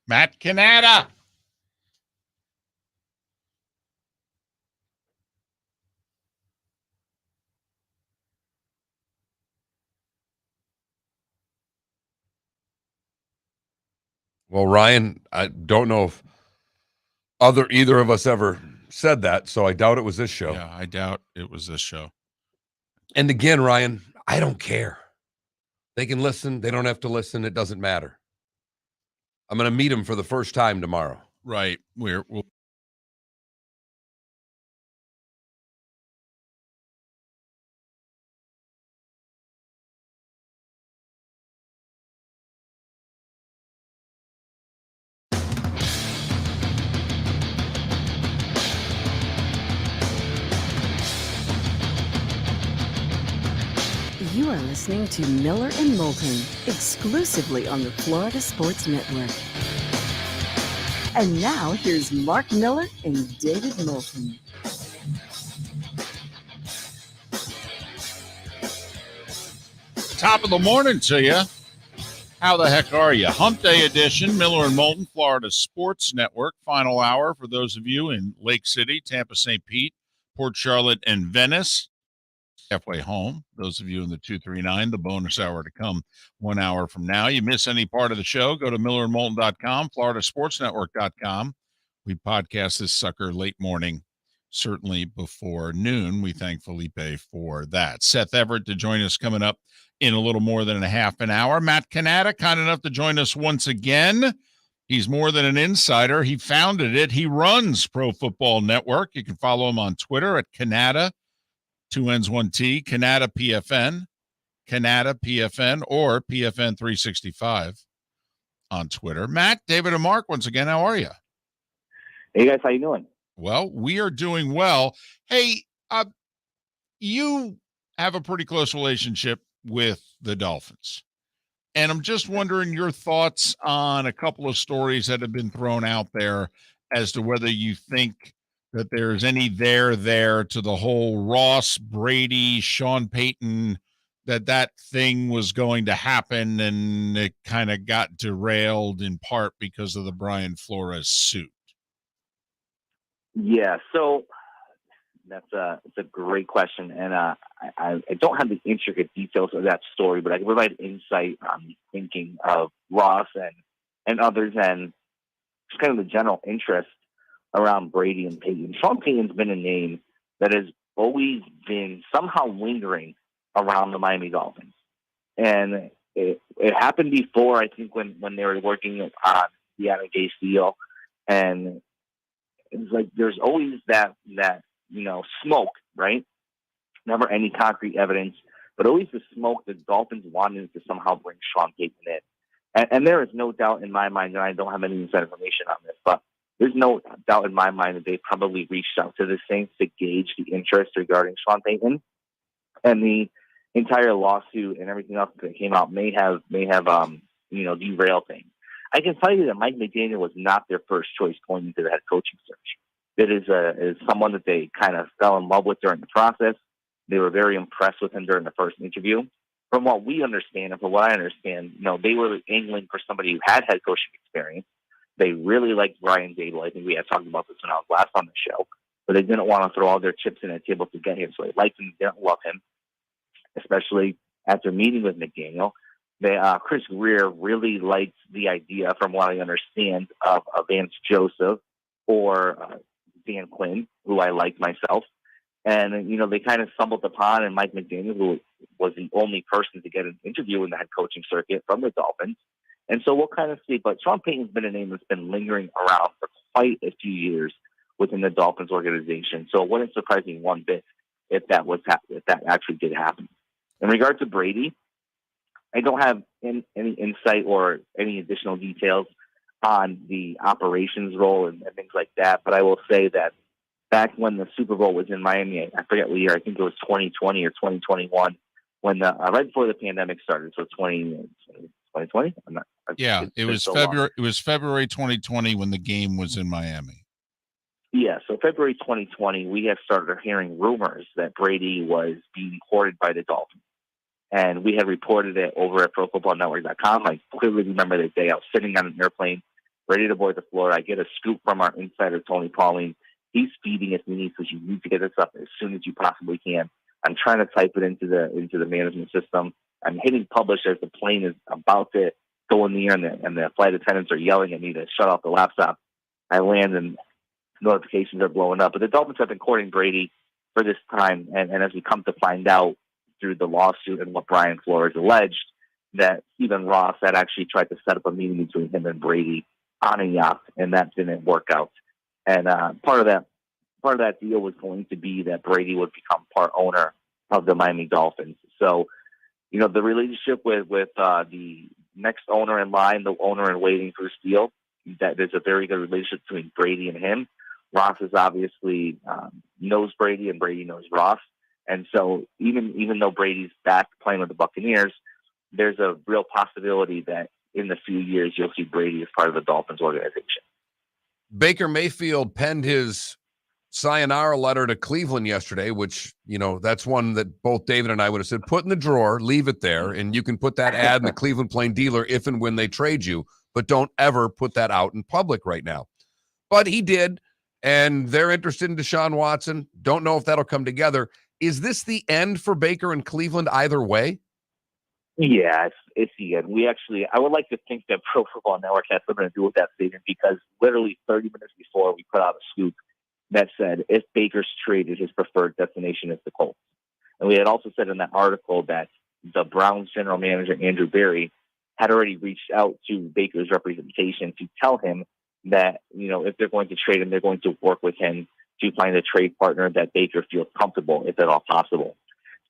Matt Cannata. Well, Ryan, I don't know if either of us ever said that, so I doubt it was this show. Yeah, I doubt it was this show. And again, Ryan, I don't care. They can listen. They don't have to listen. It doesn't matter. I'm going to meet him for the first time tomorrow. Right. We'll You are listening to Miller and Moulton, exclusively on the Florida Sports Network. And now here's Mark Miller and David Moulton. top of the morning to you. How the heck are you? Hump Day edition, Miller and Moulton, Florida Sports Network. Final hour for those of you in Lake City, Tampa, St. Pete, Port Charlotte, and Venice. halfway home. Those of you in the 239, the bonus hour to come 1 hour from now. You miss any part of the show, go to millerandmoulton.com, floridasportsnetwork.com. We podcast this sucker late morning, certainly before noon. We thank Felipe for that. Seth Everett to join us coming up in a little more than a half an hour. Matt Cannata, kind enough to join us once again. He's more than an insider. He founded it. He runs Pro Football Network. You can follow him on Twitter at Cannata, 2 N's, 1 T, Cannata PFN, Cannata PFN, or PFN 365 on Twitter. Matt, David, and Mark, once again, how are you? Hey, guys, how you doing? Well, we are doing well. Hey, you have a pretty close relationship with the Dolphins. And I'm just wondering your thoughts on a couple of stories that have been thrown out there as to whether you think that there's any there to the whole Ross, Brady, Sean Payton, that thing was going to happen, and it kind of got derailed in part because of the Brian Flores suit. Yeah, so it's a great question, and I don't have the intricate details of that story, but I can provide insight on the thinking of Ross and others, and just kind of the general interest around Brady and Peyton. Sean Payton's been a name that has always been somehow lingering around the Miami Dolphins, and it happened before. I think when they were working on the Adam Gase deal, and it's like there's always that smoke, right? Never any concrete evidence, but always the smoke. The Dolphins wanted to somehow bring Sean Payton in. And there is no doubt in my mind, and I don't have any inside information on this, but there's no doubt in my mind that they probably reached out to the Saints to gauge the interest regarding Sean Payton. And the entire lawsuit and everything else that came out may have derailed things. I can tell you that Mike McDaniel was not their first choice going into the head coaching search. It is someone that they kind of fell in love with during the process. They were very impressed with him during the first interview. From what we understand, and from what I understand, they were angling for somebody who had head coaching experience. They really liked Brian Dable. I think we had talked about this when I was last on the show, but they didn't want to throw all their chips in a table to get him. So they liked him, didn't love him, especially after meeting with McDaniel. Chris Greer really liked the idea, from what I understand, of Vance Joseph or Dan Quinn, who I like myself. And, they kind of stumbled upon, and Mike McDaniel, who was the only person to get an interview in the head coaching circuit from the Dolphins. And so we'll kind of see. But Sean Payton's been a name that's been lingering around for quite a few years within the Dolphins organization. So it wouldn't surprise me one bit if that actually did happen. In regard to Brady, I don't have any insight or any additional details on the operations role and things like that, but I will say that back when the Super Bowl was in Miami, I forget what year, I think it was 2020 or 2021, when right before the pandemic started, so 2020? Yeah, it was February. It was February 2020 when the game was in Miami. Yeah, so February 2020, we had started hearing rumors that Brady was being courted by the Dolphins. And we had reported it over at ProFootballNetwork.com. I clearly remember the day I was sitting on an airplane, ready to board the floor. I get a scoop from our insider, Tony Pauline. He's feeding us me because you need to get this up as soon as you possibly can. I'm trying to type it into the management system. I'm hitting publish as the plane is about to go in the air, and the flight attendants are yelling at me to shut off the laptop. I land, and notifications are blowing up. But the Dolphins have been courting Brady for this time, and as we come to find out through the lawsuit and what Brian Flores alleged, that Stephen Ross had actually tried to set up a meeting between him and Brady on a yacht, and that didn't work out. And part of that deal was going to be that Brady would become part owner of the Miami Dolphins. So, the relationship with the next owner in line, the owner in waiting for this deal, that there's a very good relationship between Brady and him. Ross is obviously knows Brady, and Brady knows Ross. And so even though Brady's back playing with the Buccaneers, there's a real possibility that in the few years you'll see Brady as part of the Dolphins organization. Baker Mayfield penned his sayonara letter to Cleveland yesterday, which, that's one that both David and I would have said, put in the drawer, leave it there, and you can put that ad in the Cleveland Plain Dealer if and when they trade you, but don't ever put that out in public right now. But he did, and they're interested in Deshaun Watson. Don't know if that'll come together. Is this the end for Baker and Cleveland either way? Yeah, it's the end. I would like to think that Pro Football Network has something to do with that statement, because literally 30 minutes before we put out a scoop that said if Baker's traded, his preferred destination is the Colts. And we had also said in that article that the Browns general manager, Andrew Berry, had already reached out to Baker's representation to tell him that, if they're going to trade him, they're going to work with him to find a trade partner that Baker feels comfortable, if at all possible.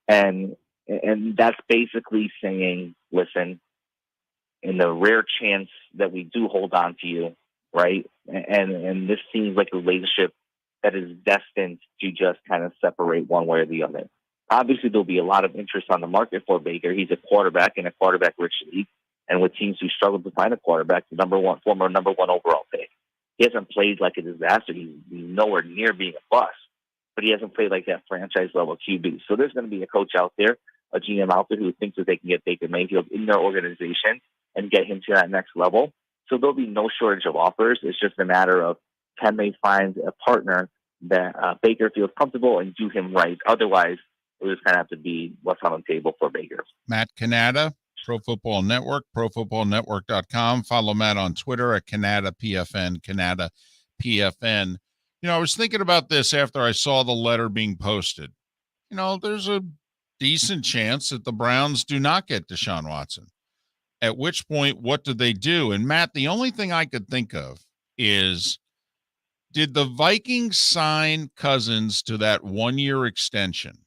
And that's basically saying, listen, in the rare chance that we do hold on to you, right? And this seems like a relationship that is destined to just kind of separate one way or the other. Obviously, there'll be a lot of interest on the market for Baker. He's a quarterback in a quarterback-rich league, and with teams who struggle to find a quarterback, the former number one overall pick. He hasn't played like a disaster. He's nowhere near being a bust, but he hasn't played like that franchise-level QB. So there's going to be a coach out there, a GM out there, who thinks that they can get Baker Mayfield in their organization and get him to that next level. So there'll be no shortage of offers. It's just a matter of, can they find a partner that Baker feels comfortable and do him right? Otherwise, it'll just kind of have to be what's on the table for Baker. Matt Cannata, Pro Football Network, ProFootballNetwork.com. Follow Matt on Twitter at Cannata PFN, Cannata PFN. I was thinking about this after I saw the letter being posted. There's a decent chance that the Browns do not get Deshaun Watson. At which point, what do they do? And Matt, the only thing I could think of is, did the Vikings sign Cousins to that 1-year extension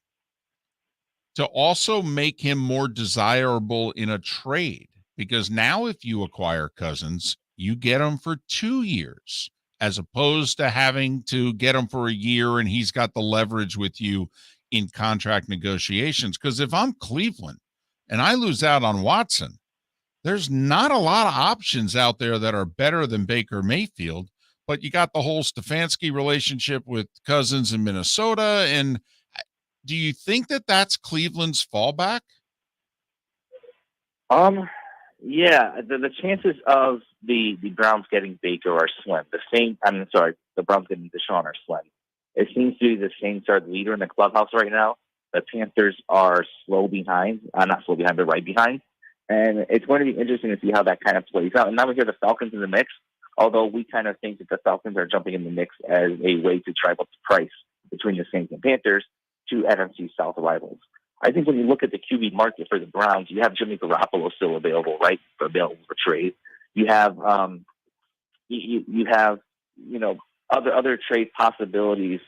to also make him more desirable in a trade? Because now if you acquire Cousins, you get him for 2 years, as opposed to having to get him for a year and he's got the leverage with you in contract negotiations. Because if I'm Cleveland and I lose out on Watson, there's not a lot of options out there that are better than Baker Mayfield, but you got the whole Stefanski relationship with Cousins in Minnesota. And do you think that that's Cleveland's fallback? Yeah, the chances of the Browns getting Baker are slim. The Browns getting Deshaun are slim. It seems to be the same third leader in the clubhouse right now. The Panthers are not slow behind, but right behind. And it's going to be interesting to see how that kind of plays out. And now we hear the Falcons in the mix, although we kind of think that the Falcons are jumping in the mix as a way to drive up the price between the Saints and Panthers, two NFC South rivals. I think when you look at the QB market for the Browns, you have Jimmy Garoppolo still available, right? Available for trade. You have other trade possibilities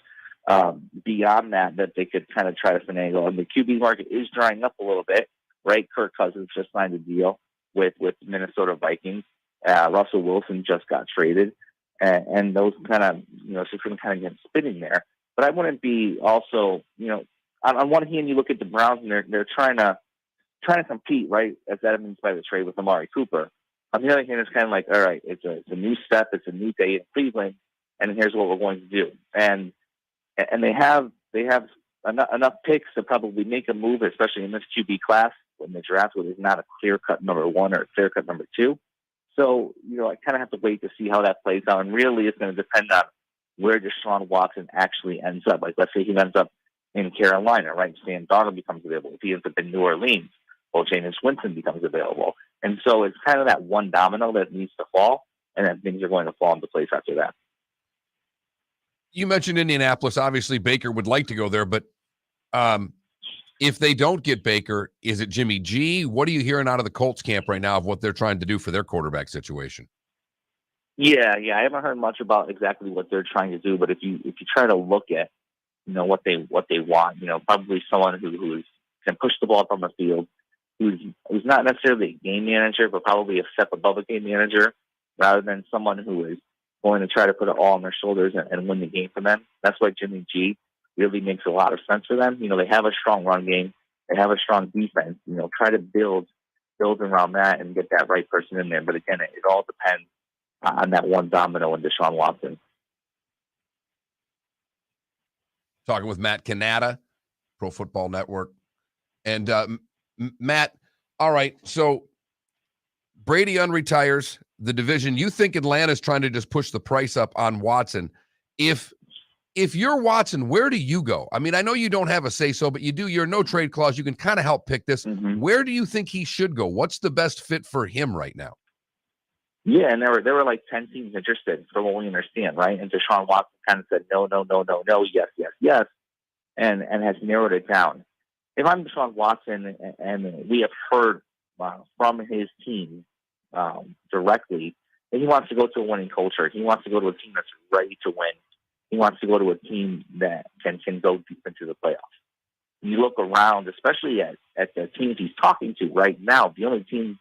beyond that they could kind of try to finagle. And the QB market is drying up a little bit, right? Kirk Cousins just signed a deal with Minnesota Vikings. Russell Wilson just got traded, and those kind of system kind of get spinning there. But I wouldn't be also on one hand, you look at the Browns and they're trying to compete, right, as evidenced by the trade with Amari Cooper. On the other hand, it's kind of like, all right, it's a new step, it's a new day in Cleveland, and here's what we're going to do. And they have enough picks to probably make a move, especially in this QB class when the draft, where there's not a clear-cut number one or a clear-cut number two. So, I kind of have to wait to see how that plays out. And really, it's going to depend on where Deshaun Watson actually ends up. Like, let's say he ends up in Carolina, right? Sam Darnold becomes available. If he ends up in New Orleans, well, Jameis Winston becomes available. And so it's kind of that one domino that needs to fall, and then things are going to fall into place after that. You mentioned Indianapolis. Obviously, Baker would like to go there, but if they don't get Baker, is it Jimmy G? What are you hearing out of the Colts camp right now of what they're trying to do for their quarterback situation? Yeah. I haven't heard much about exactly what they're trying to do, but if you try to look at what they want, probably someone who can push the ball from the field, who's not necessarily a game manager, but probably a step above a game manager, rather than someone who is going to try to put it all on their shoulders and win the game for them. That's why Jimmy G really makes a lot of sense for them. They have a strong run game, they have a strong defense. Try to build around that and get that right person in there. But again, it all depends on that one domino in Deshaun Watson. Talking with Matt Cannata, Pro Football Network. And Matt, all right, so Brady unretires the division. You think Atlanta's trying to just push the price up on Watson? If if you're Watson, where do you go? I mean, I know you don't have a say-so, but you do. You're no trade clause. You can kind of help pick this. Mhm. Where do you think he should go? What's the best fit for him right now? Yeah, and there were like 10 teams interested, from what we understand, right? And Deshaun Watson kind of said no, no, no, no, no, yes, yes, yes, and has narrowed it down. If I'm Deshaun Watson, and we have heard from his team directly that he wants to go to a winning culture, he wants to go to a team that's ready to win. He wants to go to a team that can go deep into the playoffs. You look around, especially at the teams he's talking to right now, the only team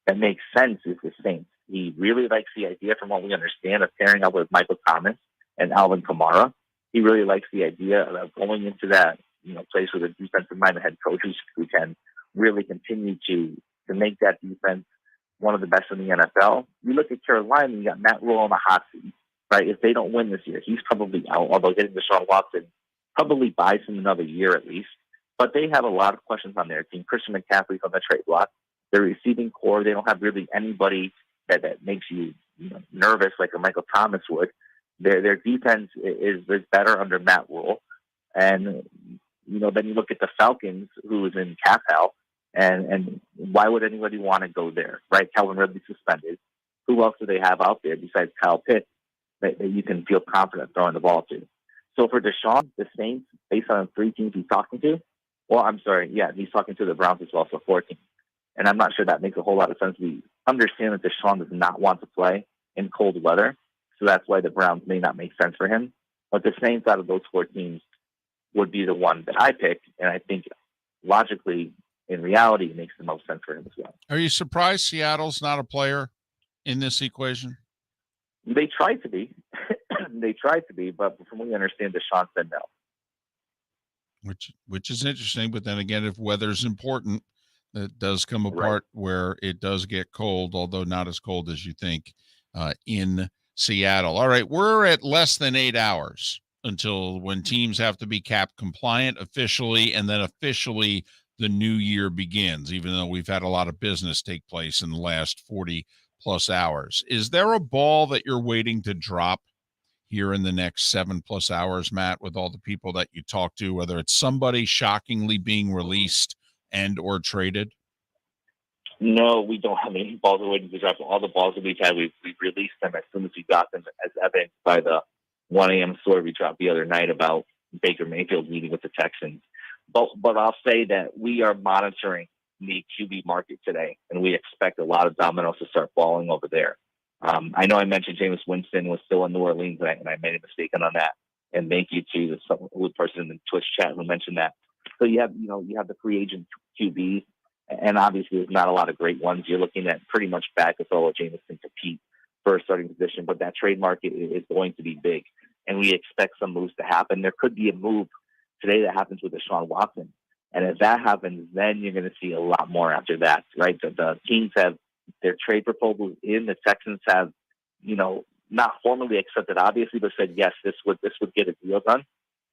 that makes sense is the Saints. He really likes the idea, from what we understand, of pairing up with Michael Thomas and Alvin Kamara. He really likes the idea of going into that place with a defensive-minded head coach who can really continue to make that defense one of the best in the NFL. You look at Carolina, you got Matt Rule on the hot seat, right? If they don't win this year, he's probably out, although getting Deshaun Watson probably buys him another year at least. But they have a lot of questions on their team. Christian McCaffrey's on the trade block. Their receiving core, they don't have really anybody that makes you nervous like a Michael Thomas would. Their defense is better under Matt Rule. And, then you look at the Falcons, who is in cap hell, and why would anybody want to go there, right? Calvin Ridley suspended. Who else do they have out there besides Kyle Pitts that you can feel confident throwing the ball to? So for Deshaun, the Saints, based on the 3 teams he's talking to, well, I'm sorry, yeah, he's talking to the Browns as well, so 4 teams. And I'm not sure that makes a whole lot of sense. We understand that Deshaun does not want to play in cold weather, so that's why the Browns may not make sense for him. But the Saints out of those 4 teams would be the one that I pick, and I think logically, in reality, it makes the most sense for him as well. Are you surprised Seattle's not a player in this equation? They tried to be. They tried to be, but from what we understand, Deshaun said no. Which is interesting, but then again, if weather's important, that does come a part where it does get cold, although not as cold as you think in Seattle. All right, we're at less than 8 hours until when teams have to be cap compliant officially, and then officially the new year begins, even though we've had a lot of business take place in the last 40 plus hours. Is there a ball that you're waiting to drop here in the next 7+ hours, Matt, with all the people that you talk to, whether it's somebody shockingly being released and or traded? No, we don't have any balls we're waiting to drop. All the balls that we've had, we've released them as soon as we got them, as evidenced by the 1 a.m. story we dropped the other night about Baker Mayfield meeting with the Texans. But I'll say that we are monitoring the QB market today, and we expect a lot of dominoes to start falling over there. I know I mentioned Jameis Winston was still in New Orleans, and I made a mistake on that. And thank you to the person in the Twitch chat who mentioned that. So you have the free agent QBs, and obviously there's not a lot of great ones. You're looking at pretty much back if all Jameis can compete for a starting position, but that trade market is going to be big, and we expect some moves to happen. There could be a move today that happens with Deshaun Watson, and if that happens, then you're going to see a lot more after that, right? The teams have their trade proposals in. The Texans have, not formally accepted, obviously, but said yes, this would get a deal done.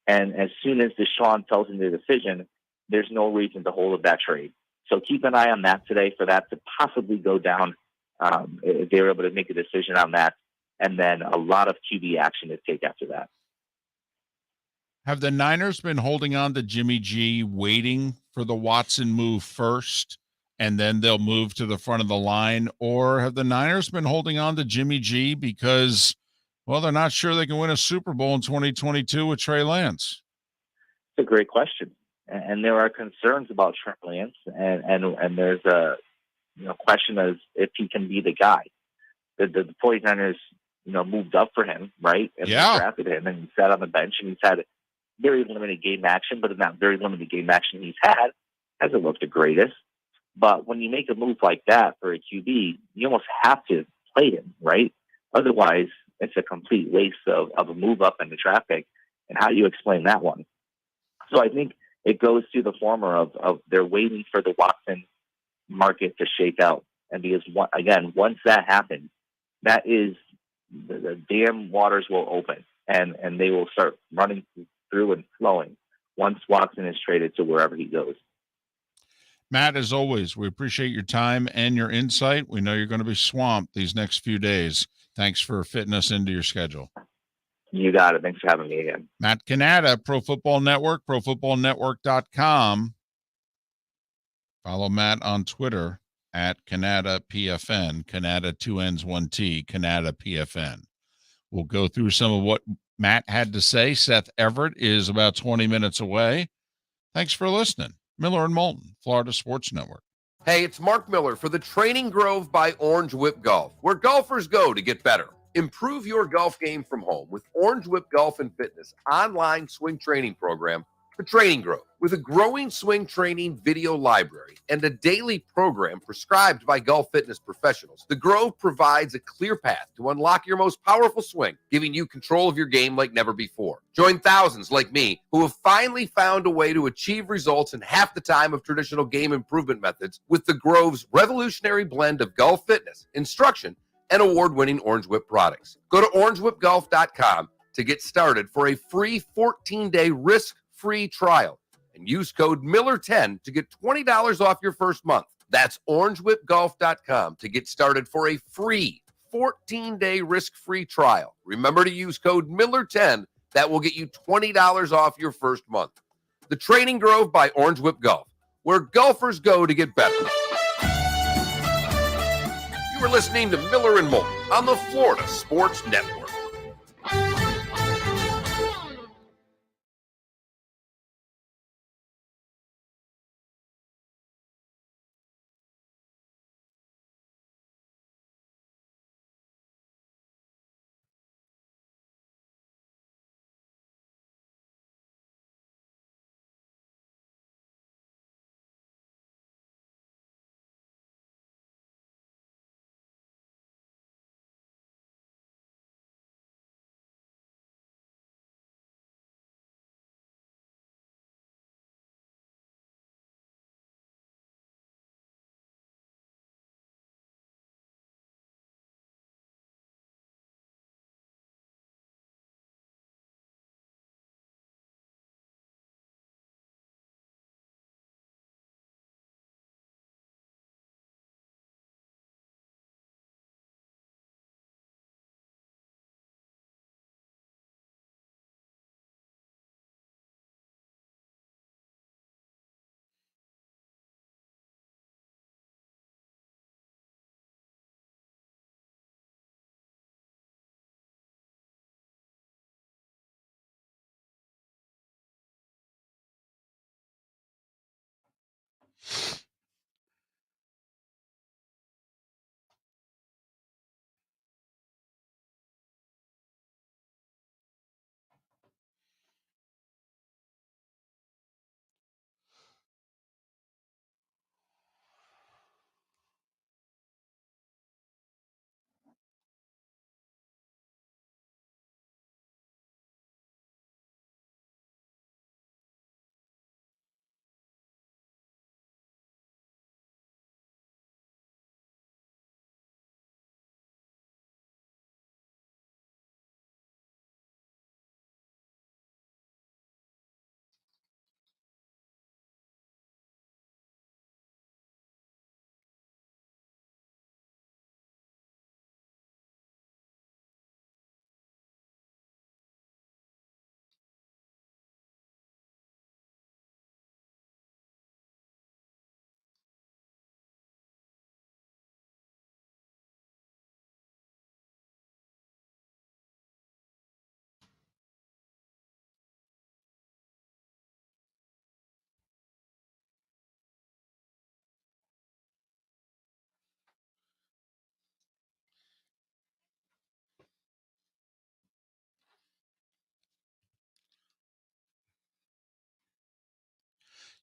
And as soon as Deshaun tells them their decision, there's no reason to hold up that trade. So keep an eye on that today for that to possibly go down if they're able to make a decision on that, and then a lot of QB action to take after that. Have the Niners been holding on to Jimmy G, waiting for the Watson move first, and then they'll move to the front of the line? Or have the Niners been holding on to Jimmy G because, well, they're not sure they can win a Super Bowl in 2022 with Trey Lance? It's a great question. And there are concerns about Trey Lance, and there's a question as if he can be the guy. The 49ers, moved up for him, right? And they drafted him, and he sat on the bench, and he's had very limited game action, but in that very limited game action he's had, hasn't looked the greatest. But when you make a move like that for a QB, you almost have to play him, right? Otherwise, it's a complete waste of a move up in the draft pick. And how do you explain that one? So I think it goes to the former of they're waiting for the Watson market to shake out. And because, again, once that happens, that is the damn waters will open, and they will start running through and flowing once Watson is traded to wherever he goes. Matt, as always, we appreciate your time and your insight. We know you're going to be swamped these next few days. Thanks for fitting us into your schedule. You got it. Thanks for having me again. Matt Cannata, Pro Football Network, profootballnetwork.com. Follow Matt on Twitter at Cannata PFN, Cannata 2 N's 1 T, Cannata PFN. We'll go through some of what Matt had to say. Seth Everett is about 20 minutes away. Thanks for listening. Miller and Moulton, Florida Sports Network. Hey, it's Mark Miller for the Training Grove by Orange Whip Golf, where golfers go to get better. Improve your golf game from home with Orange Whip Golf and Fitness online swing training program, The Training Grove. With a growing swing training video library and a daily program prescribed by golf fitness professionals, The Grove provides a clear path to unlock your most powerful swing, giving you control of your game like never before. Join thousands like me who have finally found a way to achieve results in half the time of traditional game improvement methods with The Grove's revolutionary blend of golf fitness, instruction, and award-winning Orange Whip products. Go to orangewhipgolf.com to get started for a free 14-day risk-free trial and use code Miller10 to get $20 off your first month. That's orangewhipgolf.com to get started for a free 14-day risk-free trial. Remember to use code Miller10. That will get you $20 off your first month. The Training Grove by Orange Whip Golf, where golfers go to get better. You are listening to Miller and Moulton on the Florida Sports Network.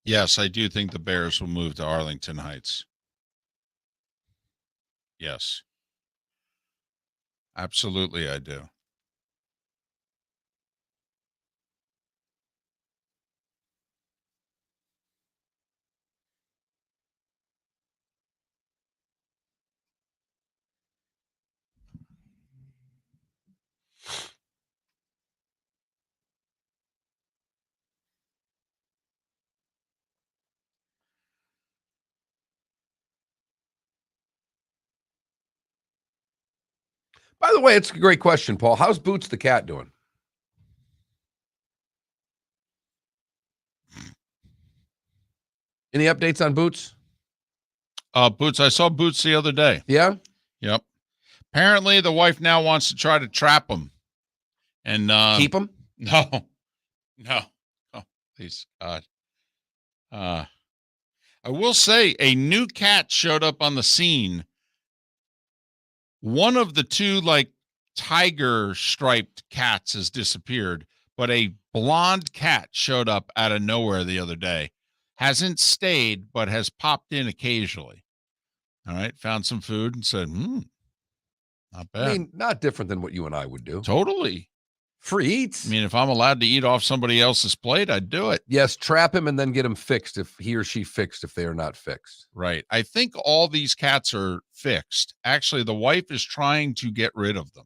Yes, I do think the Bears will move to Arlington Heights. Yes. Absolutely, I do. By the way, it's a great question, Paul. How's Boots the cat doing? Any updates on Boots? Boots. I saw Boots the other day. Yeah? Yep. Apparently, the wife now wants to try to trap him. And Keep him? No. Oh, please, God. I will say a new cat showed up on the scene. One of the two, like, tiger striped cats has disappeared, but a blonde cat showed up out of nowhere the other day. Hasn't stayed, but has popped in occasionally. All right. Found some food and said, not bad. I mean, not different than what you and I would do. Totally. Free eats. I mean, if I'm allowed to eat off somebody else's plate, I'd do it. Yes, trap him and then get him fixed if he or she fixed if they are not fixed. Right. I think all these cats are fixed. Actually, the wife is trying to get rid of them,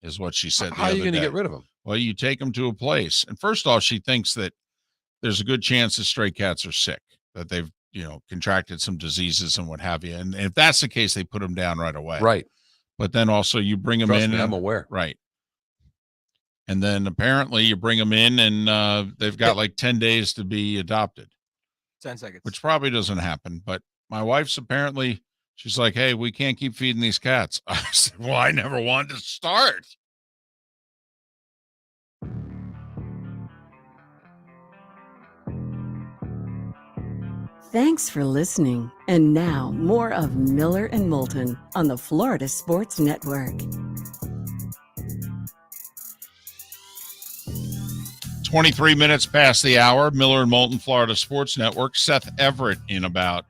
is what she said. How are you going to get rid of them? Well, you take them to a place. And first off, she thinks that there's a good chance that stray cats are sick, that they've, contracted some diseases and what have you. And if that's the case, they put them down right away. Right. But then also you bring them Trust in. me, I'm aware. Right. And then apparently you bring them in and they've got like 10 days to be adopted. 10 seconds. Which probably doesn't happen. But my wife's apparently, she's like, hey, we can't keep feeding these cats. I said, well, I never wanted to start. Thanks for listening. And now, more of Miller and Moulton on the Florida Sports Network. 23 minutes past the hour. Miller and Moulton, Florida Sports Network. Seth Everett in about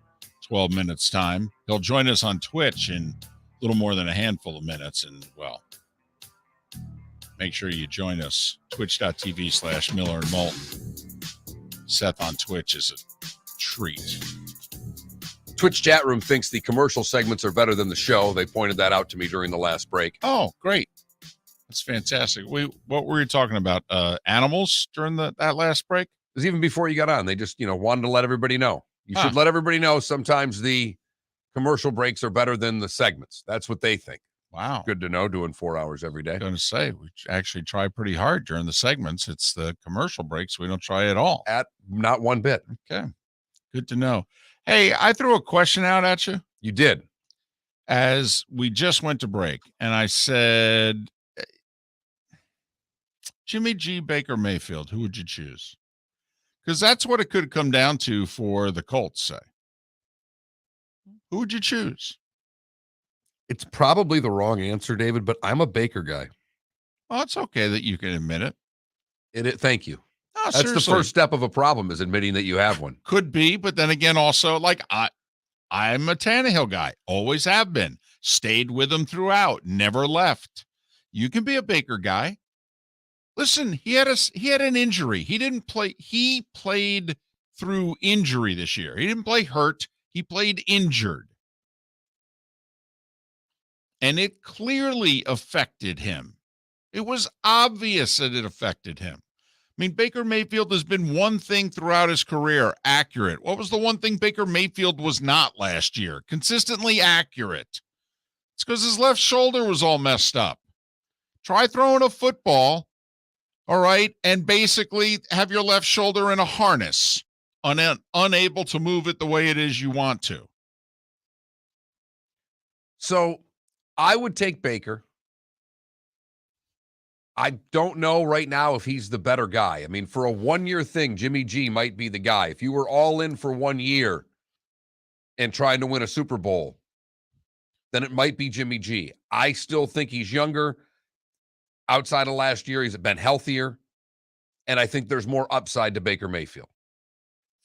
12 minutes time. He'll join us on Twitch in a little more than a handful of minutes. And, well, make sure you join us. Twitch.tv/Miller and Moulton. Seth on Twitch is a treat. Twitch chat room thinks the commercial segments are better than the show. They pointed that out to me during the last break. Oh, great. That's fantastic. What were you talking about? Animals during that last break? It was even before you got on. They just, wanted to let everybody know. You should let everybody know sometimes the commercial breaks are better than the segments. That's what they think. Wow. Good to know, doing 4 hours every day. I'm going to say, we actually try pretty hard during the segments. It's the commercial breaks we don't try at all. At not one bit. Okay. Good to know. Hey, I threw a question out at you. You did. As we just went to break, and I said, Jimmy G, Baker Mayfield, who would you choose? Because that's what it could come down to for the Colts, say. Who would you choose? It's probably the wrong answer, David, but I'm a Baker guy. Well, it's okay that you can admit it. Thank you. No, That's seriously. the first step of a problem, is admitting that you have one. Could be, but then again, also, like, I'm a Tannehill guy. Always have been. Stayed with him throughout. Never left. You can be a Baker guy. Listen, he had an injury. He didn't play. He played through injury this year. He didn't play hurt. He played injured. And it clearly affected him. It was obvious that it affected him. I mean, Baker Mayfield has been one thing throughout his career, accurate. What was the one thing Baker Mayfield was not last year? Consistently accurate. It's because his left shoulder was all messed up. Try throwing a football, all right, and basically have your left shoulder in a harness, unable to move it the way it is you want to. So I would take Baker. I don't know right now if he's the better guy. I mean, for a one-year thing, Jimmy G might be the guy. If you were all in for 1 year and trying to win a Super Bowl, then it might be Jimmy G. I still think he's younger. Outside of last year, he's been healthier. And I think there's more upside to Baker Mayfield.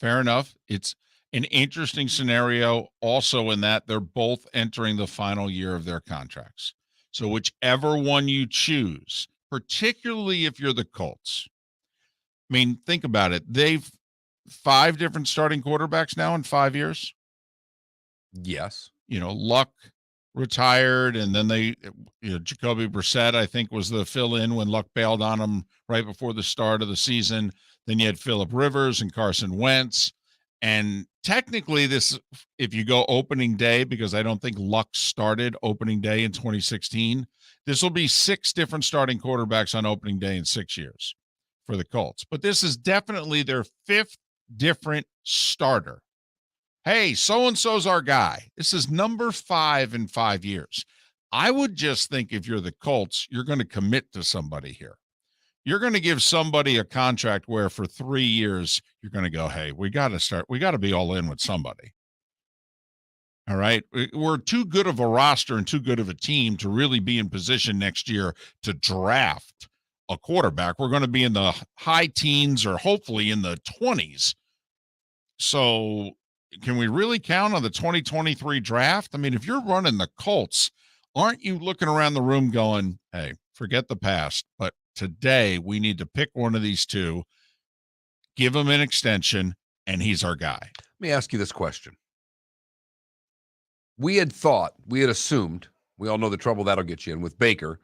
Fair enough. It's an interesting scenario also in that they're both entering the final year of their contracts. So whichever one you choose, particularly if you're the Colts. I mean, think about it. They've 5 different starting quarterbacks now in 5 years. Yes. Luck retired, and then Jacoby Brissett, I think, was the fill-in when Luck bailed on him right before the start of the season. Then you had Phillip Rivers and Carson Wentz. And technically this, if you go opening day, because I don't think Luck started opening day in 2016, this will be 6 different starting quarterbacks on opening day in 6 years for the Colts. But this is definitely their 5th different starter hey, so-and-so's our guy. This is number 5 in 5 years. I would just think if you're the Colts, you're going to commit to somebody here. You're going to give somebody a contract where for 3 years, you're going to go, hey, we got to be all in with somebody. All right. We're too good of a roster and too good of a team to really be in position next year to draft a quarterback. We're going to be in the high teens or hopefully in the 20s. So can we really count on the 2023 draft? I mean, if you're running the Colts, aren't you looking around the room going, hey, forget the past, but today we need to pick one of these two, give him an extension, and he's our guy. Let me ask you this question. We had assumed, we all know the trouble that'll get you in with Baker,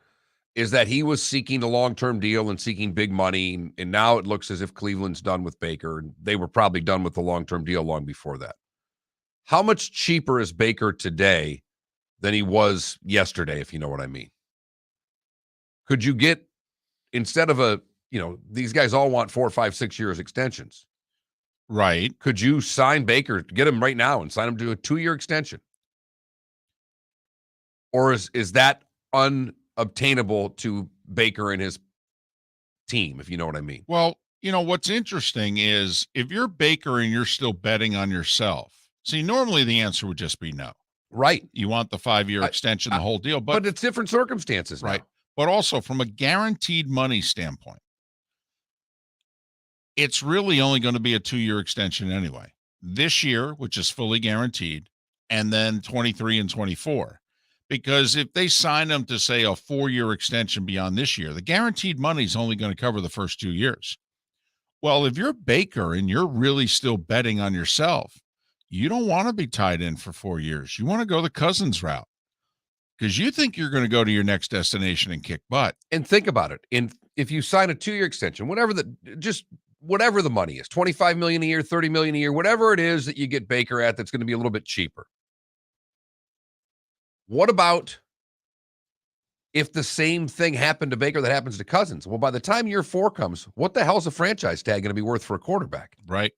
is that he was seeking a long-term deal and seeking big money, and now it looks as if Cleveland's done with Baker, and they were probably done with the long-term deal long before that. How much cheaper is Baker today than he was yesterday, if you know what I mean? Could you get, instead of these guys all want 4, 5, 6 years extensions. Right. Could you sign Baker, get him right now and sign him to a 2-year extension? Or is that unobtainable to Baker and his team, if you know what I mean? Well, what's interesting is if you're Baker and you're still betting on yourself, see, normally the answer would just be no. Right. You want the 5-year extension, the whole deal. But it's different circumstances now. Right. But also from a guaranteed money standpoint, it's really only going to be a 2-year extension anyway. This year, which is fully guaranteed, and then 23 and 24. Because if they sign them to, say, a 4-year extension beyond this year, the guaranteed money is only going to cover the first 2 years. Well, if you're Baker and you're really still betting on yourself, you don't want to be tied in for 4 years. You want to go the Cousins route because you think you're going to go to your next destination and kick butt. And think about it. If you sign a 2-year extension, whatever the money is, $25 million a year, $30 million a year, whatever it is that you get Baker at, that's going to be a little bit cheaper. What about if the same thing happened to Baker that happens to Cousins? Well, by the time year 4 comes, what the hell is a franchise tag going to be worth for a quarterback? Right.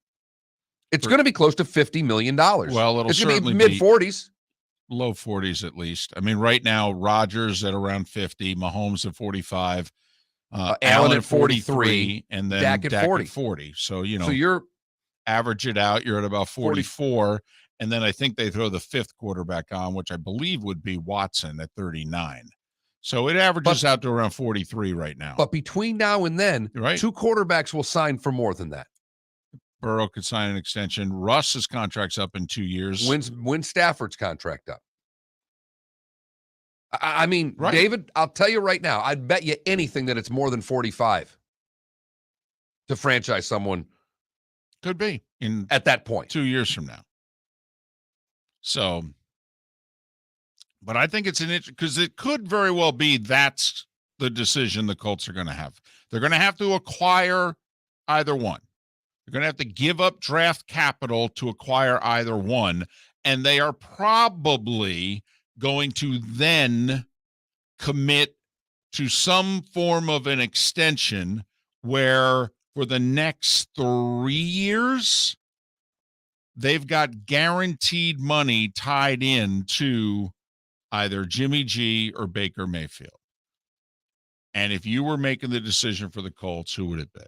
It's going to be close to $50 million. Well, it's going to be mid-40s. Low 40s at least. I mean, right now, Rodgers at around 50, Mahomes at 45, Allen at 43, and then Dak at 40. So, so you're average it out, you're at about 44. And then I think they throw the 5th quarterback on, which I believe would be Watson at 39. So it averages out to around 43 right now. But between now and then, 2 quarterbacks will sign for more than that. Burrow could sign an extension. Russ's contract's up in 2 years. When's Stafford's contract up? I mean, David, I'll tell you right now, I'd bet you anything that it's more than 45 to franchise someone. Could be at that point 2 years from now. So, but I think it's an interesting because it could very well be that's the decision the Colts are going to have. They're going to have to acquire either one. They're going to have to give up draft capital to acquire either one, and they are probably going to then commit to some form of an extension where for the next 3 years, they've got guaranteed money tied in to either Jimmy G or Baker Mayfield. And if you were making the decision for the Colts, who would it be?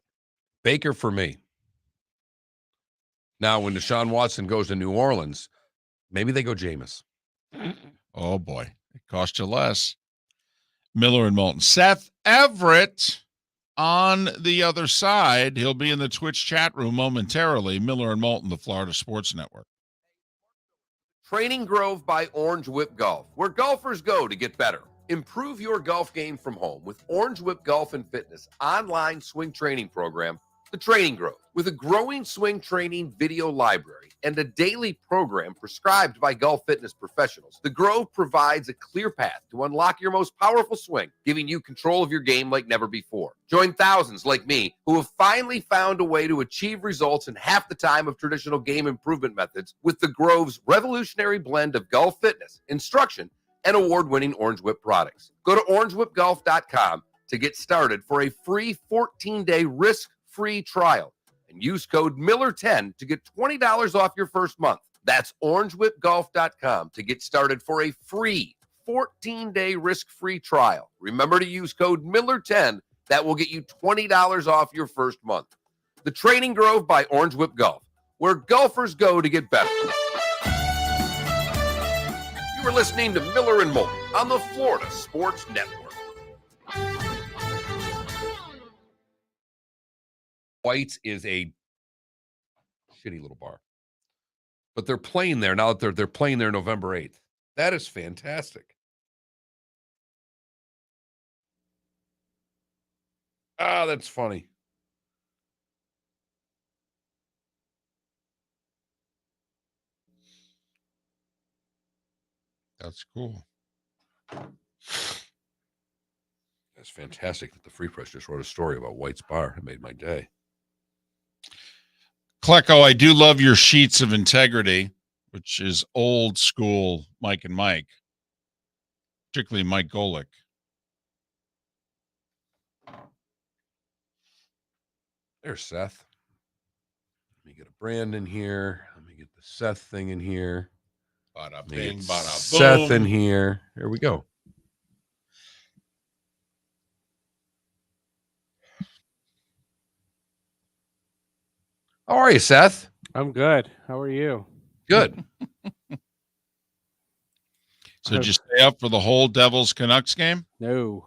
Baker for me. Now, when Deshaun Watson goes to New Orleans, maybe they go Jameis. Oh, boy. It cost you less. Miller and Moulton. Seth Everett on the other side. He'll be in the Twitch chat room momentarily. Miller and Moulton, the Florida Sports Network. Training Grove by Orange Whip Golf, where golfers go to get better. Improve your golf game from home with Orange Whip Golf and Fitness online swing training program, The Training Grove. With a growing swing training video library and a daily program prescribed by golf fitness professionals, The Grove provides a clear path to unlock your most powerful swing, giving you control of your game like never before. Join thousands like me who have finally found a way to achieve results in half the time of traditional game improvement methods with The Grove's revolutionary blend of golf fitness, instruction, and award-winning Orange Whip products. Go to orangewhipgolf.com to get started for a free 14-day risk-free trial and use code Miller10 to get $20 off your first month. That's orangewhipgolf.com to get started for a free 14-day risk-free trial. Remember to use code Miller10. That will get you $20 off your first month. The Training Grove by Orange Whip Golf, where golfers go to get better. You are listening to Miller and Moulton on the Florida Sports Network. White's is a shitty little bar, but they're playing there now that they're playing there November 8th. That is fantastic. Ah, that's funny. That's cool. That's fantastic that the Free Press just wrote a story about White's Bar. It made my day. Klecko, I do love your sheets of integrity, which is old school Mike and Mike, particularly Mike Golick. There's Seth. Let me get a brand in here. Let me get the Seth thing in here. Bada Let me bing, get bada Seth boom. in here. Here we go. How are you, Seth? I'm good. How are you? Good. So did you stay up for the whole Devils Canucks game? No.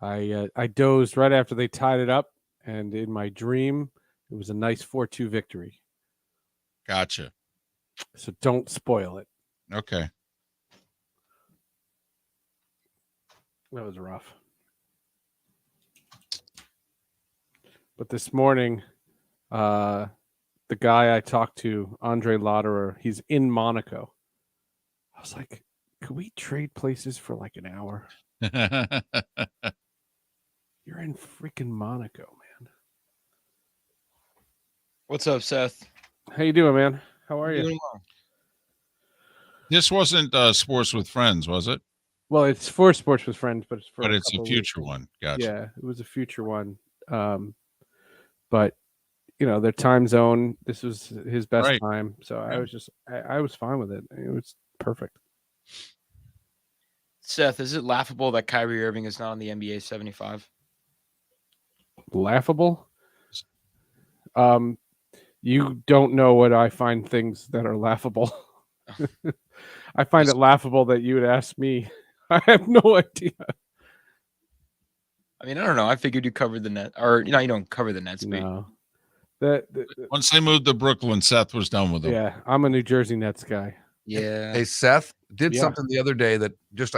I dozed right after they tied it up, and in my dream, it was a nice 4-2 victory. Gotcha. So don't spoil it. Okay. That was rough. But this morning, the guy I talked to, Andre Lauderer, he's in Monaco. I was like, could we trade places for like an hour? You're in freaking Monaco, man. What's up, Seth? How you doing, man? How are you? Doing well. This wasn't Sports with Friends, was it? Well, it's for Sports with Friends, but it's for But it's a couple future weeks. one. Gotcha. Yeah, it was a future one. But their time zone, this was his best Right. time. So I was fine with it. It was perfect. Seth, is it laughable that Kyrie Irving is not on the NBA 75? Laughable. You don't know what I find things that are laughable. I find it laughable that you would ask me. I have no idea. I mean, I don't know. I figured you covered the net, or you don't cover the Nets. No. Once they moved to Brooklyn, Seth was done with them. Yeah, I'm a New Jersey Nets guy. Yeah. Hey, Seth, did Yeah. something the other day that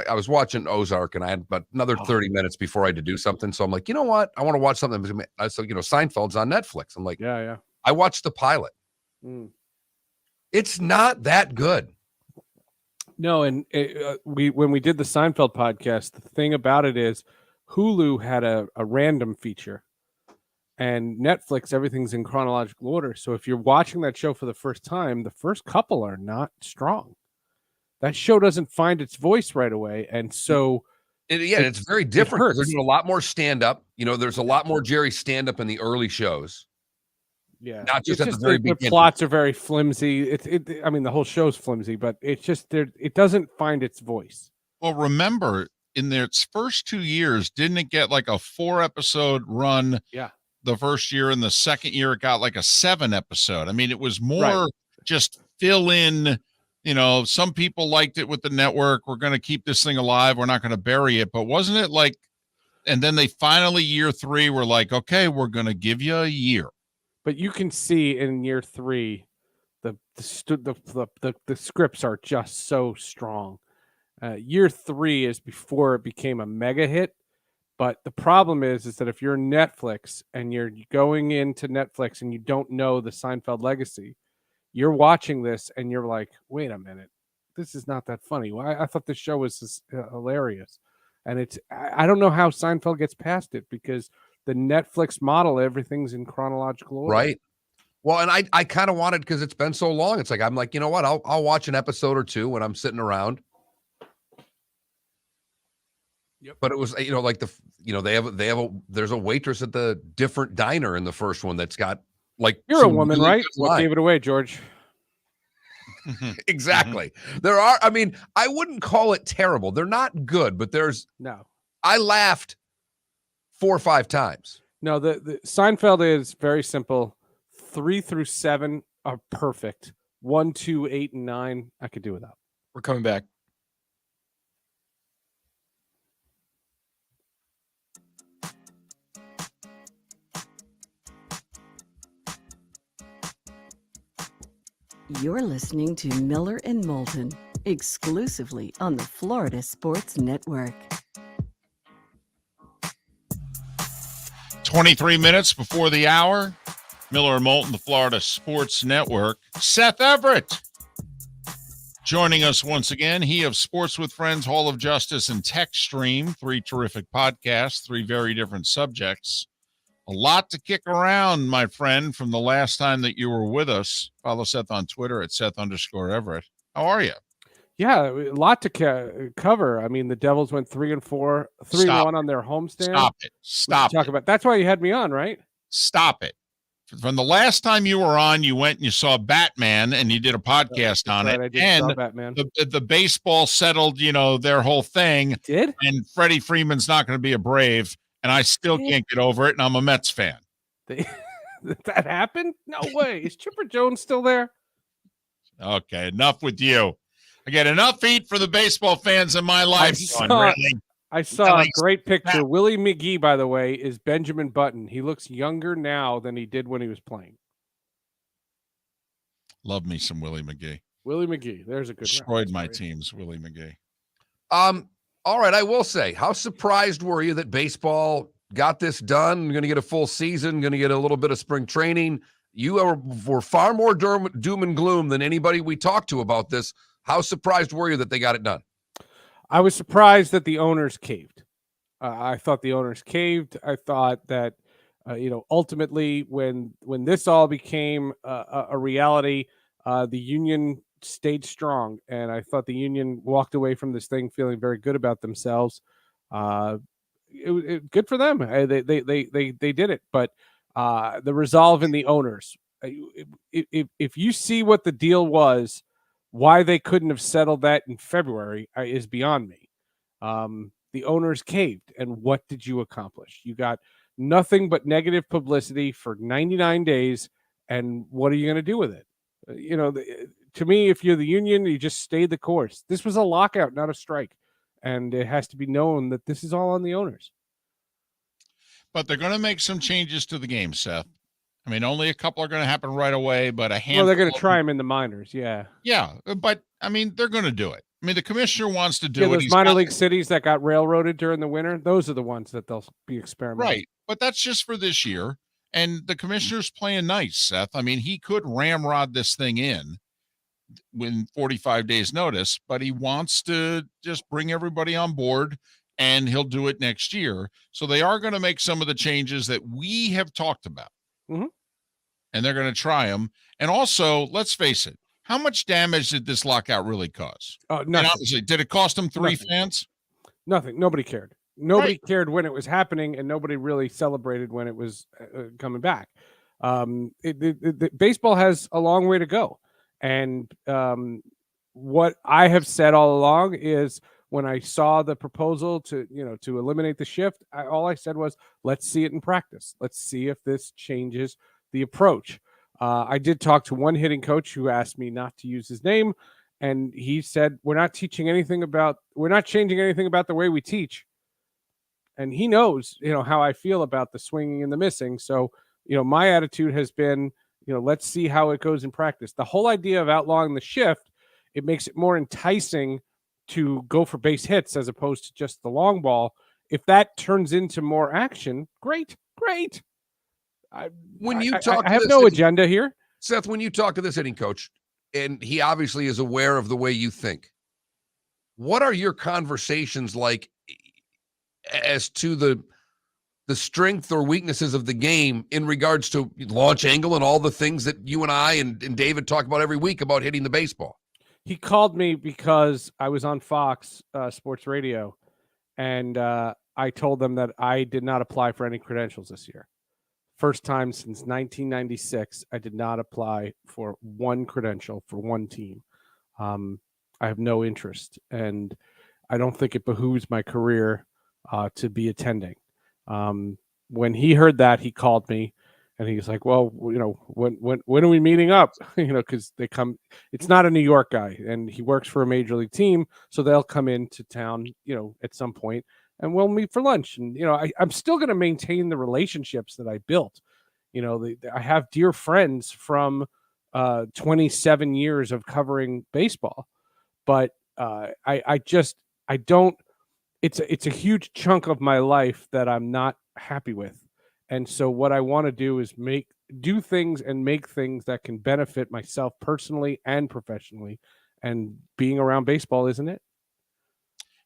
I was watching Ozark, and I had about another 30 minutes before I had to do something. So I'm like, you know what? I want to watch something. So, Seinfeld's on Netflix. I'm like, Yeah. I watched the pilot. Mm. It's not that good. No, and when we did the Seinfeld podcast, the thing about it is Hulu had a random feature, and Netflix, everything's in chronological order. So if you're watching that show for the first time, the first couple are not strong. That show doesn't find its voice right away, and so it's very different. They're hurts. doing a lot more stand-up. There's a lot more Jerry stand-up in the early shows. Yeah, Not just it's at the very the beginning. plots are very flimsy. I mean, the whole show's flimsy, but it's just it doesn't find its voice. Well, remember, in its first 2 years, didn't it get like a 4-episode run? Yeah. The first year, and the second year it got like a 7-episode. I mean, it was more just fill in. Some people liked it with the network. We're going to keep this thing alive. We're not going to bury it. But wasn't it like? And then they finally, year 3, were like, okay, we're going to give you a year. But you can see in year 3, the scripts are just so strong. Year 3 is before it became a mega hit. But the problem is that if you're Netflix and you're going into Netflix and you don't know the Seinfeld legacy, you're watching this and you're like, wait a minute, this is not that funny. Well, I thought this show was hilarious. And I don't know how Seinfeld gets past it because the Netflix model, everything's in chronological order. Right. Well, and I kind of wanted, because it's been so long. It's like, I'm like, you know what? I'll watch an episode or two when I'm sitting around. Yep. But it was, like there's a waitress at the different diner in the first one that's got like. You're a woman, right? What gave it away, George? Exactly. There are, I mean, I wouldn't call it terrible. They're not good, but I laughed 4 or 5 times. No, the Seinfeld is very simple. 3 through 7 are perfect. 1, 2, 8, and 9, I could do without. We're coming back. You're listening to Miller and Moulton, exclusively on the Florida Sports Network. 23 minutes before the hour. Miller and Moulton, the Florida Sports Network. Seth Everett joining us once again. He of Sports with Friends, Hall of Justice, and Tech Stream. 3 terrific podcasts, 3 very different subjects. A lot to kick around, my friend, from the last time that you were with us. Follow Seth on Twitter at Seth_Everett. How are you? Yeah, a lot to cover. I mean, the Devils went 3-4, 3-1 on their homestand. Stop it. That's why you had me on, right? Stop it. From the last time you were on, you went and you saw Batman and you did a podcast on it. I did and saw Batman. The baseball settled, their whole thing. It did? And Freddie Freeman's not going to be a Brave. And I still can't get over it. And I'm a Mets fan. That happened? No way. Is Chipper Jones still there? Okay. Enough with you. I get enough heat for the baseball fans in my life. I saw a great picture. Willie McGee, by the way, is Benjamin Button. He looks younger now than he did when he was playing. Love me some Willie McGee. Willie McGee. There's a good Destroyed my teams, Willie McGee. All right, I will say, how surprised were you that baseball got this done? Going to get a full season, going to get a little bit of spring training. You were far more doom and gloom than anybody we talked to about this. How surprised were you that they got it done? I was surprised that the owners caved. I thought the owners caved. I thought that, ultimately when this all became a reality, the union stayed strong, and I thought the union walked away from this thing feeling very good about themselves. It good for them. They did it, but the resolve in the owners. If you see what the deal was, why they couldn't have settled that in February is beyond me. The owners caved, and what did you accomplish? You got nothing but negative publicity for 99 days, and what are you going to do with it? To me, if you're the union, you just stay the course. This was a lockout, not a strike. And it has to be known that this is all on the owners. But they're going to make some changes to the game, Seth. I mean, only a couple are going to happen right away, but a handful. Well, they're going to try them in the minors, yeah. Yeah, but, I mean, they're going to do it. I mean, the commissioner wants to do it. Those minor league cities that got railroaded during the winter, those are the ones that they'll be experimenting. Right, but that's just for this year. And the commissioner's playing nice, Seth. I mean, he could ramrod this thing in with 45 days notice, but he wants to just bring everybody on board, and he'll do it next year. So they are going to make some of the changes that we have talked about. Mm-hmm. And they're going to try them. And also, let's face it, how much damage did this lockout really cause? Oh, nothing. And honestly, did it cost them 3 fans? Nothing. Nobody cared. Nobody cared when it was happening, and nobody really celebrated when it was coming back. Baseball has a long way to go. And what I have said all along is, when I saw the proposal to eliminate the shift, all I said was, let's see it in practice. Let's see if this changes the approach. I did talk to one hitting coach who asked me not to use his name, and he said, we're not changing anything about the way we teach. And he knows, how I feel about the swinging and the missing. So, my attitude has been, let's see how it goes in practice. The whole idea of outlawing the shift, it makes it more enticing to go for base hits as opposed to just the long ball. If that turns into more action, great. I have no agenda here. Seth, when you talk to this hitting coach, and he obviously is aware of the way you think, what are your conversations like as to the strength or weaknesses of the game in regards to launch angle and all the things that you and I and David talk about every week about hitting the baseball? He called me because I was on Fox Sports Radio, and I told them that I did not apply for any credentials this year. First time since 1996, I did not apply for one credential for one team. I have no interest, and I don't think it behooves my career to be attending. When he heard that, he called me, and he's like, "Well, when are we meeting up?" Because they come. It's not a New York guy, and he works for a major league team, so they'll come into town, at some point, and we'll meet for lunch. And I'm still going to maintain the relationships that I built. I have dear friends from 27 years of covering baseball, but I don't. It's a huge chunk of my life that I'm not happy with. And so what I want to do is do things and make things that can benefit myself personally and professionally. And being around baseball isn't it.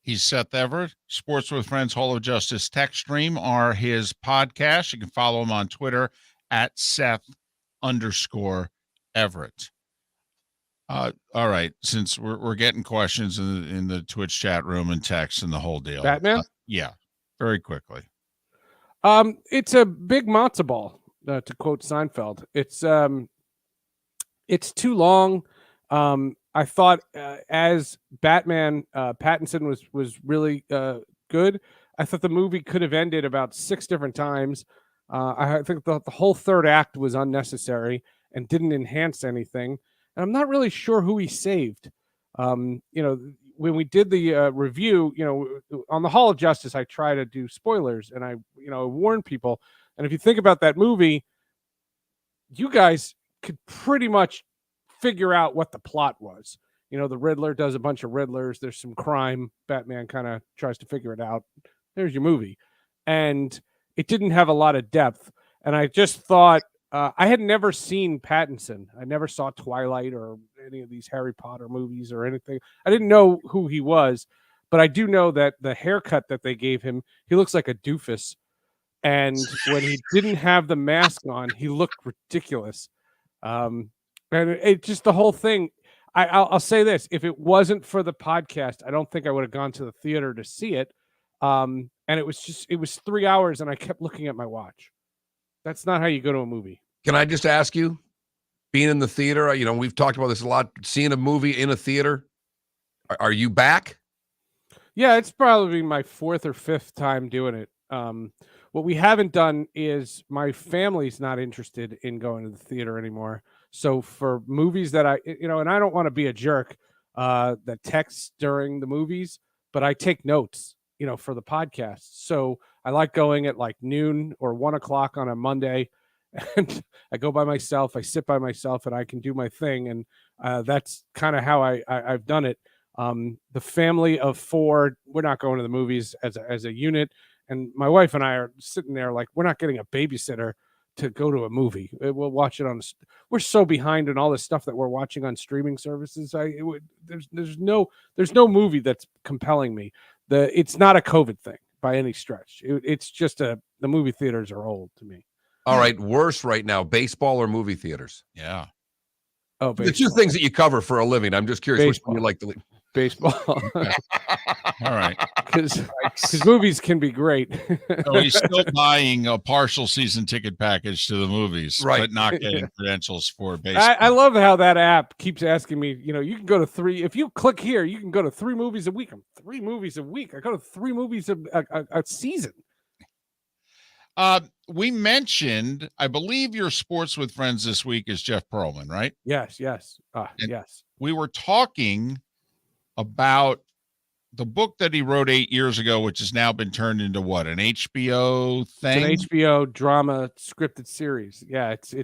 He's Seth Everett. Sports with Friends Hall of Justice text stream are his podcast. You can follow him on Twitter at Seth_Everett. All right, since we're getting questions in the Twitch chat room and text and the whole deal. Batman? Yeah, very quickly. It's a big matzo ball, to quote Seinfeld. It's too long. I thought as Batman, Pattinson was really good. I thought the movie could have ended about 6 different times. I think the whole third act was unnecessary and didn't enhance anything. And I'm not really sure who he saved. When we did the review, on the Hall of Justice, I try to do spoilers, and I warn people. And if you think about that movie, you guys could pretty much figure out what the plot was. The Riddler does a bunch of Riddlers. There's some crime. Batman kind of tries to figure it out. There's your movie. And it didn't have a lot of depth. And I just thought, I had never seen Pattinson. I never saw Twilight or any of these Harry Potter movies or anything. I didn't know who he was, but I do know that the haircut that they gave him, he looks like a doofus. And when he didn't have the mask on, he looked ridiculous. And it just the whole thing. I'll say this: if it wasn't for the podcast, I don't think I would have gone to the theater to see it. And it was 3 hours, and I kept looking at my watch. That's not how you go to a movie. Can I just ask you, being in the theater, we've talked about this a lot, seeing a movie in a theater, are you back? Yeah, it's probably my 4th or 5th time doing it. What we haven't done is my family's not interested in going to the theater anymore. So for movies that and I don't want to be a jerk that texts during the movies, but I take notes, for the podcast. So I like going at like noon or 1 o'clock on a Monday, and I go by myself. I sit by myself, and I can do my thing. And that's kind of how I've done it. The family of 4, we're not going to the movies as a unit. And my wife and I are sitting there like, we're not getting a babysitter to go to a movie. We'll watch it we're so behind in all the stuff that we're watching on streaming services. There's no movie that's compelling me. It's not a COVID thing by any stretch. It's just the movie theaters are old to me. All right. Worse right now, baseball or movie theaters? Yeah. Oh, the 2 things that you cover for a living. I'm just curious which one you like to leave. Baseball. All right. Because movies can be great. So he's still buying a partial season ticket package to the movies, right, but not getting credentials for baseball. I love how that app keeps asking me, you can go to 3. If you click here, you can go to 3 movies a week. I'm 3 movies a week. I go to 3 movies a season. We mentioned, I believe your Sports with Friends this week is Jeff Pearlman, right? Yes. Yes. We were talking about the book that he wrote 8 years ago, which has now been turned into what, an HBO thing? It's an HBO drama scripted series. Yeah, it's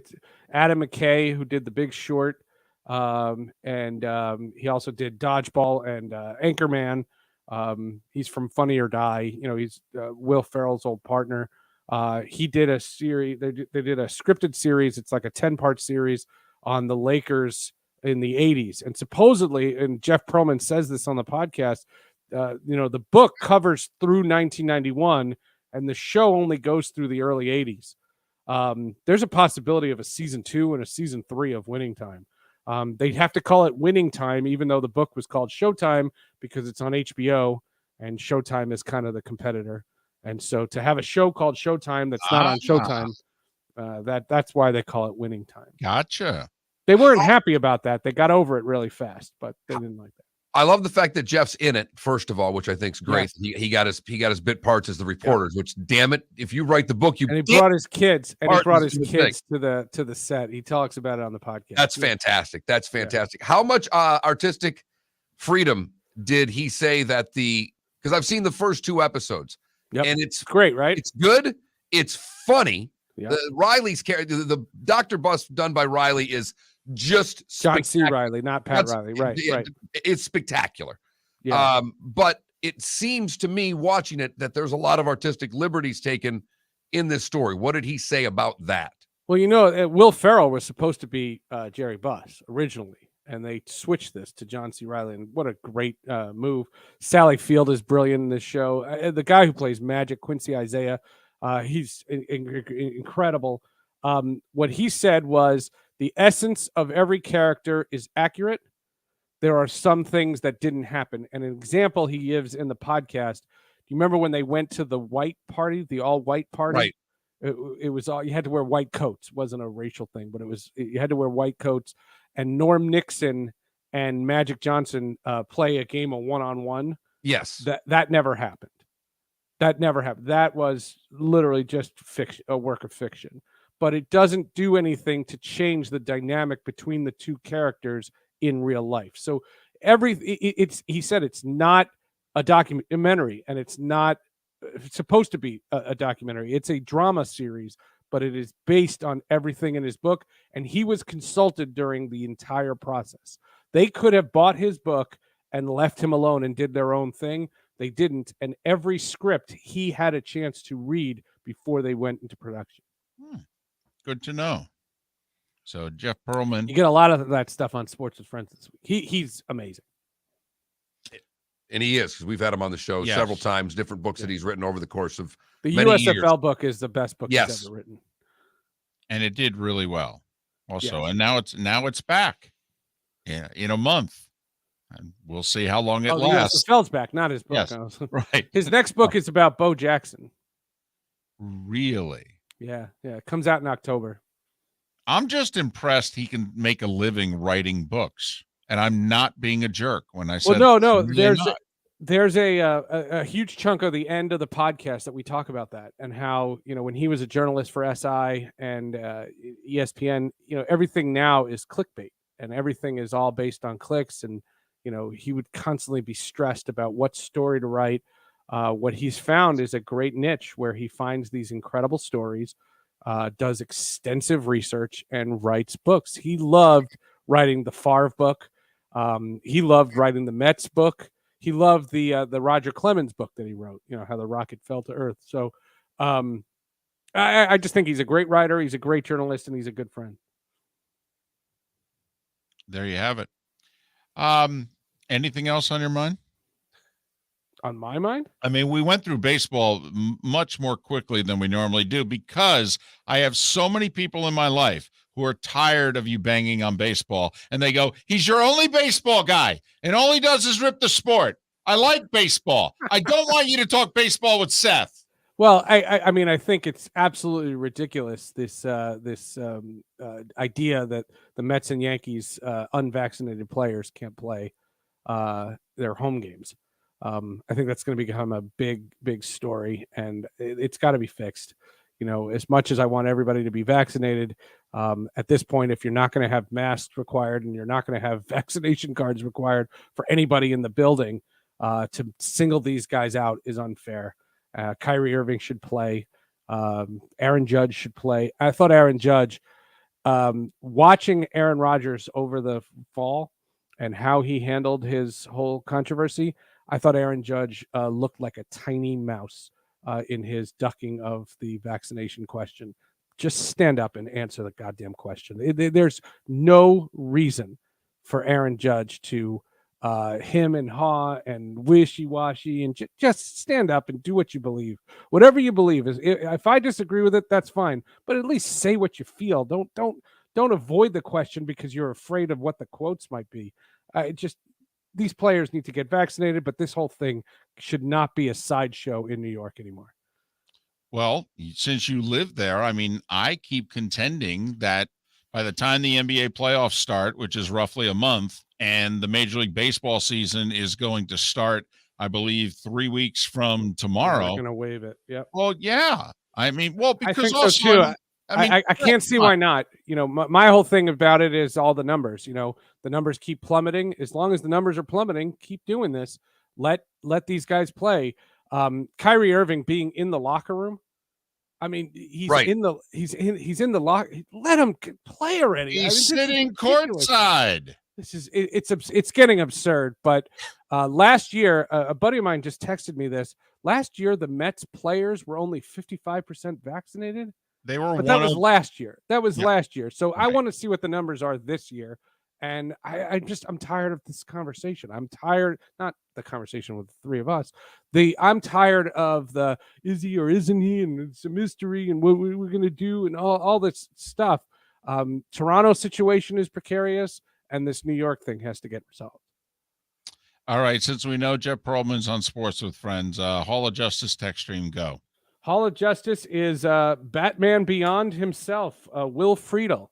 Adam McKay who did The Big Short, and he also did Dodgeball and Anchorman. He's from Funny or Die. He's Will Ferrell's old partner. He did a series. They did a scripted series. It's like a 10-part series on the Lakers in the 80s. And supposedly, and Jeff Pearlman says this on the podcast, the book covers through 1991 and the show only goes through the early 80s. There's a possibility of a season 2 and a season 3 of Winning Time. They'd have to call it Winning Time, even though the book was called Showtime, because it's on HBO and Showtime is kind of the competitor. And so to have a show called Showtime that's not on Showtime, that's why they call it Winning Time. Gotcha. They weren't happy about that. They got over it really fast, but they didn't like that. I love the fact that Jeff's in it, first of all, which I think is great. Yes. He got his bit parts as the reporters, which, damn it, if you write the book, And he brought his kids to the set. He talks about it on the podcast. That's fantastic. That's fantastic. How much artistic freedom did he say that because I've seen the first 2 episodes, and it's great, right? It's good. It's funny. Yep. Riley's character, the Dr. Bust done by Riley is just John C. Riley, not Pat Riley. Right. It's spectacular. Yeah. But it seems to me watching it that there's a lot of artistic liberties taken in this story. What did he say about that? Well, Will Ferrell was supposed to be Jerry Buss originally, and they switched this to John C. Riley, and what a great move. Sally Field is brilliant in this show. The guy who plays Magic, Quincy Isaiah, he's incredible. What he said was, the essence of every character is accurate. There are some things that didn't happen. And an example he gives in the podcast, do you remember when they went to the white party, the all-white party? Right. It was all, you had to wear white coats. It wasn't a racial thing, but you had to wear white coats. And Norm Nixon and Magic Johnson play a game of one-on-one. Yes. That never happened. That never happened. That was literally just fiction, a work of fiction. But it doesn't do anything to change the dynamic between the 2 characters in real life. So he said it's not a documentary, and it's supposed to be a documentary. It's a drama series, but it is based on everything in his book, and he was consulted during the entire process. They could have bought his book and left him alone and did their own thing. They didn't, and every script he had a chance to read before they went into production. Good to know. So Jeff Pearlman. You get a lot of that stuff on Sports with Friends this week. He's amazing. And he is, because we've had him on the show several times, different books that he's written over the course of the many USFL years. book is the best book he's ever written. And it did really well also. And now it's back in a month. And we'll see how long it lasts. The USFL's back, not his book. Yes, right. His next book is about Bo Jackson. Really? Yeah. It comes out in October. I'm just impressed he can make a living writing books, and I'm not being a jerk when I said. Well, no. Really There's a huge chunk of the end of the podcast that we talk about that, and how when he was a journalist for SI and ESPN, everything now is clickbait, and everything is all based on clicks, and he would constantly be stressed about what story to write. What he's found is a great niche where he finds these incredible stories, does extensive research, and writes books. He loved writing the Favre book. He loved writing the Mets book. He loved the Roger Clemens book that he wrote, how the rocket fell to Earth. So I just think he's a great writer. He's a great journalist, and he's a good friend. There you have it. Anything else on your mind? On my mind? I mean, we went through baseball much more quickly than we normally do because I have so many people in my life who are tired of you banging on baseball, and they go, he's your only baseball guy, and all he does is rip the sport. I like baseball. I don't want you to talk baseball with Seth. Well, I mean, I think it's absolutely ridiculous, this idea that the Mets and Yankees unvaccinated players can't play their home games. I think that's going to become a big story, and it's got to be fixed. As much as I want everybody to be vaccinated, at this point, if you're not going to have masks required and you're not going to have vaccination cards required for anybody in the building, to single these guys out is unfair. Kyrie Irving should play. Aaron Judge should play. I thought Aaron Judge, watching Aaron Rodgers over the fall and how he handled his whole controversy, I thought Aaron Judge looked like a tiny mouse in his ducking of the vaccination question. Just stand up and answer the goddamn question. There's no reason for Aaron Judge to him and haw and wishy-washy, and just stand up and do what you believe. Whatever you believe is. If I disagree with it, that's fine. But at least say what you feel. Don't avoid the question because you're afraid of what the quotes might be. These players need to get vaccinated, but this whole thing should not be a sideshow in New York anymore. Well, since you live there, I mean, I keep contending that By the time the NBA playoffs start, which is roughly a month, and the Major League Baseball season is going to start, I believe, 3 weeks from tomorrow. They're going to waive it. Yep. Well, yeah. I mean, well, I because think also, so too. I I can't see why not. You know, my whole thing about it is all the numbers. You know, the numbers keep plummeting. As long as the numbers are plummeting, keep doing this. Let these guys play. Kyrie Irving being in the locker room. I mean, he's Right. in the locker. Let him play already. He's I mean, sitting courtside. This is it's getting absurd. But last year, a buddy of mine just texted me this. Last year, the Mets players were only 55% vaccinated. They were, but that was last year. That was last year. So Right. I want to see what the numbers are this year. And I'm tired of this conversation. I'm tired, not the conversation with the three of us. I'm tired of the is he or isn't he, and it's a mystery, and what we're going to do, and all this stuff. Toronto situation is precarious, and this New York thing has to get resolved. All right, since we know Jeff Pearlman's on Sports with Friends, Hall of Justice text stream, go. Hall of Justice is Batman Beyond himself, Will Friedle.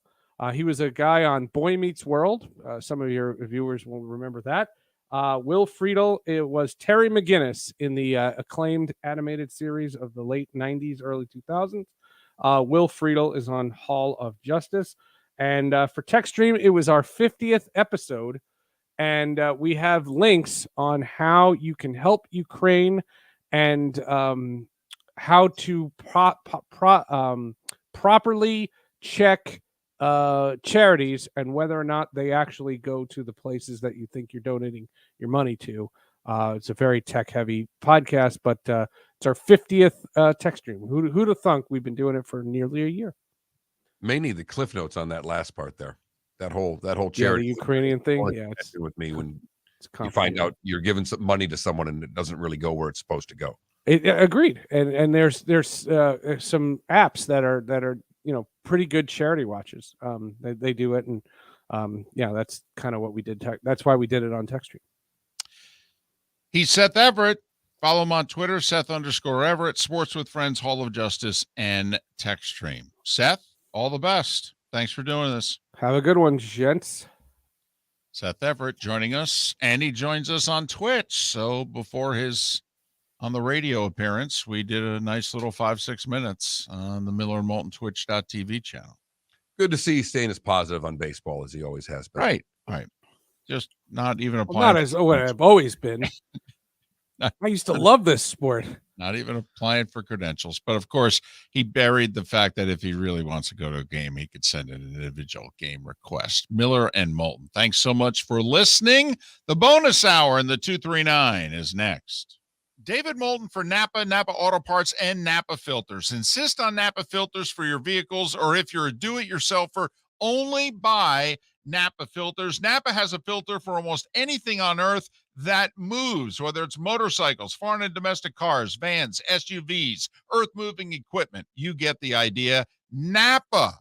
He was a guy on Boy Meets World. Some of your viewers will remember that. Will Friedle, it was Terry McGinnis in the acclaimed animated series of the late 90s, early 2000s. Will Friedle is on Hall of Justice. And for Tech Stream, it was our 50th episode. And we have links on how you can help Ukraine and how to properly check charities and whether or not they actually go to the places that you think you're donating your money to. It's a very tech heavy podcast, but it's our 50th tech stream. Who'd have thunk we've been doing it for nearly a year? May need the cliff notes on that last part there. That whole charity, the Ukrainian thing. Yeah, it's with me when it's you find out you're giving some money to someone and it doesn't really go where it's supposed to go. Agreed. And there's some apps that are pretty good charity watches. They do it, and that's kind of what we did. That's why we did it on TechStream. He's Seth Everett. Follow him on Twitter, Seth_Everett, Sports with Friends, Hall of Justice, and TechStream. Seth, all the best. Thanks for doing this. Have a good one, gents. Seth Everett joining us, and he joins us on Twitch. So before his on the radio appearance, we did a nice little 5-6 minutes on the Miller and Moulton Twitch.tv channel. Good to see you staying as positive on baseball as he always has been. Right. Just not even applying. Not as what I've always been. I used to love this sport. Not even applying for credentials. But of course, he buried the fact that if he really wants to go to a game, he could send an individual game request. Miller and Moulton, thanks so much for listening. The bonus hour in the 239 is next. David Moulton for Napa Auto Parts, and Napa Filters. Insist on Napa Filters for your vehicles, or if you're a do-it-yourselfer, only buy Napa Filters. Napa has a filter for almost anything on earth that moves, whether it's motorcycles, foreign and domestic cars, vans, SUVs, earth-moving equipment. You get the idea. Napa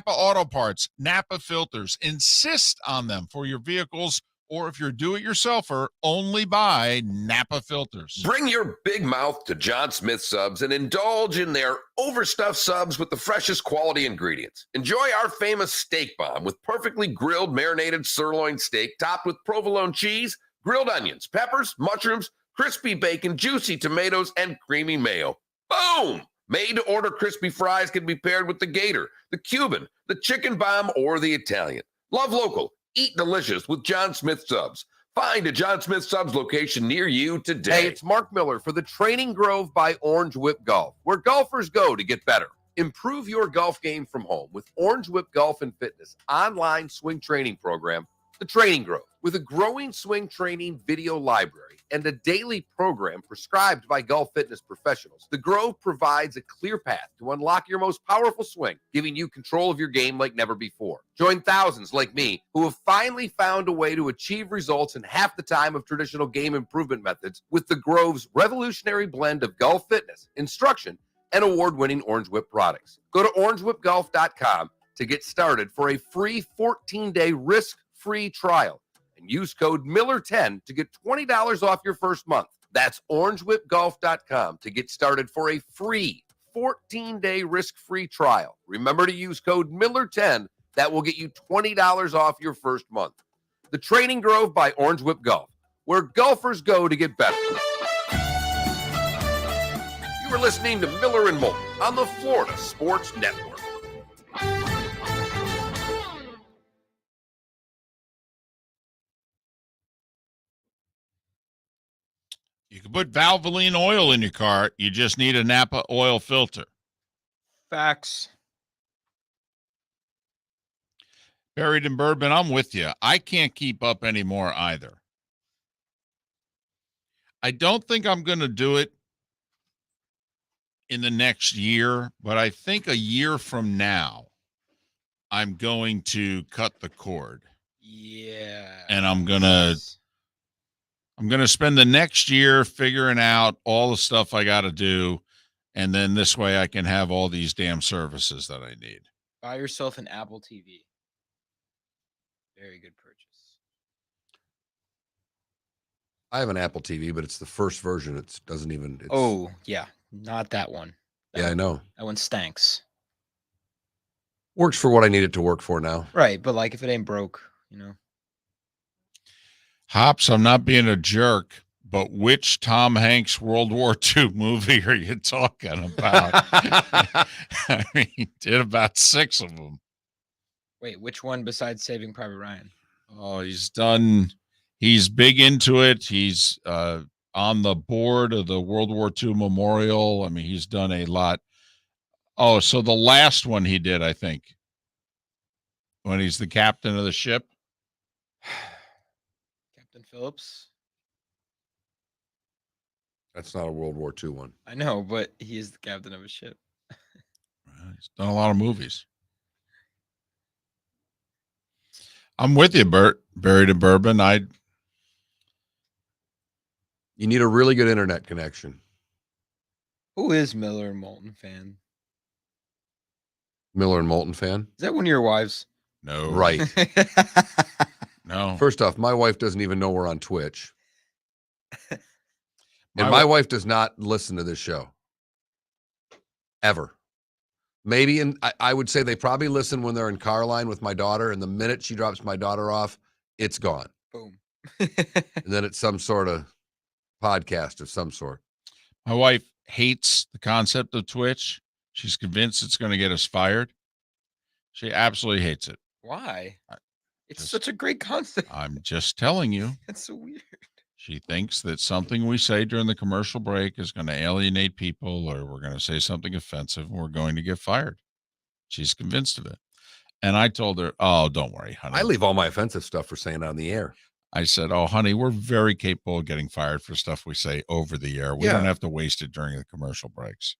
Auto Parts, Napa Filters. Insist on them for your vehicles, or if you're do-it-yourselfer, only buy Napa Filters. Bring your big mouth to John Smith Subs and indulge in their overstuffed subs with the freshest quality ingredients. Enjoy our famous steak bomb with perfectly grilled marinated sirloin steak topped with provolone cheese, grilled onions, peppers, mushrooms, crispy bacon, juicy tomatoes, and creamy mayo. Boom! Made-to-order crispy fries can be paired with the Gator, the Cuban, the Chicken Bomb, or the Italian. Love local. Eat delicious with John Smith Subs. Find a John Smith Subs location near you today. Hey, it's Mark Miller for the Training Grove by Orange Whip Golf, where golfers go to get better. Improve your golf game from home with Orange Whip Golf and Fitness online swing training program, The Training Grove. With a growing swing training video library and a daily program prescribed by golf fitness professionals, The Grove provides a clear path to unlock your most powerful swing, giving you control of your game like never before. Join thousands like me who have finally found a way to achieve results in half the time of traditional game improvement methods with The Grove's revolutionary blend of golf fitness, instruction, and award-winning Orange Whip products. Go to orangewhipgolf.com to get started for a free 14-day risk-free trial. And use code Miller10 to get $20 off your first month. That's orangewhipgolf.com to get started for a free 14-day risk-free trial. Remember to use code Miller10 That will get you $20 off your first month. The Training Grove by Orange Whip Golf, where golfers go to get better. You are listening to Miller and Moulton on the Florida Sports Network. You can put Valvoline oil in your car. You just need a Napa oil filter. Facts. Buried in bourbon, I'm with you. I can't keep up anymore either. I don't think I'm going to do it in the next year, but I think a year from now, I'm going to cut the cord. Yeah. And I'm going to spend the next year figuring out all the stuff I got to do. And then this way I can have all these damn services that I need. Buy yourself an Apple TV. Very good purchase. I have an Apple TV, but it's the first version. It doesn't even. It's, Oh, yeah. Not that one. yeah, I know. That one stanks. Works for what I need it to work for now. Right. But like if it ain't broke, you know. Hops, I'm not being a jerk, but which Tom Hanks World War II movie are you talking about? I mean, he did about 6 of them. Wait, which one besides Saving Private Ryan? Oh, he's big into it. He's on the board of the World War II Memorial. I mean, he's done a lot. Oh, so the last one he did, I think, when he's the captain of the ship. Captain Phillips? That's not a World War II one. I know, but he is the captain of a ship. He's done a lot of movies. I'm with you, Bert. Buried in bourbon. You need a really good internet connection. Who is Miller and Moulton fan? Miller and Moulton fan? Is that one of your wives? No. Right. No. First off, my wife doesn't even know we're on Twitch. And my wife does not listen to this show. Ever. Maybe, and I would say they probably listen when they're in car line with my daughter, and the minute she drops my daughter off, it's gone. Boom. And then it's some sort of podcast of some sort. My wife hates the concept of Twitch. She's convinced it's going to get us fired. She absolutely hates it. Why? It's Just- such a great concept. I'm just telling you. That's so weird. She thinks that something we say during the commercial break is going to alienate people, or we're going to say something offensive and we're going to get fired. She's convinced of it. And I told her, oh, don't worry, honey. I leave all my offensive stuff for saying on the air. I said, oh, honey, we're very capable of getting fired for stuff we say over the air. We Yeah. don't have to waste it during the commercial breaks.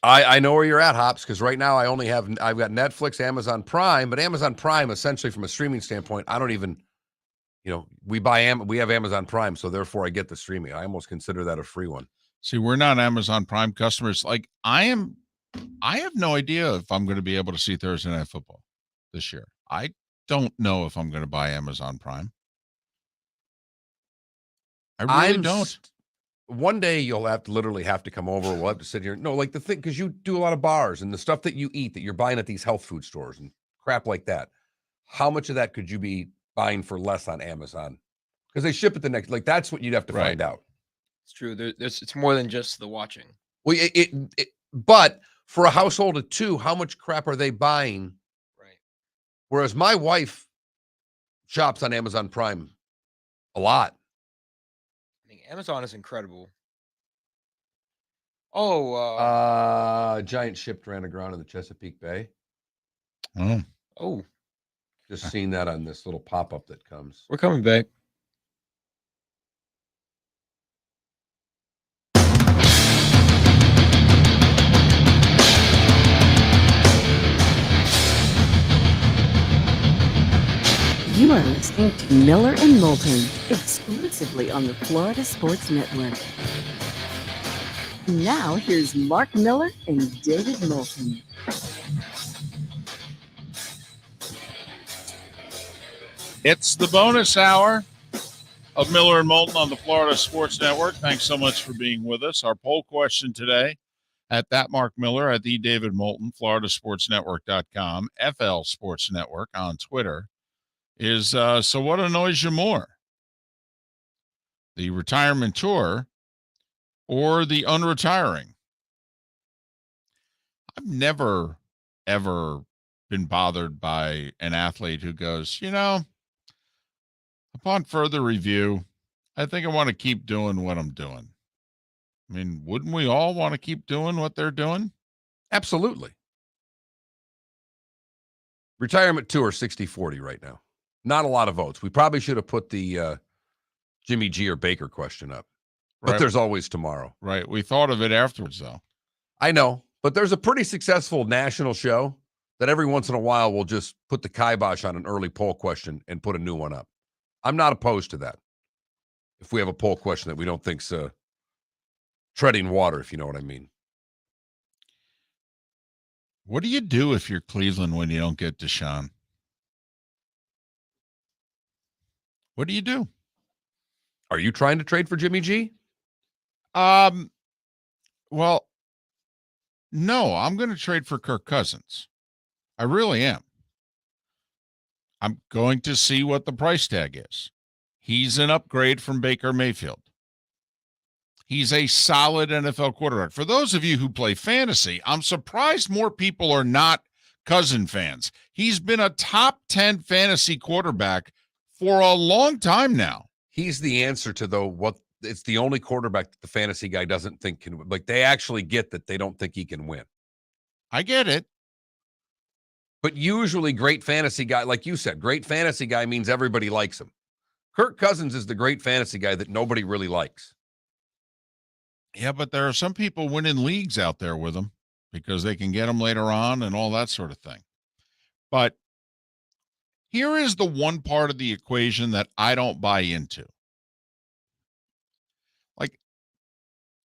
I know where you're at, Hops, because right now I've got Netflix, Amazon Prime, but Amazon Prime, essentially from a streaming standpoint, I don't even, we have Amazon Prime, so therefore I get the streaming. I almost consider that a free one. See, we're not Amazon Prime customers. Like I have no idea if I'm going to be able to see Thursday Night Football this year. I don't know if I'm going to buy Amazon Prime. I really don't. One day you'll literally have to come over. We'll have to sit here. No, like the thing, because you do a lot of bars and the stuff that you eat that you're buying at these health food stores and crap like that. How much of that could you be buying for less on Amazon? Because they ship it the next, like that's what you'd have to find out. It's true. It's more than just the watching. Well, but for a household of 2, how much crap are they buying? Right. Whereas my wife shops on Amazon Prime a lot. I think Amazon is incredible. Oh, A giant ship ran aground in the Chesapeake Bay. Oh, Just seen that on this little pop-up that comes. we're coming back. You are listening to Miller and Moulton, exclusively on the Florida Sports Network. Now, here's Mark Miller and David Moulton. it's the bonus hour of Miller and Moulton on the Florida Sports Network. Thanks so much for being with us. Our poll question today: at that Mark Miller, at the David Moulton, FloridaSportsNetwork.com, FL Sports Network on Twitter, is so what annoys you more? The retirement tour or the unretiring? I've never, ever been bothered by an athlete who goes, upon further review, I think I want to keep doing what I'm doing. I mean, wouldn't we all want to keep doing what they're doing? Absolutely. Retirement tour 60-40 right now. Not a lot of votes. We probably should have put the Jimmy G or Baker question up. But Right. there's always tomorrow. Right. We thought of it afterwards, though. I know. But there's a pretty successful national show that every once in a while will just put the kibosh on an early poll question and put a new one up. I'm not opposed to that. If we have a poll question that we don't think's treading water, if you know what I mean. What do you do if you're Cleveland when you don't get Deshaun? What do you do? Are you trying to trade for Jimmy G? Well, no, I'm going to trade for Kirk Cousins. I really am. I'm going to see what the price tag is. He's an upgrade from Baker Mayfield. He's a solid NFL quarterback. For those of you who play fantasy, I'm surprised more people are not Cousin fans. He's been a top 10 fantasy quarterback for a long time now. He's the answer to what it's the only quarterback that the fantasy guy doesn't think can win. Like, they actually get that they don't think he can win. I get it. But usually great fantasy guy, like you said, great fantasy guy means everybody likes him. Kirk Cousins is the great fantasy guy that nobody really likes. Yeah, but there are some people winning leagues out there with him because they can get him later on and all that sort of thing. But here is the one part of the equation that I don't buy into. Like,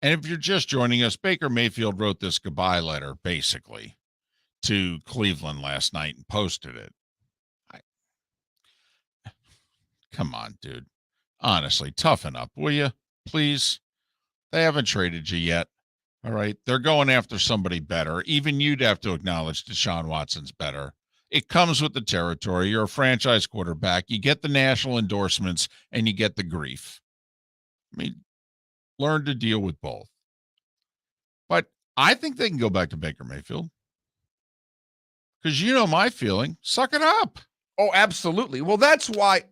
and if you're just joining us, Baker Mayfield wrote this goodbye letter, basically, to Cleveland last night and posted it. Come on, dude. Honestly, toughen up, will you? Please. They haven't traded you yet. All right. They're going after somebody better. Even you'd have to acknowledge Deshaun Watson's better. It comes with the territory. You're a franchise quarterback. You get the national endorsements and you get the grief. I mean, learn to deal with both. But I think they can go back to Baker Mayfield. Because you know my feeling. Suck it up. Oh, absolutely. Well, that's why.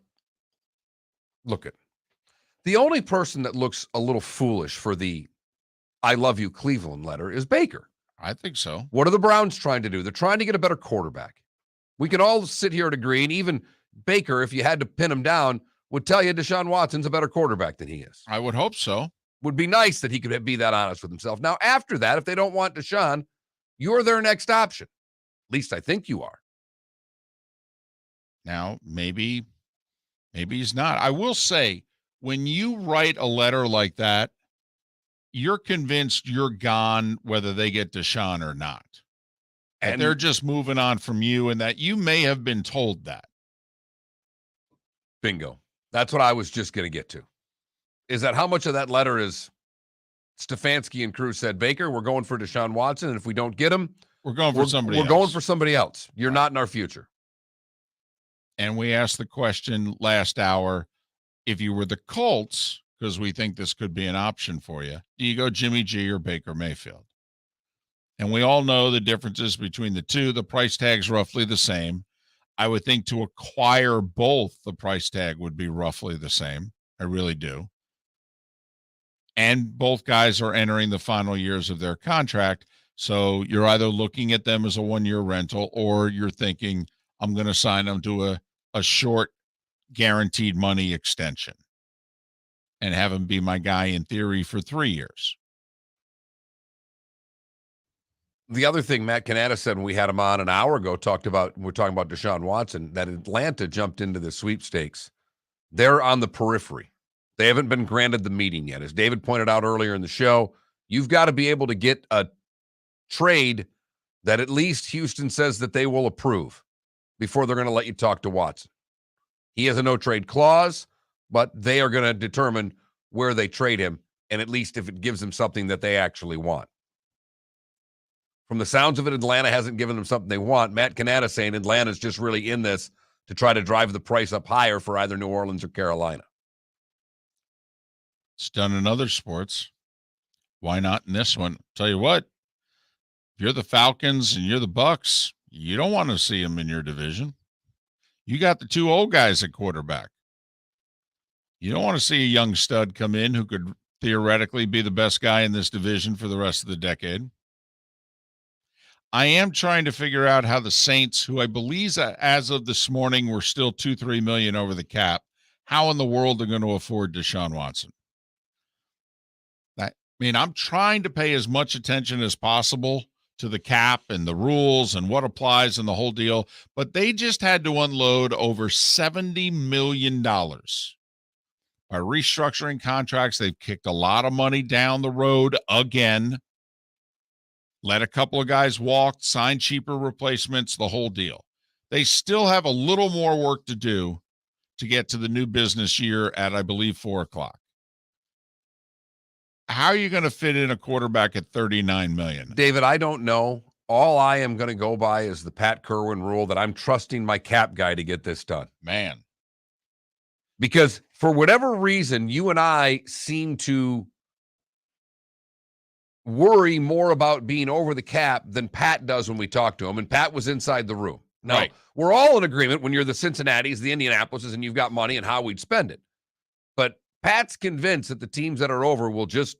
Look at the only person that looks a little foolish for the I love you Cleveland letter is Baker. I think so. What are the Browns trying to do? They're trying to get a better quarterback. We can all sit here and agree, and even Baker, if you had to pin him down, would tell you Deshaun Watson's a better quarterback than he is. I would hope so. Would be nice that he could be that honest with himself. Now, after that, if they don't want Deshaun, you're their next option. At least I think you are. Now, maybe he's not. I will say, when you write a letter like that, you're convinced you're gone whether they get Deshaun or not. And they're just moving on from you, and that you may have been told that. Bingo. That's what I was just going to get to. Is that how much of that letter is Stefanski and crew said, Baker, we're going for Deshaun Watson, and if we don't get him, we're going for somebody else. We're going for somebody else. You're not in our future. And we asked the question last hour, if you were the Colts, because we think this could be an option for you, do you go Jimmy G or Baker Mayfield? And we all know the differences between the two. The price tag's roughly the same. I would think to acquire both, the price tag would be roughly the same. I really do. And both guys are entering the final years of their contract. So you're either looking at them as a one-year rental, or you're thinking, I'm going to sign them to a short guaranteed money extension and have him be my guy in theory for 3 years. The other thing Matt Cannata said when we had him on an hour ago, we're talking about Deshaun Watson, that Atlanta jumped into the sweepstakes. They're on the periphery. They haven't been granted the meeting yet. As David pointed out earlier in the show, you've got to be able to get a trade that at least Houston says that they will approve before they're going to let you talk to Watson. He has a no-trade clause, but they are going to determine where they trade him, and at least if it gives them something that they actually want. From the sounds of it, Atlanta hasn't given them something they want. Matt Cannata saying Atlanta's just really in this to try to drive the price up higher for either New Orleans or Carolina. It's done in other sports. Why not in this one? Tell you what, if you're the Falcons and you're the Bucks, you don't want to see them in your division. You got the two old guys at quarterback. You don't want to see a young stud come in who could theoretically be the best guy in this division for the rest of the decade. I am trying to figure out how the Saints, who I believe as of this morning were still $2-3 million over the cap, how in the world they're going to afford Deshaun Watson. I'm trying to pay as much attention as possible to the cap and the rules and what applies and the whole deal, but they just had to unload over $70 million. By restructuring contracts, they've kicked a lot of money down the road again. Let a couple of guys walk, sign cheaper replacements, the whole deal. They still have a little more work to do to get to the new business year at, I believe, 4:00. How are you going to fit in a quarterback at $39 million? David, I don't know. All I am going to go by is the Pat Kerwin rule that I'm trusting my cap guy to get this done. Man. Because for whatever reason, you and I seem to worry more about being over the cap than Pat does when we talk to him. And Pat was inside the room. Now, Right. We're all in agreement when you're the Cincinnatis, the Indianapolises, and you've got money and how we'd spend it. But Pat's convinced that the teams that are over will just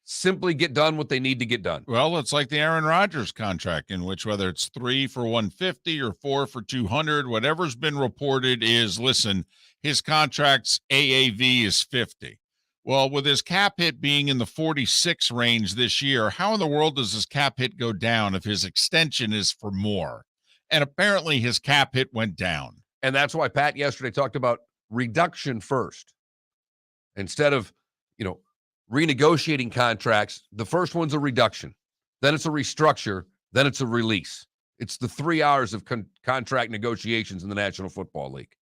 simply get done what they need to get done. Well, it's like the Aaron Rodgers contract, in which whether it's 3 for $150 or 4 for $200, whatever's been reported is, listen, his contract's AAV is 50. Well, with his cap hit being in the 46 range this year, how in the world does his cap hit go down if his extension is for more? And apparently his cap hit went down. And that's why Pat yesterday talked about reduction first. Instead of, renegotiating contracts, the first one's a reduction. Then it's a restructure. Then it's a release. It's the 3 hours of contract negotiations in the National Football League.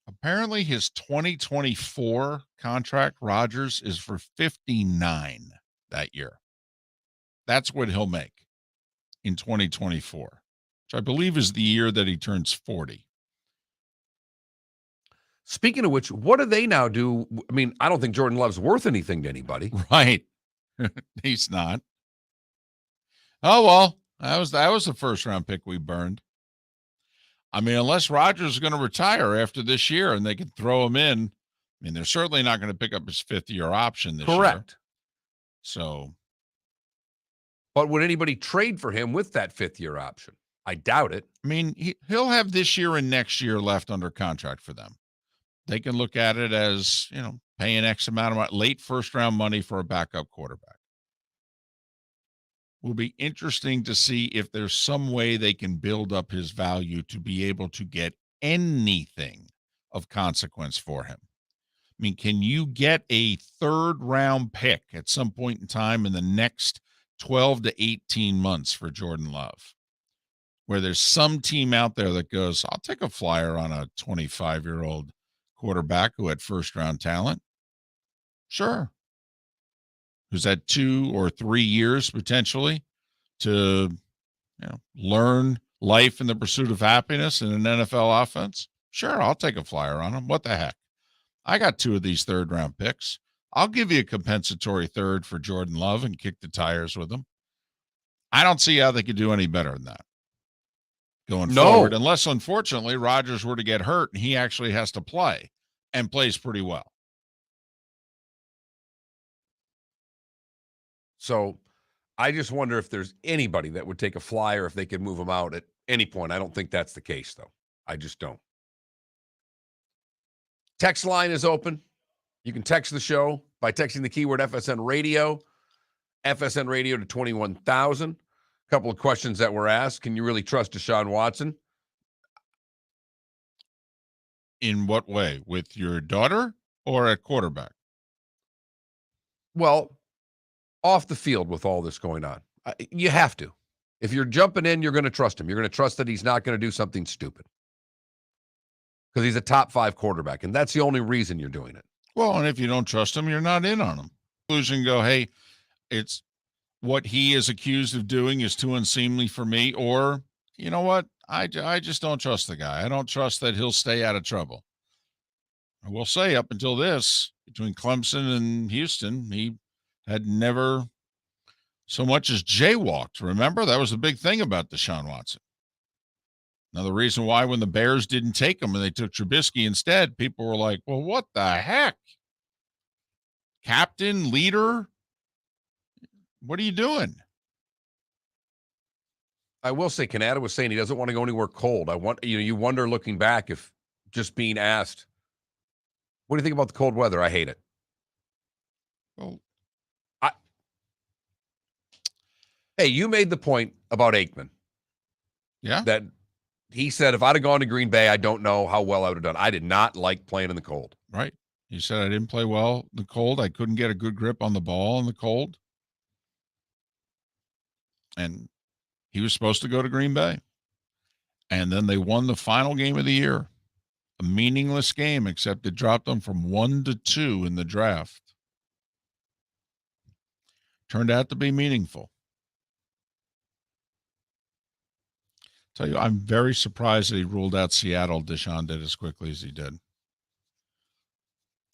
Apparently his 2024 contract, Rodgers, is for $59 that year. That's what he'll make in 2024, which I believe is the year that he turns 40. Speaking of which, what do they now do? I mean, I don't think Jordan Love's worth anything to anybody. Right. He's not. Oh, well, that was the first round pick we burned. I mean, unless Rodgers is going to retire after this year and they can throw him in, I mean, they're certainly not going to pick up his 5th-year option this year. Correct. So. But would anybody trade for him with that 5th-year option? I doubt it. I mean, he'll have this year and next year left under contract for them. They can look at it as, paying X amount of money, late first-round money for a backup quarterback. Will be interesting to see if there's some way they can build up his value to be able to get anything of consequence for him. I mean, can you get a 3rd-round pick at some point in time in the next 12 to 18 months for Jordan Love, where there's some team out there that goes, I'll take a flyer on a 25-year-old quarterback who had first-round talent? Sure. Who's had 2 or 3 years potentially to learn life in the pursuit of happiness in an NFL offense? Sure, I'll take a flyer on him. What the heck? I got 2 of these 3rd-round picks. I'll give you a compensatory 3rd for Jordan Love and kick the tires with him. I don't see how they could do any better than that going forward, unless, unfortunately, Rodgers were to get hurt and he actually has to play and plays pretty well. So I just wonder if there's anybody that would take a flyer if they could move him out at any point. I don't think that's the case, though. I just don't. Text line is open. You can text the show by texting the keyword FSN Radio to 21,000. A couple of questions that were asked. Can you really trust Deshaun Watson? In what way? With your daughter or at quarterback? Well, off the field with all this going on. You have to. If you're jumping in, you're going to trust him. You're going to trust that he's not going to do something stupid. Because he's a top 5 quarterback, and that's the only reason you're doing it. Well, and if you don't trust him, you're not in on him. Conclusion go, hey, it's what he is accused of doing is too unseemly for me, or you know what? I just don't trust the guy. I don't trust that he'll stay out of trouble. I will say, up until this, between Clemson and Houston, he had never so much as jaywalked. Remember, that was the big thing about Deshaun Watson. Now, the reason why when the Bears didn't take him and they took Trubisky instead, people were like, well, what the heck? Captain, leader, what are you doing? I will say, Cannata was saying he doesn't want to go anywhere cold. You wonder looking back if just being asked, what do you think about the cold weather? I hate it. Well, hey, you made the point about Aikman. Yeah. That he said, if I'd have gone to Green Bay, I don't know how well I would have done. I did not like playing in the cold. Right. He said, I didn't play well in the cold. I couldn't get a good grip on the ball in the cold. And he was supposed to go to Green Bay. And then they won the final game of the year. A meaningless game, except it dropped them from 1-2 in the draft. Turned out to be meaningful. Tell you, I'm very surprised that he ruled out Seattle. Deshaun did as quickly as he did.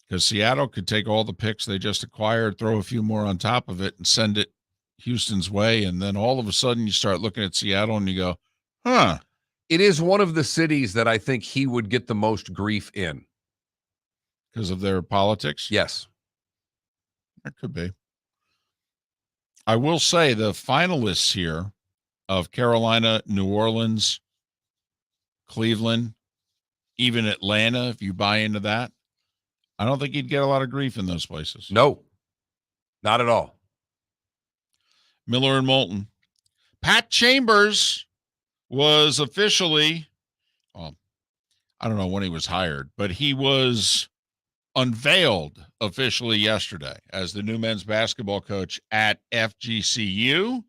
Because Seattle could take all the picks they just acquired, throw a few more on top of it, and send it Houston's way. And then all of a sudden you start looking at Seattle and you go, huh. It is one of the cities that I think he would get the most grief in. Because of their politics? Yes. That could be. I will say the finalists here of Carolina, New Orleans, Cleveland, even Atlanta, if you buy into that, I don't think he'd get a lot of grief in those places. No, not at all. Miller and Moulton. Pat Chambers was officially, well, I don't know when he was hired, but he was unveiled officially yesterday as the new men's basketball coach at FGCU.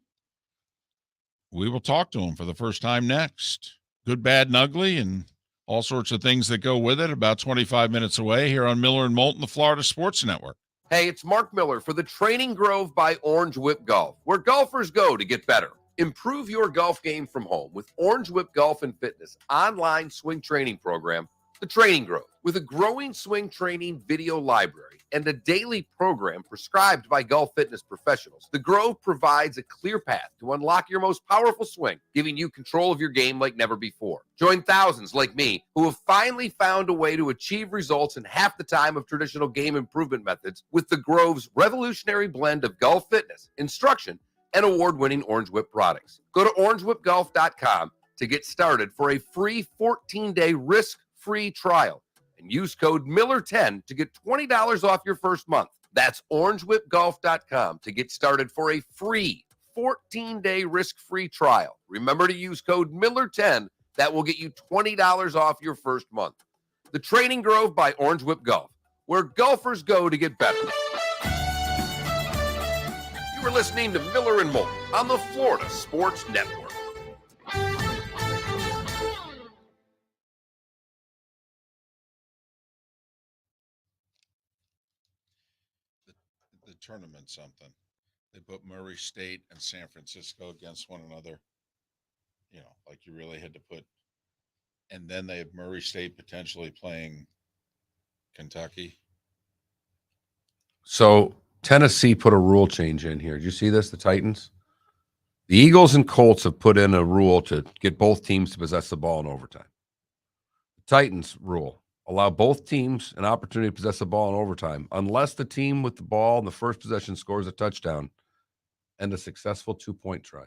We will talk to him for the first time next. Good, bad, and ugly, and all sorts of things that go with it. About 25 minutes away here on Miller and Moulton, the Florida Sports Network. Hey, it's Mark Miller for the Training Grove by Orange Whip Golf, where golfers go to get better. Improve your golf game from home with Orange Whip Golf and Fitness online swing training program, The Training Grove. With a growing swing training video library and a daily program prescribed by golf fitness professionals, The Grove provides a clear path to unlock your most powerful swing, giving you control of your game like never before. Join thousands like me who have finally found a way to achieve results in half the time of traditional game improvement methods with The Grove's revolutionary blend of golf fitness, instruction, and award-winning Orange Whip products. Go to orangewhipgolf.com to get started for a free 14-day risk-free trial and use code Miller10 to get $20 off your first month. That's orangewhipgolf.com to get started for a free 14-day risk-free trial. Remember to use code Miller10. That will get you $20 off your first month. The Training Grove by Orange Whip Golf, where golfers go to get better. You are listening to Miller and Moulton on the Florida Sports Network. The tournament something. They put Murray State and San Francisco against one another. You know, like you really had to put, and then they have Murray State potentially playing Kentucky. So Tennessee put a rule change in here. Did you see this? The Titans? The Eagles and Colts have put in a rule to get both teams to possess the ball in overtime. The Titans rule allow both teams an opportunity to possess the ball in overtime unless the team with the ball in the first possession scores a touchdown and a successful 2-point try.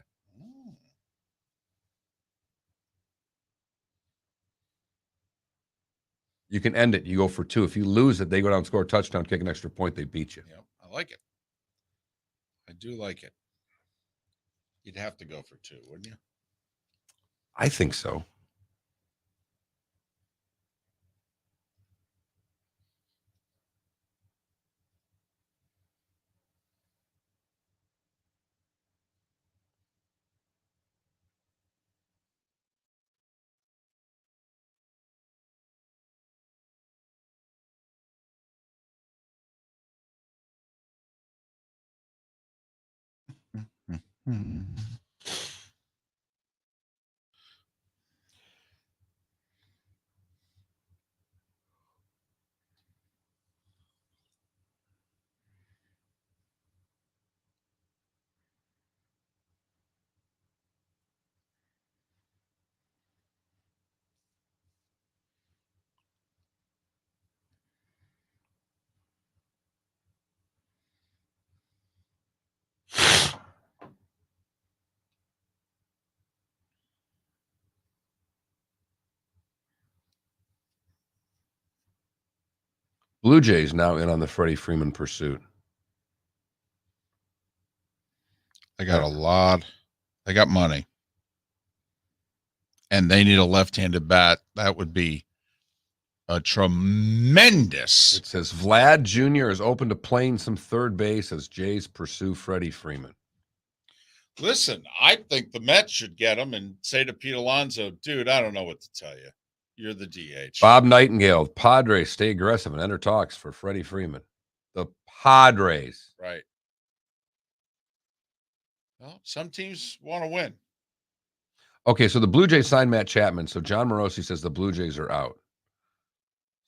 You can end it. You go for 2. If you lose it, they go down and score a touchdown, kick an extra point, they beat you. Yep, I like it. I do like it. You'd have to go for 2, wouldn't you? I think so. Blue Jays now in on the Freddie Freeman pursuit. They got a lot. They got money. And they need a left-handed bat. That would be a tremendous. It says Vlad Jr. is open to playing some third base as Jays pursue Freddie Freeman. Listen, I think the Mets should get him and say to Pete Alonso, dude, I don't know what to tell you. You're the DH. Bob Nightingale, Padres stay aggressive and enter talks for Freddie Freeman. The Padres. Right. Well, some teams want to win. Okay, so the Blue Jays signed Matt Chapman. So John Morosi says the Blue Jays are out.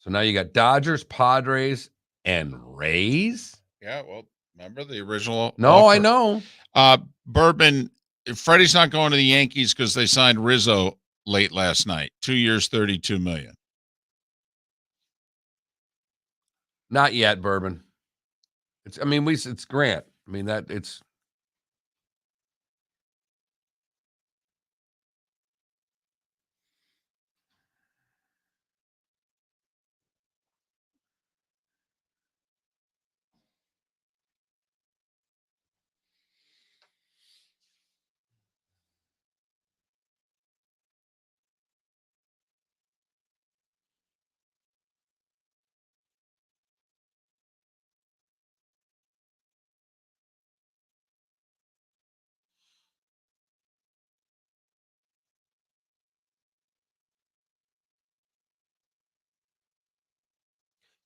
So now you got Dodgers, Padres, and Rays? Yeah, well, remember the original No, offer? I know. Bourbon, Freddie's not going to the Yankees because they signed Rizzo late last night. 2 years, $32 million. Not yet, Bourbon. It's Grant. I mean, that it's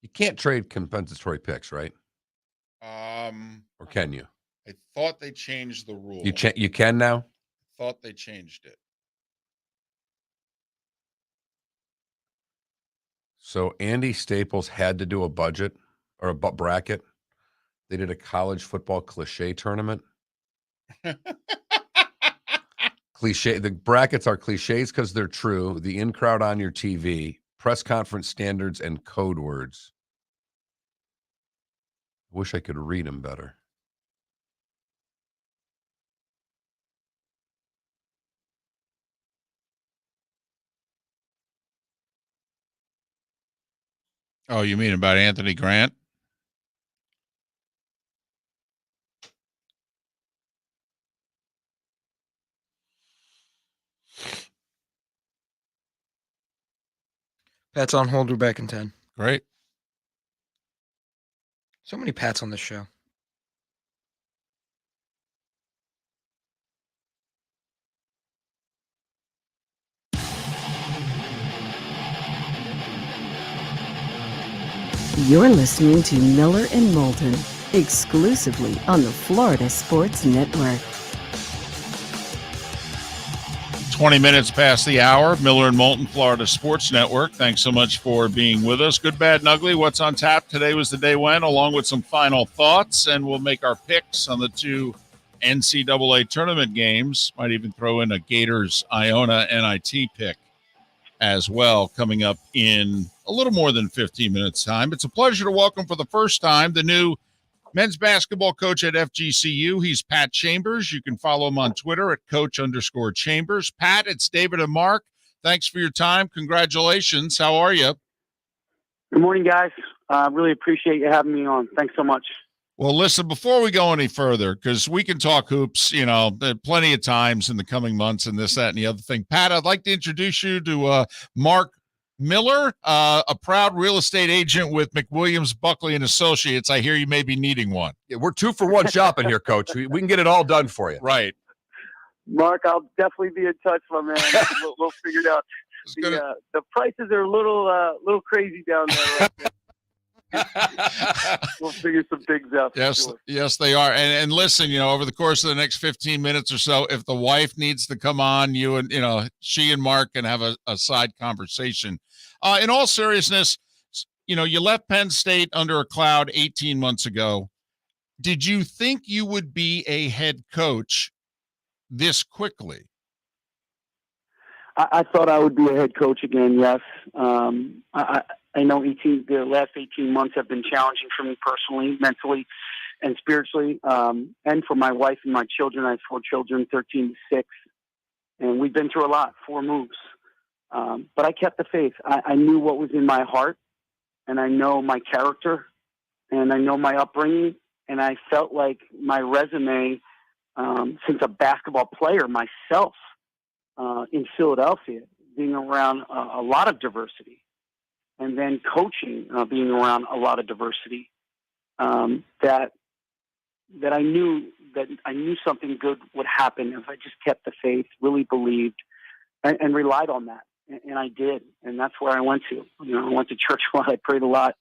you can't trade compensatory picks, right? Or can you? I thought they changed the rule. You can now? Thought they changed it. So Andy Staples had to do a budget or a bracket. They did a college football cliche tournament. Cliche. The brackets are cliches because they're true. The in crowd on your TV, press conference standards, and code words. Wish I could read them better. Oh, you mean about Anthony Grant? Pat's on hold. We're back in 10. Great. So many Pats on this show. You're listening to Miller and Moulton, exclusively on the Florida Sports Network. 20 minutes past the hour. Miller and Moulton, Florida Sports Network. Thanks so much for being with us. Good, bad, and ugly. What's on tap? Today was the day when, along with some final thoughts, and we'll make our picks on the two NCAA tournament games. Might even throw in a Gators Iona NIT pick as well, coming up in a little more than 15 minutes time. It's a pleasure to welcome for the first time the new men's basketball coach at FGCU. He's Pat Chambers. You can follow him on Twitter at coach_Chambers. Pat, it's David and Mark. Thanks for your time. Congratulations. How are you? Good morning, guys. Really appreciate you having me on. Thanks so much. Well, listen, before we go any further, because we can talk hoops, plenty of times in the coming months and this, that, and the other thing. Pat, I'd like to introduce you to Mark Miller, a proud real estate agent with McWilliams, Buckley & Associates. I hear you may be needing one. Yeah, we're 2 for 1 shopping here, Coach. We can get it all done for you. Right. Mark, I'll definitely be in touch, my man. We'll figure it out. The prices are a little crazy down there right now. We'll figure some things out. For Yes, sure. yes, they are. And listen, over the course of the next 15 minutes or so, if the wife needs to come on, she and Mark can have a side conversation. In all seriousness, you left Penn State under a cloud 18 months ago. Did you think you would be a head coach this quickly? I thought I would be a head coach again. Yes. I know the last 18 months have been challenging for me personally, mentally, and spiritually, and for my wife and my children. I have 4 children, 13 to 6, and we've been through a lot, 4 moves. But I kept the faith. I knew what was in my heart, and I know my character, and I know my upbringing, and I felt like my resume, since a basketball player myself, in Philadelphia, being around a lot of diversity, and then coaching, being around a lot of diversity, that I knew something good would happen if I just kept the faith, really believed, and relied on that, and I did, and that's where I went to. I went to church a lot. I prayed a lot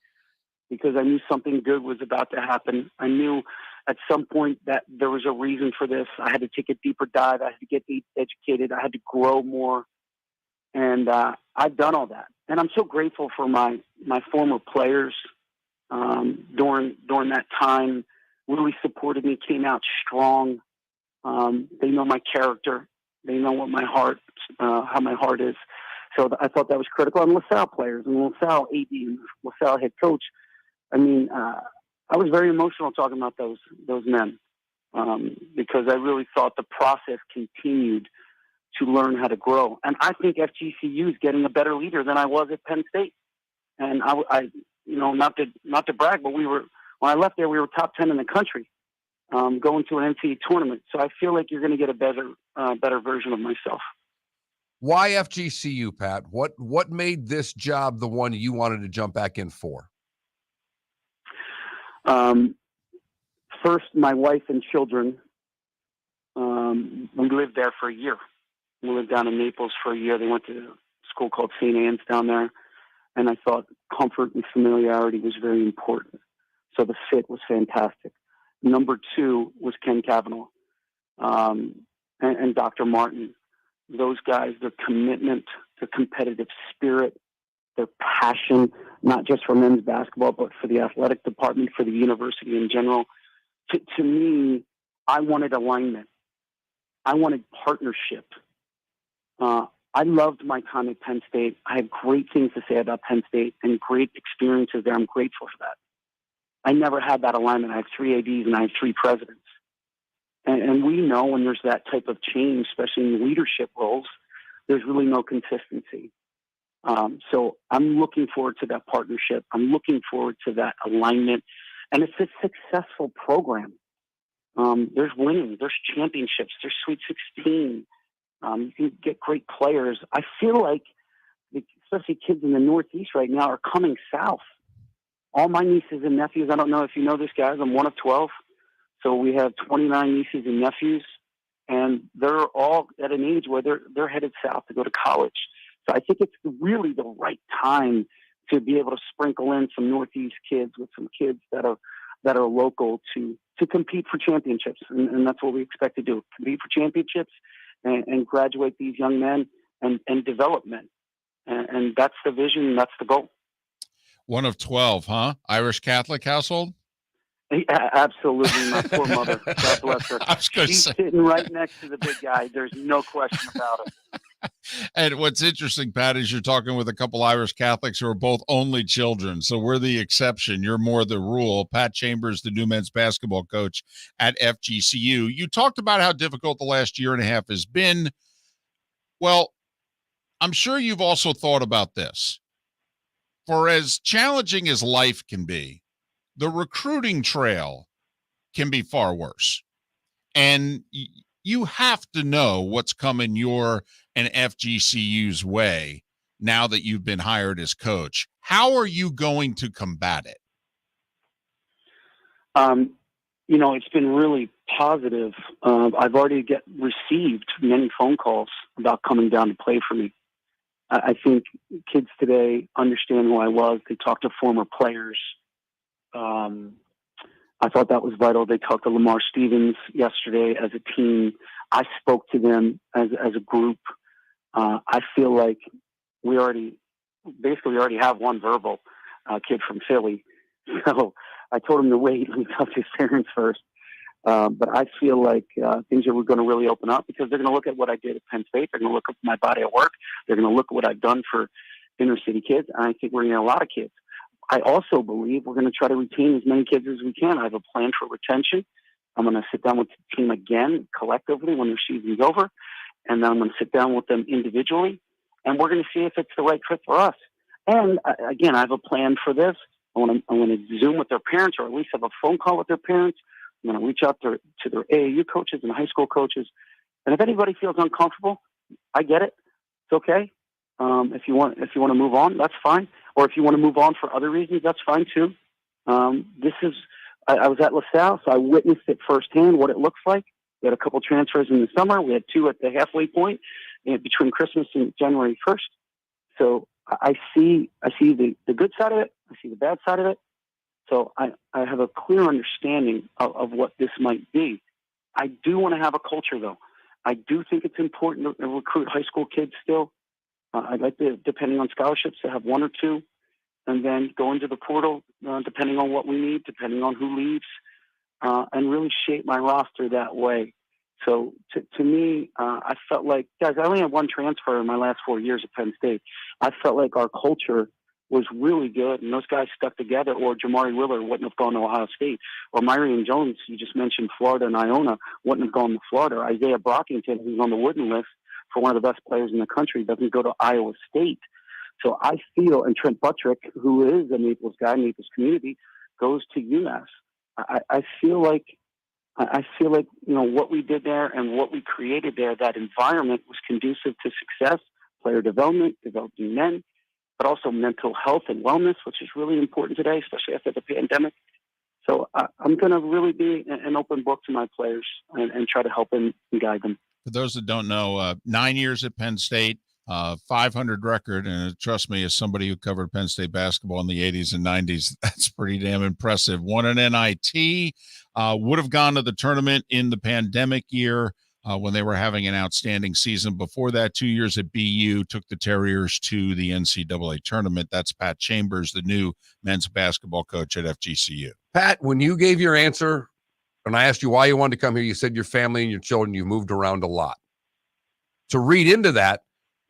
because I knew something good was about to happen. I knew at some point that there was a reason for this. I had to take a deeper dive. I had to get educated. I had to grow more. And I've done all that. And I'm so grateful for my former players during that time. Really supported me, came out strong. They know my character. They know what how my heart is. So I thought that was critical. And LaSalle players and LaSalle AD and LaSalle head coach. I mean, I was very emotional talking about those men because I really thought the process continued to learn how to grow. And I think FGCU is getting a better leader than I was at Penn State. And I not to brag, but when I left there, we were top 10 in the country, going to an NCAA tournament. So I feel like you're going to get a better version of myself. Why FGCU, Pat? What made this job the one you wanted to jump back in for? First, my wife and children, we lived there for a year. We lived down in Naples for a year. They went to a school called St. Anne's down there. And I thought comfort and familiarity was very important. So the fit was fantastic. Number 2 was Ken Cavanaugh and Dr. Martin. Those guys, their commitment, their competitive spirit, their passion, not just for men's basketball, but for the athletic department, for the university in general. To me, I wanted alignment. I wanted partnership. I loved my time at Penn State. I have great things to say about Penn State and great experiences there. I'm grateful for that. I never had that alignment. I have 3 ADs and I have 3 presidents. And we know when there's that type of change, especially in leadership roles, there's really no consistency. So I'm looking forward to that partnership. I'm looking forward to that alignment. And it's a successful program. There's winning, there's championships, there's Sweet 16. You can get great players. I feel like, especially kids in the Northeast right now, are coming south. All my nieces and nephews, I don't know if you know this, guys, I'm one of 12. So we have 29 nieces and nephews, and they're all at an age where they're headed south to go to college. So I think it's really the right time to be able to sprinkle in some Northeast kids with some kids that are local to compete for championships. And that's what we expect to do, compete for championships and graduate these young men and develop men. And that's the vision. That's the goal. One of 12, huh? Irish Catholic household? Yeah, absolutely. My poor mother. God bless her. She's sitting right next to the big guy. There's no question about it. And what's interesting, Pat, is you're talking with a couple Irish Catholics who are both only children. So we're the exception. You're more the rule. Pat Chambers, the new men's basketball coach at FGCU. You talked about how difficult the last year and a half has been. Well, I'm sure you've also thought about this. For as challenging as life can be, the recruiting trail can be far worse. And you have to know what's coming your and FGCU's way now that you've been hired as coach. How are you going to combat it? It's been really positive. I've already received many phone calls about coming down to play for me. I think kids today understand who I was. They talk to former players. I thought that was vital. They talked to Lamar Stevens yesterday as a team. I spoke to them as a group. I feel like we already have one verbal kid from Philly. So I told him to wait. Let me talk to his parents first. But I feel like things are going to really open up because they're going to look at what I did at Penn State. They're going to look at my body of work. They're going to look at what I've done for inner city kids. And I think we're going to get a lot of kids. I also believe we're going to try to retain as many kids as we can. I have a plan for retention. I'm going to sit down with the team again collectively when their season's over. And then I'm going to sit down with them individually. And we're going to see if it's the right fit for us. And again, I have a plan for this. I want to Zoom with their parents or at least have a phone call with their parents. I'm going to reach out to their AAU coaches and high school coaches. And if anybody feels uncomfortable, I get it. It's okay. If you want to move on, that's fine. Or if you want to move on for other reasons, that's fine too. I was at LaSalle, so I witnessed it firsthand what it looks like. We had a couple transfers in the summer. We had 2 at the halfway point between Christmas and January 1st. So I see the good side of it. I see the bad side of it. So I have a clear understanding of what this might be. I do want to have a culture, though. I do think it's important to recruit high school kids still. I'd like to, depending on scholarships, to have 1 or 2, and then go into the portal, depending on what we need, depending on who leaves, and really shape my roster that way. So to me, I felt like, guys, I only had 1 transfer in my last 4 years at Penn State. I felt like our culture was really good, and those guys stuck together, or Jamari Willard wouldn't have gone to Ohio State, or Myriam Jones, you just mentioned Florida and Iona, wouldn't have gone to Florida. Isaiah Brockington, who's on the Wooden list for one of the best players in the country, doesn't go to Iowa State. So I feel, and Trent Buttrick, who is a Naples guy, Naples community, goes to UMass. I feel like, what we did there and what we created there, that environment was conducive to success, player development, developing men, but also mental health and wellness, which is really important today, especially after the pandemic. So I'm going to really be an open book to my players and try to help and guide them. For those that don't know, 9 years at Penn State, 500 record, and trust me, as somebody who covered Penn State basketball in the 80s and 90s, that's pretty damn impressive. Won an NIT, would have gone to the tournament in the pandemic year when they were having an outstanding season. Before that, 2 years at BU, took the Terriers to the NCAA tournament. That's Pat Chambers, the new men's basketball coach at FGCU. Pat, when you gave your answer, and I asked you why you wanted to come here, you said your family and your children, you moved around a lot. To read into that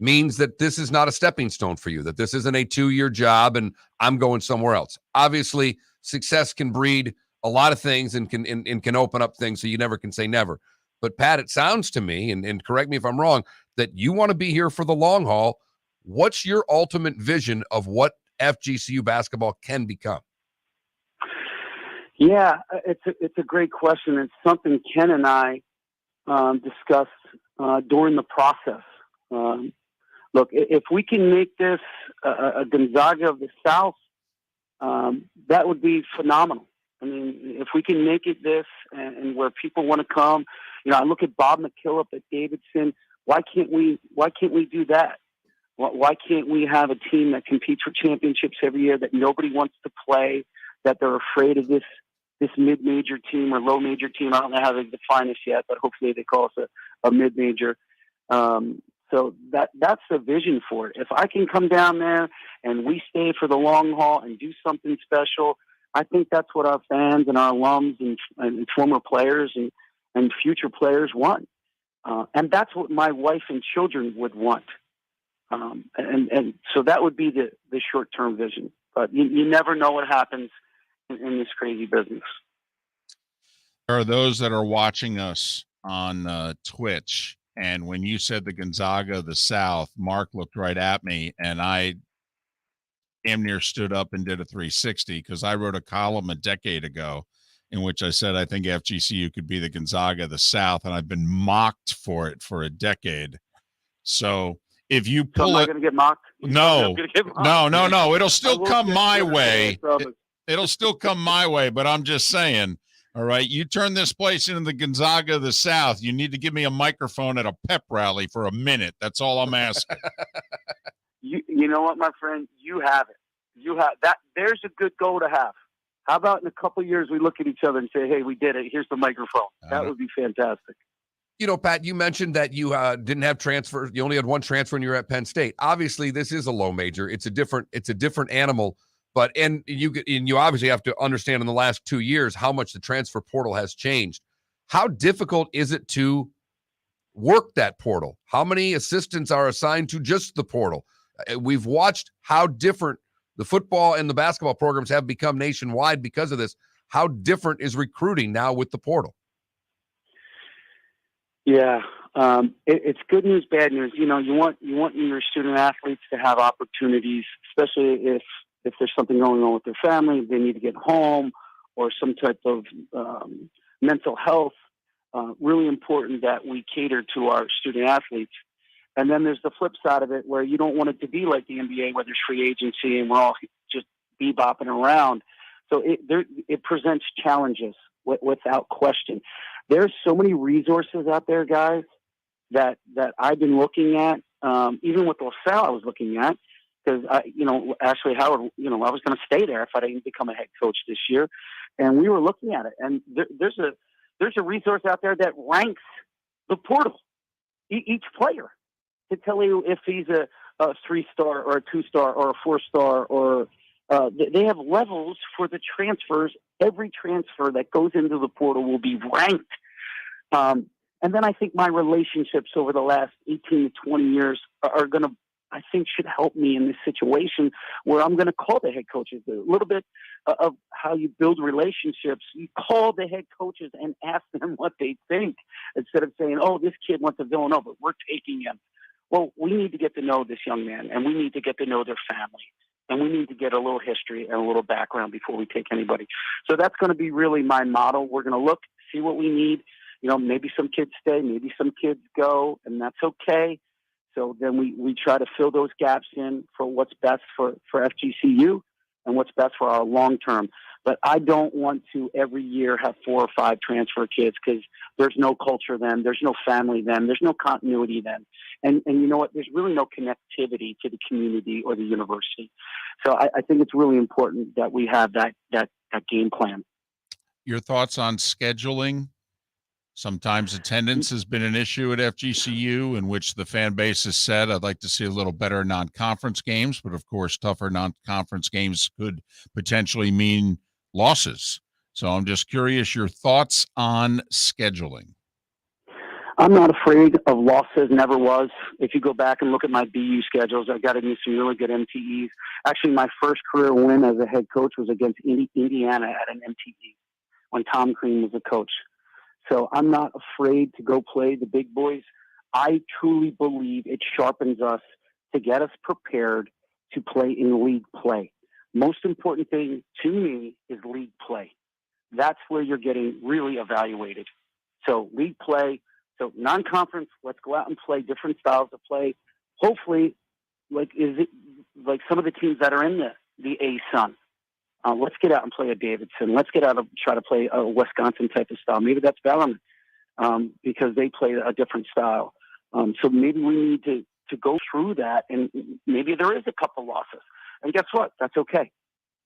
means that this is not a stepping stone for you, that this isn't a 2-year job and I'm going somewhere else. Obviously, success can breed a lot of things and can open up things, so you never can say never. But Pat, it sounds to me, and correct me if I'm wrong, that you want to be here for the long haul. What's your ultimate vision of what FGCU basketball can become? Yeah, it's a great question. It's something Ken and I discussed during the process. Look, if we can make this a Gonzaga of the South, that would be phenomenal. I mean, if we can make it this and where people want to come, I look at Bob McKillop at Davidson. Why can't we do that? Why can't we have a team that competes for championships every year, that nobody wants to play, that they're afraid of this mid-major team or low-major team? I don't know how they define us yet, but hopefully they call us a mid-major. So that's the vision for it. If I can come down there and we stay for the long haul and do something special, I think that's what our fans and our alums and former players and future players want. And that's what my wife and children would want. And so that would be the short-term vision. But you never know what happens in this crazy business. There are those that are watching us on Twitch, and when you said the Gonzaga of the South, Mark looked right at me, and I damn near stood up and did a 360 because I wrote a column a decade ago in which I said I think FGCU could be the Gonzaga of the South, and I've been mocked for it for a decade. So if you pull it, going to get mocked. No, it'll still come my way. It'll still come my way, but I'm just saying, all right, you turn this place into the Gonzaga of the South, you need to give me a microphone at a pep rally for a minute. That's all I'm asking. You know what, my friend? You have it. You have that. There's a good goal to have. How about in a couple of years we look at each other and say, "Hey, we did it. Here's the microphone." That would be fantastic. You know, Pat, you mentioned that you didn't have transfer. You only had one transfer when you were at Penn State. Obviously, this is a low major. It's a different animal. But you obviously have to understand in the last 2 years how much the transfer portal has changed. How difficult is it to work that portal? How many assistants are assigned to just the portal? We've watched how different the football and the basketball programs have become nationwide because of this. How different is recruiting now with the portal? Yeah, it's good news, bad news. You know, you want your student athletes to have opportunities, especially if there's something going on with their family, they need to get home, or some type of mental health. Really important that we cater to our student athletes. And then there's the flip side of it, where you don't want it to be like the NBA, where there's free agency and we're all just bebopping around. So it presents challenges without question. There's so many resources out there, guys, that I've been looking at. Even with LaSalle, I was looking at, because Ashley Howard, I was going to stay there if I didn't become a head coach this year, and we were looking at it. And there's a resource out there that ranks the portal, each player, to tell you if he's a 3-star or a 2-star or a 4-star, or they have levels for the transfers. Every transfer that goes into the portal will be ranked. And then I think my relationships over the last 18 to 20 years are going to, I think, should help me in this situation where I'm going to call the head coaches. A little bit of how you build relationships. You call the head coaches and ask them what they think, instead of saying, "Oh, this kid went to Villanova, we're taking him." Well, we need to get to know this young man, and we need to get to know their family, and we need to get a little history and a little background before we take anybody. So that's going to be really my model. We're going to look, see what we need. Maybe some kids stay, maybe some kids go, and that's okay. So then we try to fill those gaps in for what's best for FGCU and what's best for our long term. But I don't want to every year have 4 or 5 transfer kids, because there's no culture then, there's no family then, there's no continuity then. And you know what? There's really no connectivity to the community or the university. So I think it's really important that we have that game plan. Your thoughts on scheduling? Sometimes attendance has been an issue at FGCU, in which the fan base has said, "I'd like to see a little better non-conference games," but of course, tougher non-conference games could potentially mean losses. So I'm just curious your thoughts on scheduling. I'm not afraid of losses, never was. If you go back and look at my BU schedules, I've got to do some really good MTEs. Actually, my first career win as a head coach was against Indiana at an MTE when Tom Crean was a coach. So I'm not afraid to go play the big boys. I truly believe it sharpens us to get us prepared to play in league play. Most important thing to me is league play. That's where you're getting really evaluated. So league play, so non-conference, let's go out and play different styles of play. Hopefully, like some of the teams that are in the A-Sun. Let's get out and play a Davidson. Let's get out and try to play a Wisconsin type of style. Maybe that's Bellarmine, because they play a different style. So maybe we need to go through that, and maybe there is a couple losses. And guess what? That's okay.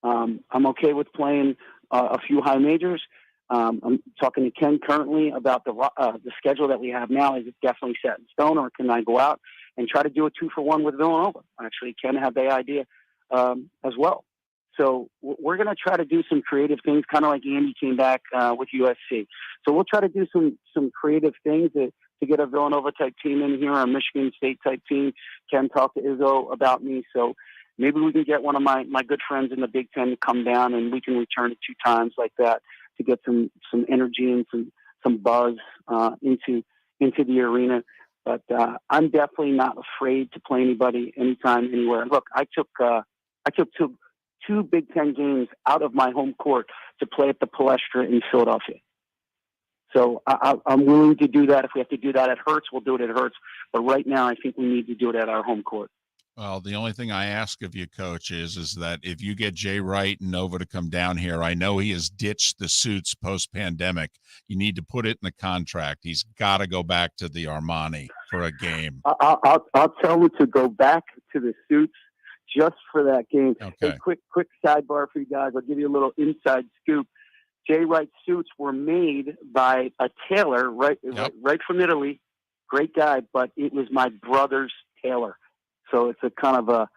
I'm okay with playing a few high majors. I'm talking to Ken currently about the schedule that we have now. Is it definitely set in stone, or can I go out and try to do a 2-for-1 with Villanova? Actually, Ken had the idea as well. So we're going to try to do some creative things, kind of like Andy came back with USC. So we'll try to do some creative things to get a Villanova-type team in here, a Michigan State-type team. Ken talked to Izzo about me. So maybe we can get one of my good friends in the Big Ten to come down, and we can return it 2 times like that to get some energy and some buzz into the arena. But I'm definitely not afraid to play anybody, anytime, anywhere. Look, I took two Big Ten games out of my home court to play at the Palestra in Philadelphia. So I'm willing to do that. If we have to do that at Hertz, we'll do it at Hertz. But right now, I think we need to do it at our home court. Well, the only thing I ask of you, Coach, is that if you get Jay Wright and Nova to come down here, I know he has ditched the suits post-pandemic. You need to put it in the contract. He's got to go back to the Armani for a game. I'll tell him to go back to the suits. just for that game. Okay. Hey, quick sidebar for you guys. I'll give you a little inside scoop. Jay Wright suits were made by a tailor right from Italy. Great guy, but it was my brother's tailor. So it's a kind of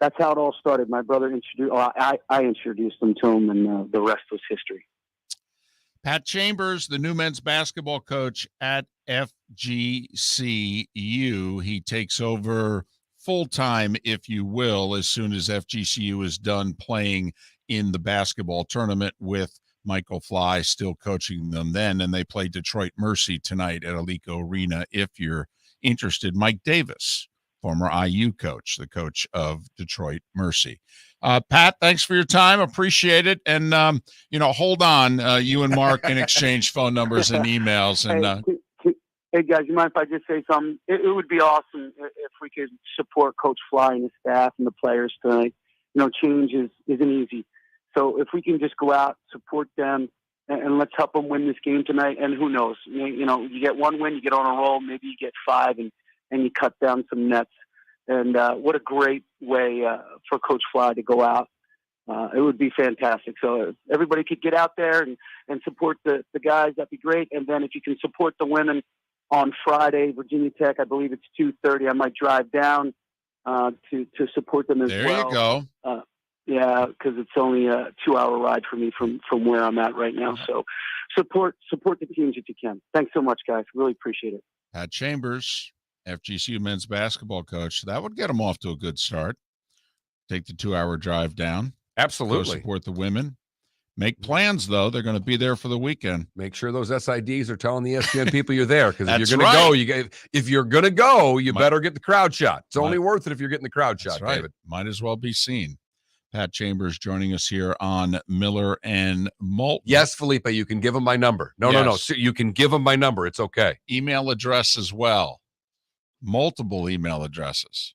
that's how it all started. My brother introduced, I introduced him to him, and the rest was history. Pat Chambers, the new men's basketball coach at FGCU. He takes over full-time, if you will, as soon as FGCU is done playing in the basketball tournament, with Michael Fly still coaching them then. And they play Detroit Mercy tonight at Alico Arena if you're interested. Mike Davis, former IU coach, the coach of Detroit Mercy. Pat, thanks for your time. Appreciate it. And, hold on. You and Mark can exchange phone numbers and emails. And Hey, guys, you mind if I just say something? It would be awesome if we could support Coach Fly and his staff and the players tonight. Change isn't easy. So if we can just go out, support them, and let's help them win this game tonight. And who knows? You get one win, you get on a roll, maybe you get 5, and you cut down some nets. And what a great way for Coach Fly to go out. It would be fantastic. So if everybody could get out there and support the guys, that'd be great. And then if you can support the women on Friday, Virginia Tech, I believe it's 2:30. I might drive down to support them as well. There you go. Yeah, because it's only a 2-hour ride for me from where I'm at right now. So support the teams if you can. Thanks so much, guys. Really appreciate it. Pat Chambers, FGCU men's basketball coach. That would get them off to a good start. Take the 2-hour drive down. Absolutely. Go support the women. Make plans, though. They're going to be there for the weekend. Make sure those SIDs are telling the ESPN people you're there, because if That's you're going to right. if you're going to go, you better get the crowd shot. It's only worth it if you're getting the crowd That's shot, right. David. Might as well be seen. Pat Chambers joining us here on Miller and Moulton. Yes, Felipe, you can give him my number. No. You can give him my number. It's okay. Email address as well. Multiple email addresses.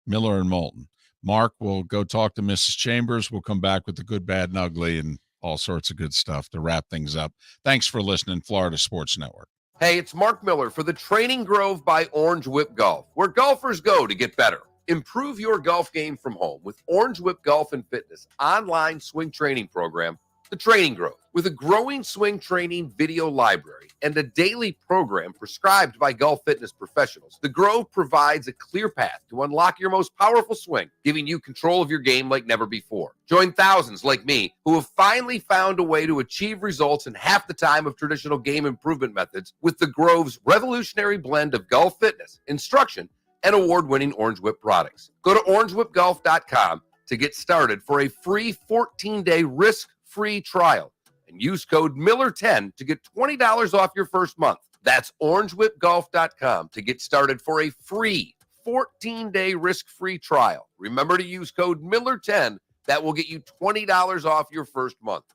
Miller and Moulton. Mark will go talk to Mrs. Chambers. We'll come back with the good, bad, and ugly and all sorts of good stuff to wrap things up. Thanks for listening, Florida Sports Network. Hey, it's Mark Miller for the Training Grove by Orange Whip Golf, where golfers go to get better. Improve your golf game from home with Orange Whip Golf and Fitness online swing training program, The Training Grove. With a growing swing training video library and a daily program prescribed by golf fitness professionals, The Grove provides a clear path to unlock your most powerful swing, giving you control of your game like never before. Join thousands like me who have finally found a way to achieve results in half the time of traditional game improvement methods with The Grove's revolutionary blend of golf fitness, instruction, and award-winning Orange Whip products. Go to orangewhipgolf.com to get started for a free 14-day risk-free trial and use code Miller10 to get $20 off your first month. That's orangewhipgolf.com to get started for a free 14-day risk-free trial. Remember to use code Miller10. That will get you $20 off your first month.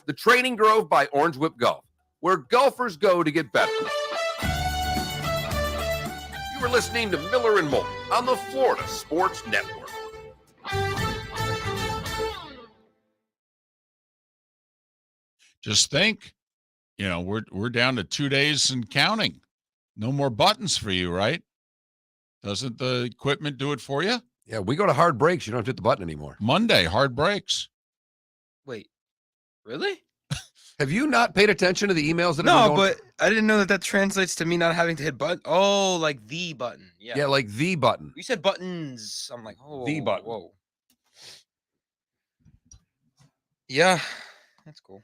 The Training Grove by Orange Whip Golf, where golfers go to get better. You are listening to Miller and Moulton on the Florida Sports Network. Just think, we're down to 2 days and counting. No more buttons for you, right? Doesn't the equipment do it for you? Yeah, we go to hard breaks. You don't have to hit the button anymore. Monday, hard breaks. Wait, really? Have you not paid attention to the emails that have No, been going? but I didn't know that translates to me not having to hit button. Oh, like the button. Yeah. Yeah, like the button. You said buttons. I'm like, oh, The button. Whoa. Yeah, that's cool.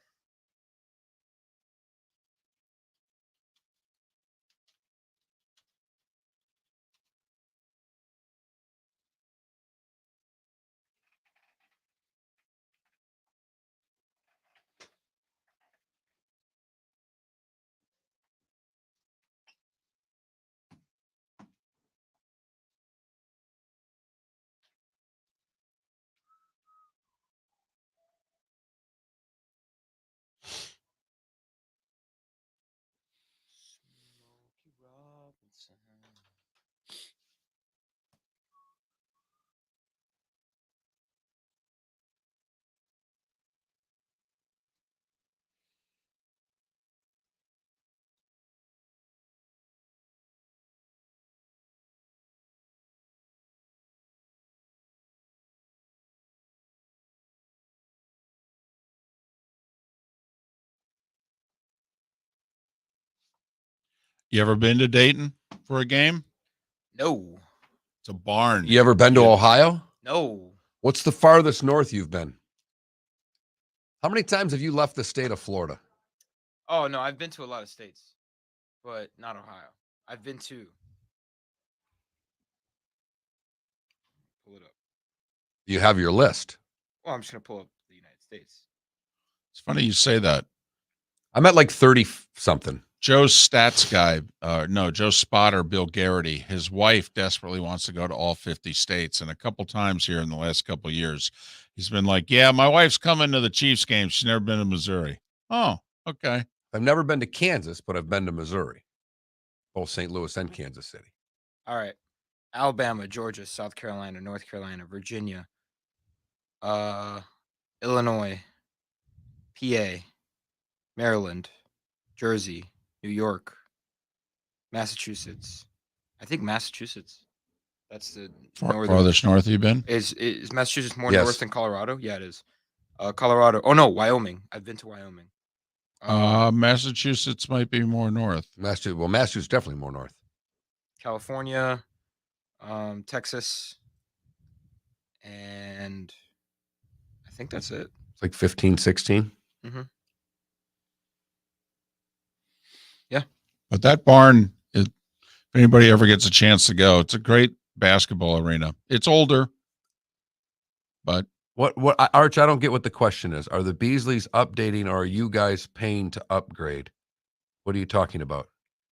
You ever been to Dayton for a game? No. It's a barn. You ever been to Ohio? No. What's the farthest north you've been? How many times have you left the state of Florida? Oh, no, I've been to a lot of states, but not Ohio. I've been to. Pull it up. You have your list. Well, I'm just going to pull up the United States. It's funny you say that. I'm at like 30 something. Joe's stats guy, Joe Spotter, Bill Garrity, his wife desperately wants to go to all 50 states. And a couple times here in the last couple of years, he's been like, yeah, my wife's coming to the Chiefs game. She's never been to Missouri. Oh, okay. I've never been to Kansas, but I've been to Missouri, both St. Louis and Kansas City. All right. Alabama, Georgia, South Carolina, North Carolina, Virginia, Illinois, PA, Maryland, Jersey, New York, Massachusetts. I think Massachusetts. That's the farthest north you've been. Is Massachusetts more Yes. north than Colorado? Yeah, it is. Colorado. Oh no, Wyoming. I've been to Wyoming. Massachusetts might be more north. Massachusetts is definitely more north. California, Texas, and I think that's it. It's like 15, 16. Mm-hmm. But that barn, if anybody ever gets a chance to go, it's a great basketball arena. It's older, but What, Arch, I don't get what the question is. Are the Beasleys updating or are you guys paying to upgrade? What are you talking about?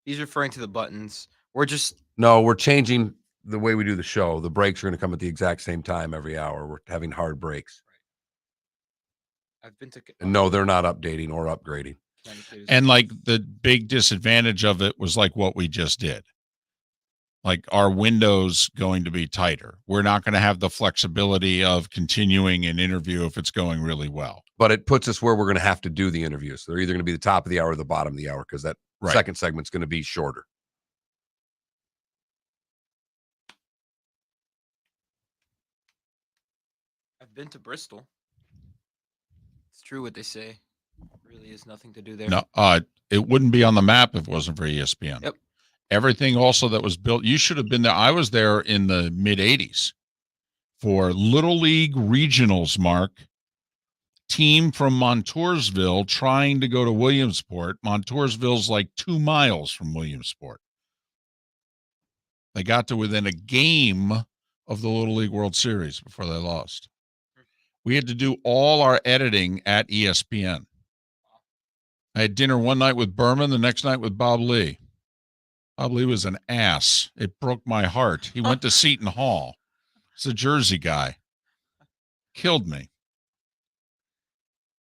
He's referring to the buttons. We're just No, we're changing the way we do the show. The breaks are going to come at the exact same time every hour. We're having hard breaks. I've been to And no, they're not updating or upgrading. and like the big disadvantage of it was like what we just did. Like our window's going to be tighter. We're not going to have the flexibility of continuing an interview if it's going really well. But it puts us where we're going to have to do the interviews. They're either going to be the top of the hour or the bottom of the hour because that Right. second segment's going to be shorter. I've been to Bristol. It's true what they say. Really is nothing to do there. No, it wouldn't be on the map if it wasn't for ESPN. Yep. Everything also that was built, you should have been there. I was there in the mid 80s for Little League regionals, Mark. Team from Montoursville trying to go to Williamsport. Montoursville's like 2 miles from Williamsport. They got to within a game of the Little League World Series before they lost. We had to do all our editing at ESPN. I had dinner one night with Berman, the next night with Bob Lee. Bob Lee was an ass. It broke my heart. He went to Seton Hall. He's a Jersey guy. Killed me.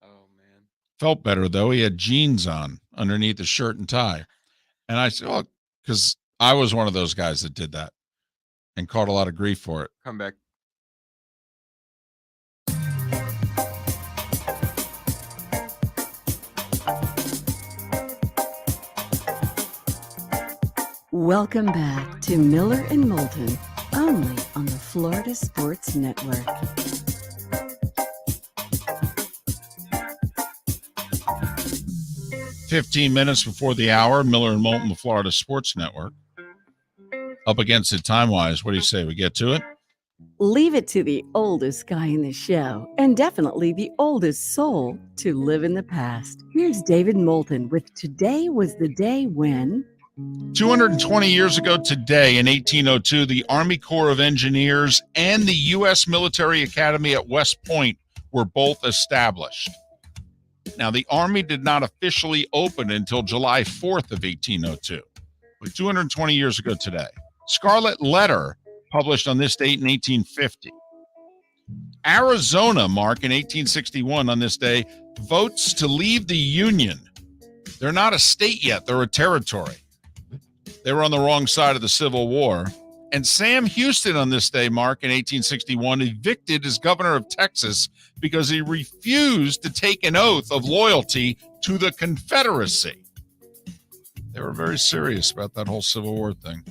Oh man. Felt better, though. He had jeans on underneath his shirt and tie. And I said, oh, because I was one of those guys that did that and caught a lot of grief for it. Come back. Welcome back to Miller and Moulton, only on the Florida Sports Network. "15 minutes before the hour, Miller and Moulton, the Florida Sports Network. Up against it time-wise. What do you say? We get to it? Leave it to the oldest guy in the show, and definitely the oldest soul to live in the past. Here's David Moulton with Today Was the Day When... 220 years ago today, in 1802, the Army Corps of Engineers and the U.S. Military Academy at West Point were both established. Now, the Army did not officially open until July 4th of 1802, but 220 years ago today. Scarlet Letter, published on this date in 1850. Arizona, Mark, in 1861 on this day, votes to leave the Union. They're not a state yet, they're a territory. They were on the wrong side of the Civil War. And Sam Houston on this day, Mark, in 1861, evicted as governor of Texas because he refused to take an oath of loyalty to the Confederacy. They were very serious about that whole Civil War thing.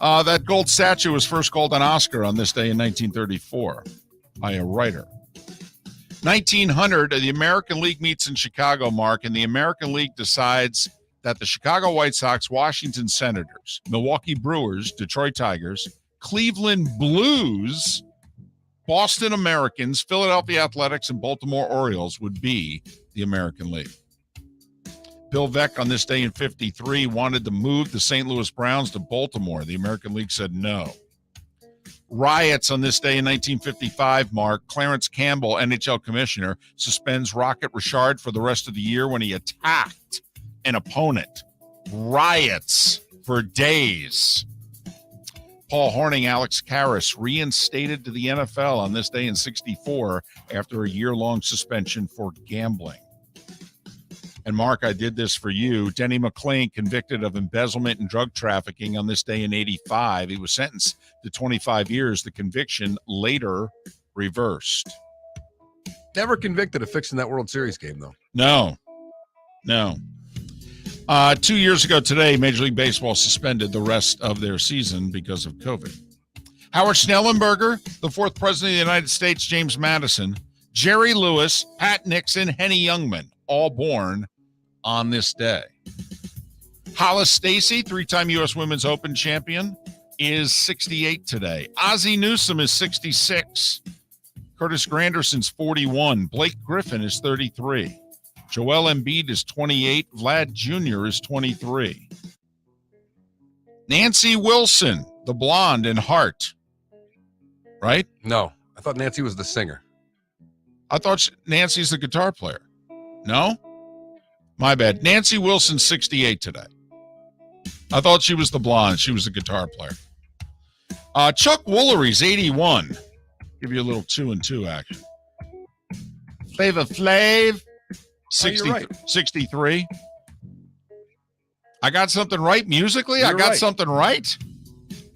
That gold statue was first called an Oscar on this day in 1934 by a writer. 1900, the American League meets in Chicago, Mark, and the American League decides that the Chicago White Sox, Washington Senators, Milwaukee Brewers, Detroit Tigers, Cleveland Blues, Boston Americans, Philadelphia Athletics, and Baltimore Orioles would be the American League. Bill Veeck on this day in 53 wanted to move the St. Louis Browns to Baltimore. The American League said no. Riots on this day in 1955, Mark. Clarence Campbell, NHL commissioner, suspends Rocket Richard for the rest of the year when he attacked an opponent. Riots for days. Paul Hornung, Alex Karras reinstated to the NFL on this day in 64 after a year-long suspension for gambling. And Mark, I did this for you. Denny McClain convicted of embezzlement and drug trafficking on this day in 85. He was sentenced to 25 years. The conviction later reversed. Never convicted of fixing that World Series game, though. No. 2 years ago today, Major League Baseball suspended the rest of their season because of COVID. Howard Schnellenberger, the fourth president of the United States, James Madison, Jerry Lewis, Pat Nixon, Henny Youngman, all born on this day. Hollis Stacy, three-time U.S. Women's Open champion, is 68 today. Ozzie Newsome is 66. Curtis Granderson's 41. Blake Griffin is 33. Joel Embiid is 28. Vlad Jr. is 23. Nancy Wilson, the blonde in Heart. Right? No, I thought Nancy was the singer. I thought Nancy's the guitar player. No? My bad. Nancy Wilson's 68 today. I thought she was the blonde. She was the guitar player. Chuck Woolery's 81. Give you a little 2 and 2 action. Flavor Flav, 60, right. 63. I got something right musically? You're I got right. something right?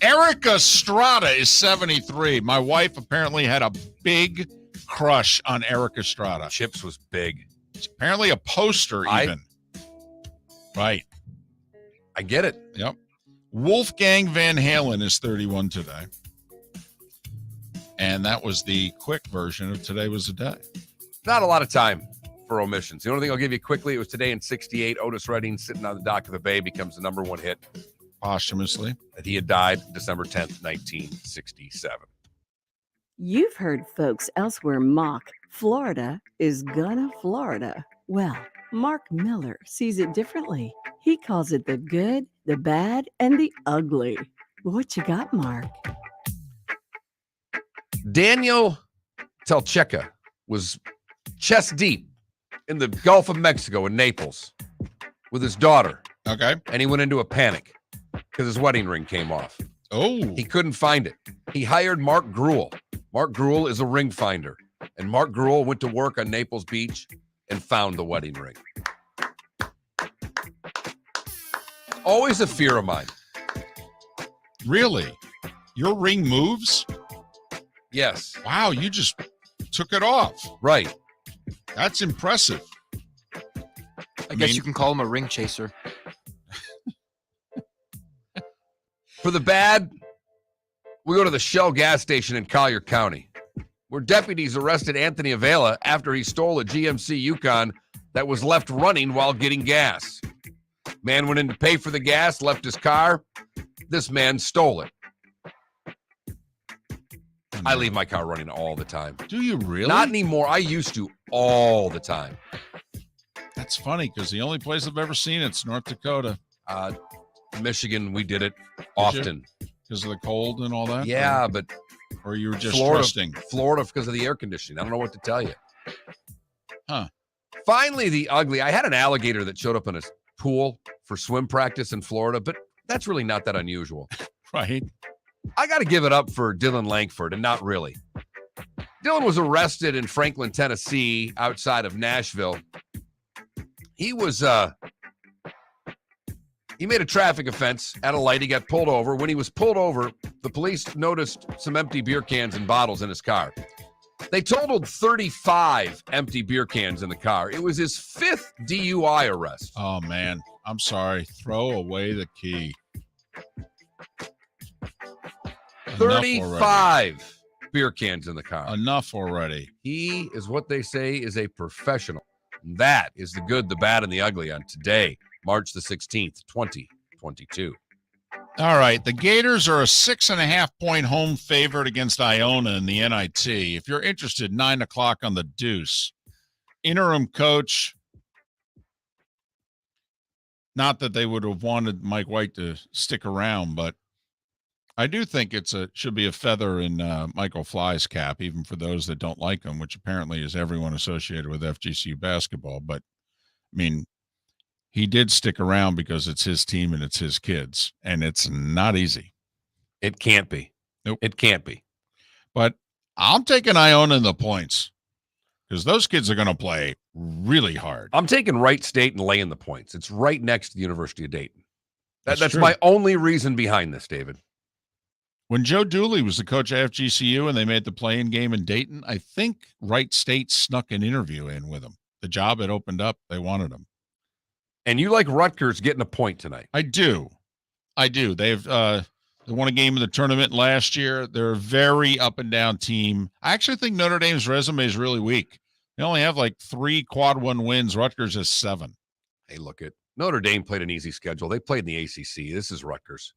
Erica Estrada is 73. My wife apparently had a big crush on Erica Estrada. Chips was big. It's apparently a poster even. Right. I get it. Yep. Wolfgang Van Halen is 31 today. And that was the quick version of Today Was a Day. Not a lot of time for omissions. The only thing I'll give you quickly, it was today in 68. Otis Redding, Sitting on the Dock of the Bay, becomes the number one hit. Posthumously. That he had died December 10th, 1967. You've heard folks elsewhere mock Florida is gonna Florida. Well, Mark Miller sees it differently. He calls it the good, the bad, and the ugly. What you got, Mark? Daniel Telcheca was chest deep in the Gulf of Mexico in Naples with his daughter. Okay. And he went into a panic because his wedding ring came off. Oh. He couldn't find it. He hired Mark Gruel. Mark Gruel is a ring finder. And Mark Gruel went to work on Naples Beach and found the wedding ring. Always a fear of mine. Really? Your ring moves? Yes. Wow, you just took it off. Right. That's impressive. I guess you can call him a ring chaser. For the bad, we go to the Shell gas station in Collier County, where deputies arrested Anthony Avila after he stole a GMC Yukon that was left running while getting gas. Man went in to pay for the gas, left his car. This man stole it. I leave my car running all the time. Do you really? Not anymore. I used to all the time. That's funny because the only place I've ever seen it's North Dakota. Michigan, we did it often. Because of the cold and all that? Yeah, but Or you were just Florida, trusting? Florida because of the air conditioning. I don't know what to tell you. Huh. Finally, the ugly. I had an alligator that showed up in a pool for swim practice in Florida, but that's really not that unusual. Right. I got to give it up for Dylan Langford, and not really. Dylan was arrested in Franklin, Tennessee, outside of Nashville. He was, he made a traffic offense at a light. He got pulled over. When he was pulled over, the police noticed some empty beer cans and bottles in his car. They totaled 35 empty beer cans in the car. It was his fifth DUI arrest. Oh, man. I'm sorry. Throw away the key. 35 beer cans in the car. Enough already. He is what they say is a professional. That is the good, the bad, and the ugly on Today March the 16th, 2022. All right. The Gators are a 6.5-point home favorite against Iona in the NIT. If you're interested, 9 o'clock on the Deuce. Interim coach, not that they would have wanted Mike White to stick around, but I do think should be a feather in Michael Fly's cap, even for those that don't like him, which apparently is everyone associated with FGCU basketball. But, I mean, he did stick around because it's his team and it's his kids, and it's not easy. It can't be. Nope. It can't be. But I'm taking Iona in the points because those kids are going to play really hard. I'm taking Wright State and laying the points. It's right next to the University of Dayton. That's true. my only reason behind this, David. When Joe Dooley was the coach at FGCU and they made the play-in game in Dayton, I think Wright State snuck an interview in with him. The job had opened up. They wanted him. And you like Rutgers getting a point tonight. I do. They've they won a game in the tournament last year. They're a very up-and-down team. I actually think Notre Dame's resume is really weak. They only have like 3 quad 1 wins. Rutgers has 7. Hey, look at Notre Dame played an easy schedule. They played in the ACC. This is Rutgers.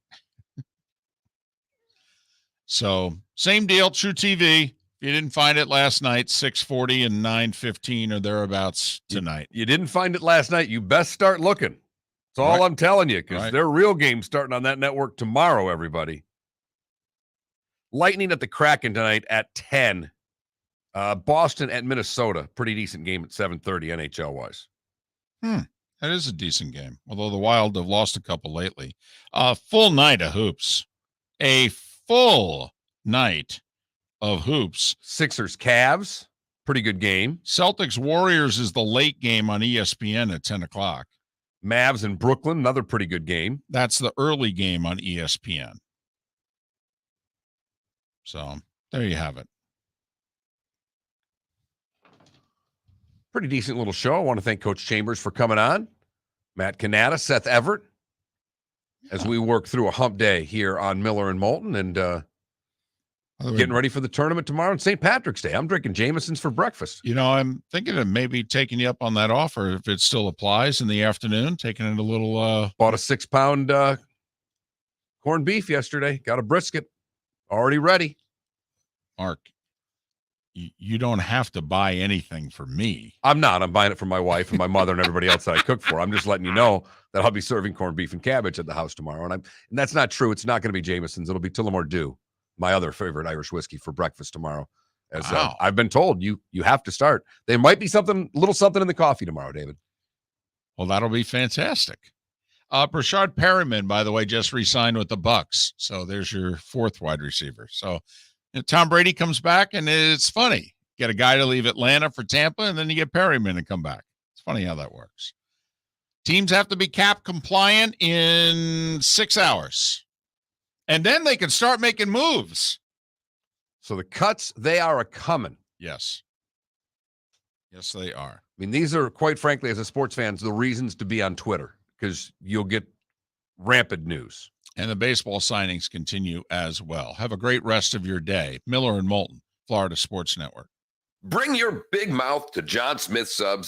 So same deal, True TV. If you didn't find it last night, 6:40 and 9:15 or thereabouts tonight. You didn't find it last night. You best start looking. That's all I'm telling you, because their real game's starting on that network tomorrow, everybody. Lightning at the Kraken tonight at 10. Boston at Minnesota. Pretty decent game at 7:30 NHL-wise. That is a decent game, although the Wild have lost a couple lately. Full night of hoops. A full night of hoops. Sixers, Cavs. Pretty good game. Celtics, Warriors is the late game on ESPN at 10 o'clock. Mavs in Brooklyn, another pretty good game. That's the early game on ESPN. So there you have it. Pretty decent little show. I want to thank Coach Chambers for coming on. Matt Cannata, Seth Everett, as we work through a hump day here on Miller and Moulton and getting ready for the tournament tomorrow on St. Patrick's Day. I'm drinking Jameson's for breakfast. You know, I'm thinking of maybe taking you up on that offer if it still applies in the afternoon, taking it a little. Bought a 6-pound corned beef yesterday. Got a brisket already ready. Mark, you don't have to buy anything for me. I'm not. I'm buying it for my wife and my mother and everybody else that I cook for. I'm just letting you know that I'll be serving corned beef and cabbage at the house tomorrow. And that's not true. It's not going to be Jameson's. It'll be Tullamore Dew, my other favorite Irish whiskey, for breakfast tomorrow. As I've been told, you have to start. There might be little something in the coffee tomorrow, David. Well, that'll be fantastic. Brashard Perryman, by the way, just re-signed with the Bucks. So there's your 4th wide receiver. So Tom Brady comes back, and it's funny. Get a guy to leave Atlanta for Tampa, and then you get Perryman to come back. It's funny how that works. Teams have to be cap compliant in 6 hours. And then they can start making moves. So the cuts, they are a-coming. Yes. Yes, they are. I mean, these are, quite frankly, as a sports fan, the reasons to be on Twitter, because you'll get rampant news. And the baseball signings continue as well. Have a great rest of your day. Miller and Moulton, Florida Sports Network. Bring your big mouth to John Smith Subs